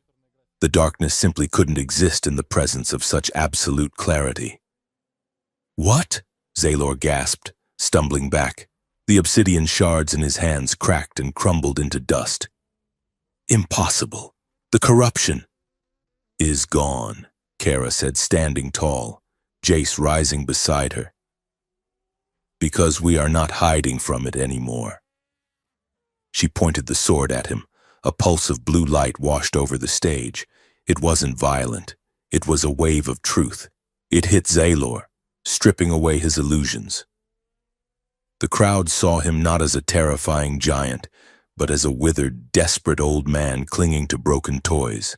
The darkness simply couldn't exist in the presence of such absolute clarity. What? Zaylor gasped, stumbling back. The obsidian shards in his hands cracked and crumbled into dust. Impossible. The corruption is gone, Kara said, standing tall, Jace rising beside her. Because we are not hiding from it anymore. She pointed the sword at him. A pulse of blue light washed over the stage. It wasn't violent. It was a wave of truth. It hit Zaylor, stripping away his illusions. The crowd saw him not as a terrifying giant, but as a withered, desperate old man clinging to broken toys.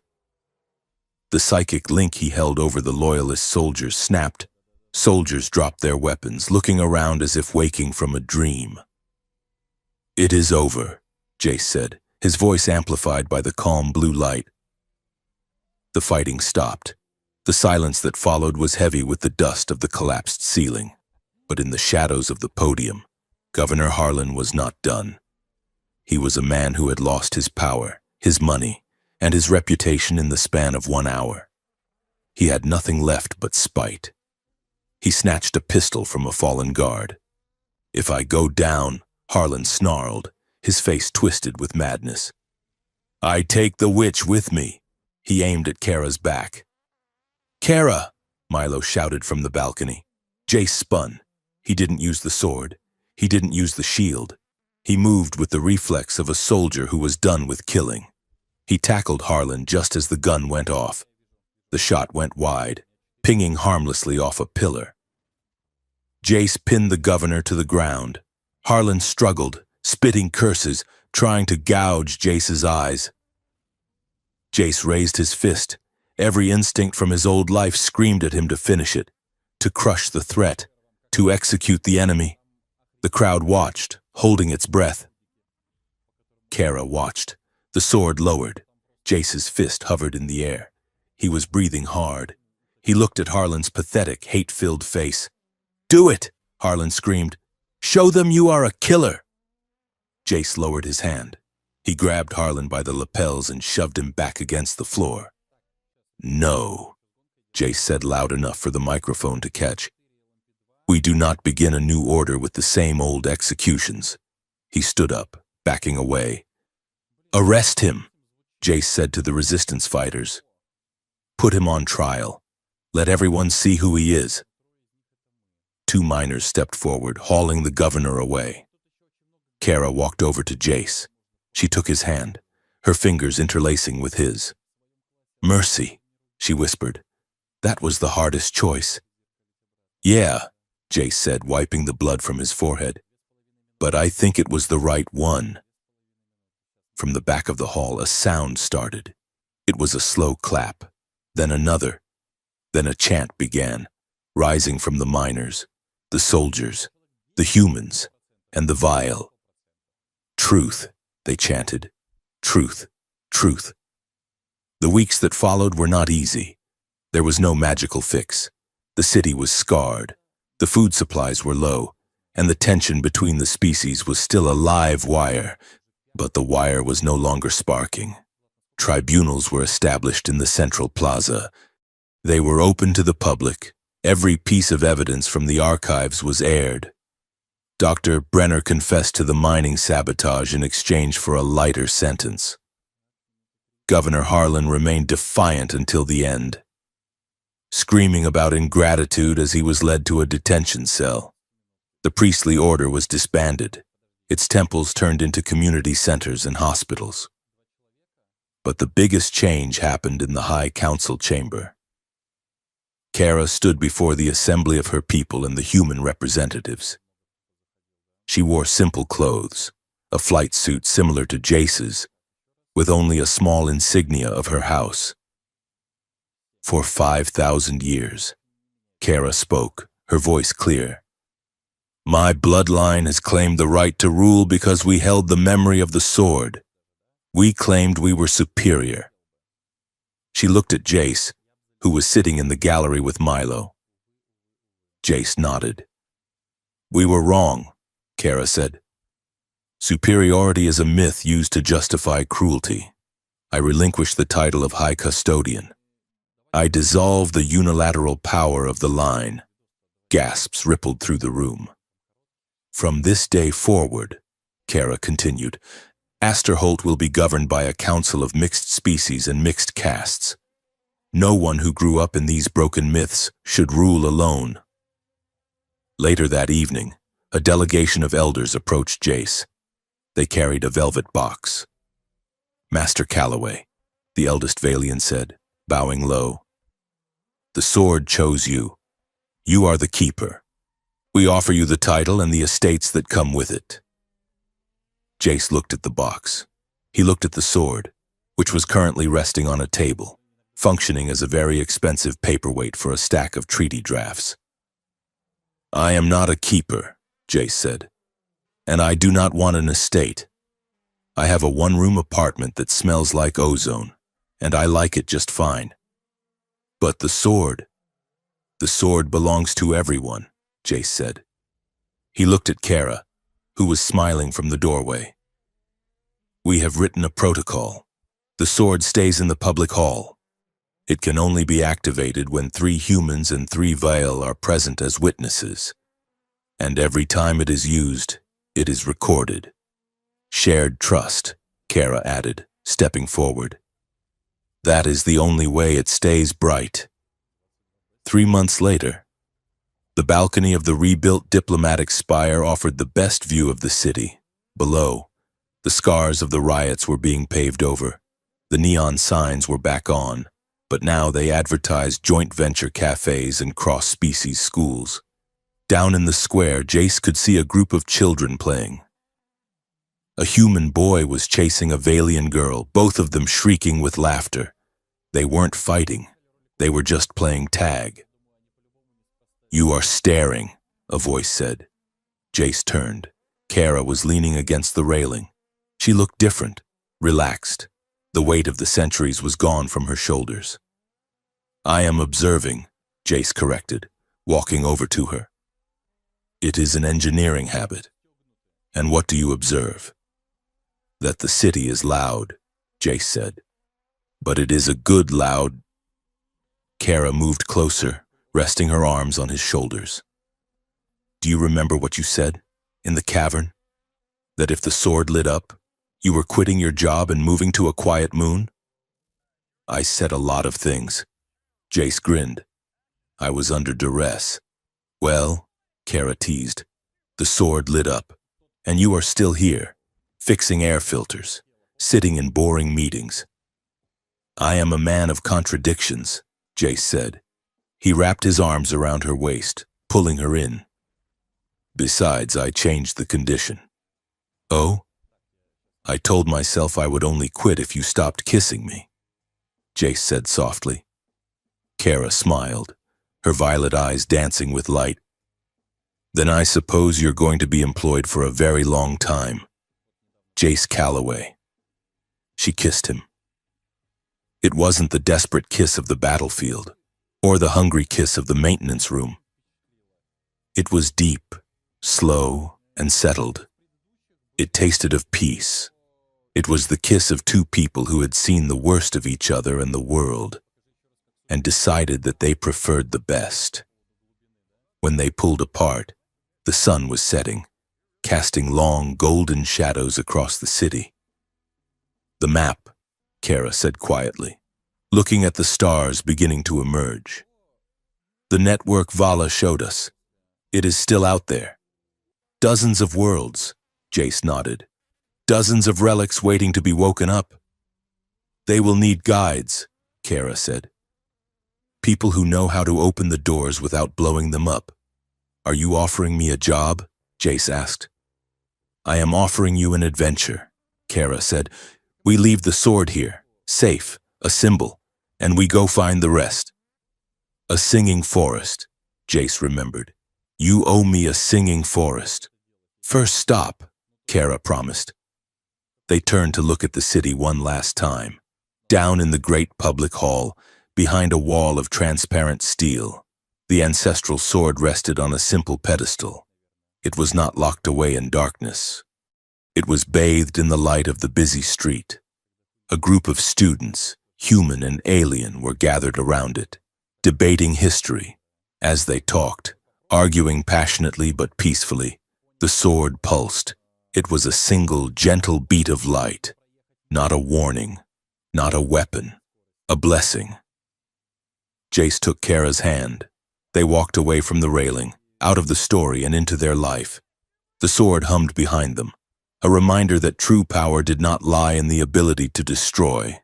The psychic link he held over the loyalist soldiers snapped. Soldiers dropped their weapons, looking around as if waking from a dream. "It is over," Jace said, his voice amplified by the calm blue light. The fighting stopped. The silence that followed was heavy with the dust of the collapsed ceiling. But in the shadows of the podium, Governor Harlan was not done. He was a man who had lost his power, his money, and his reputation in the span of 1 hour. He had nothing left but spite. He snatched a pistol from a fallen guard. "If I go down," Harlan snarled, his face twisted with madness. "I take the witch with me." He aimed at Kara's back. "Kara!" Milo shouted from the balcony. Jace spun. He didn't use the sword. He didn't use the shield. He moved with the reflex of a soldier who was done with killing. He tackled Harlan just as the gun went off. The shot went wide, pinging harmlessly off a pillar. Jace pinned the governor to the ground. Harlan struggled, spitting curses, trying to gouge Jace's eyes. Jace raised his fist. Every instinct from his old life screamed at him to finish it, to crush the threat, to execute the enemy. The crowd watched, holding its breath. Kara watched. The sword lowered. Jace's fist hovered in the air. He was breathing hard. He looked at Harlan's pathetic, hate-filled face. "Do it!" Harlan screamed. "Show them you are a killer!" Jace lowered his hand. He grabbed Harlan by the lapels and shoved him back against the floor. "No," Jace said loud enough for the microphone to catch. "We do not begin a new order with the same old executions." He stood up, backing away. "Arrest him," Jace said to the resistance fighters. "Put him on trial. Let everyone see who he is." 2 miners stepped forward, hauling the governor away. Kara walked over to Jace. She took his hand, her fingers interlacing with his. "Mercy," she whispered. "That was the hardest choice." "Yeah," Jace said, wiping the blood from his forehead. "But I think it was the right one." From the back of the hall, a sound started. It was a slow clap, then another. Then a chant began, rising from the miners, the soldiers, the humans, and the vile. "Truth," they chanted. "Truth, truth." The weeks that followed were not easy. There was no magical fix. The city was scarred. The food supplies were low, and the tension between the species was still a live wire. But the wire was no longer sparking. Tribunals were established in the central plaza. They were open to the public. Every piece of evidence from the archives was aired. Dr. Brenner confessed to the mining sabotage in exchange for a lighter sentence. Governor Harlan remained defiant until the end, screaming about ingratitude as he was led to a detention cell. The priestly order was disbanded. Its temples turned into community centers and hospitals. But the biggest change happened in the High Council chamber. Kara stood before the assembly of her people and the human representatives. She wore simple clothes, a flight suit similar to Jace's, with only a small insignia of her house. "For 5,000 years, Kara spoke, her voice clear. "My bloodline has claimed the right to rule because we held the memory of the sword. We claimed we were superior." She looked at Jace, who was sitting in the gallery with Milo. Jace nodded. "We were wrong," Kara said. "Superiority is a myth used to justify cruelty. I relinquish the title of High Custodian. I dissolve the unilateral power of the line." Gasps rippled through the room. "From this day forward," Kara continued, "Asterholt will be governed by a council of mixed species and mixed castes. No one who grew up in these broken myths should rule alone." Later that evening, a delegation of elders approached Jace. They carried a velvet box. "Master Calloway," the eldest Valian said, bowing low. "The sword chose you. You are the keeper. We offer you the title and the estates that come with it." Jace looked at the box. He looked at the sword, which was currently resting on a table, functioning as a very expensive paperweight for a stack of treaty drafts. "I am not a keeper," Jace said, "and I do not want an estate. I have a one-room apartment that smells like ozone, and I like it just fine. But the sword belongs to everyone," Jace said. He looked at Kara, who was smiling from the doorway. "We have written a protocol. The sword stays in the public hall. It can only be activated when 3 humans and 3 Vale are present as witnesses. And every time it is used, it is recorded. Shared trust," Kara added, stepping forward. "That is the only way it stays bright." 3 months later, the balcony of the rebuilt diplomatic spire offered the best view of the city. Below, the scars of the riots were being paved over. The neon signs were back on, but now they advertised joint venture cafes and cross-species schools. Down in the square, Jace could see a group of children playing. A human boy was chasing a Valian girl, both of them shrieking with laughter. They weren't fighting. They were just playing tag. "You are staring," a voice said. Jace turned. Kara was leaning against the railing. She looked different, relaxed. The weight of the centuries was gone from her shoulders. "I am observing," Jace corrected, walking over to her. "It is an engineering habit. And what do you observe?" "That the city is loud," Jace said. "But it is a good loud." Kara moved closer, resting her arms on his shoulders. "Do you remember what you said, in the cavern? That if the sword lit up, you were quitting your job and moving to a quiet moon?" "I said a lot of things." Jace grinned. "I was under duress." "Well," Kara teased, "the sword lit up, and you are still here, fixing air filters, sitting in boring meetings." "I am a man of contradictions," Jace said. He wrapped his arms around her waist, pulling her in. "Besides, I changed the condition." "Oh?" "I told myself I would only quit if you stopped kissing me," Jace said softly. Kara smiled, her violet eyes dancing with light. "Then I suppose you're going to be employed for a very long time. Jace Calloway." She kissed him. It wasn't the desperate kiss of the battlefield, or the hungry kiss of the maintenance room. It was deep, slow, and settled. It tasted of peace. It was the kiss of 2 people who had seen the worst of each other and the world, and decided that they preferred the best. When they pulled apart, the sun was setting, casting long golden shadows across the city. "The map," Kara said quietly, looking at the stars beginning to emerge. "The network Vala showed us. It is still out there. Dozens of worlds," Jace nodded. "Dozens of relics waiting to be woken up." "They will need guides," Kara said. "People who know how to open the doors without blowing them up." "Are you offering me a job?" Jace asked. "I am offering you an adventure," Kara said. "We leave the sword here, safe, a symbol, and we go find the rest." "A singing forest," Jace remembered. "You owe me a singing forest." "First stop," Kara promised. They turned to look at the city one last time. Down in the great public hall, behind a wall of transparent steel, the ancestral sword rested on a simple pedestal. It was not locked away in darkness. It was bathed in the light of the busy street. A group of students, human and alien, were gathered around it, debating history. As they talked, arguing passionately but peacefully, the sword pulsed. It was a single, gentle beat of light. Not a warning, not a weapon, a blessing. Jace took Kara's hand. They walked away from the railing, out of the story and into their life. The sword hummed behind them, a reminder that true power did not lie in the ability to destroy,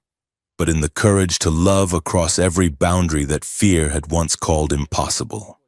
but in the courage to love across every boundary that fear had once called impossible.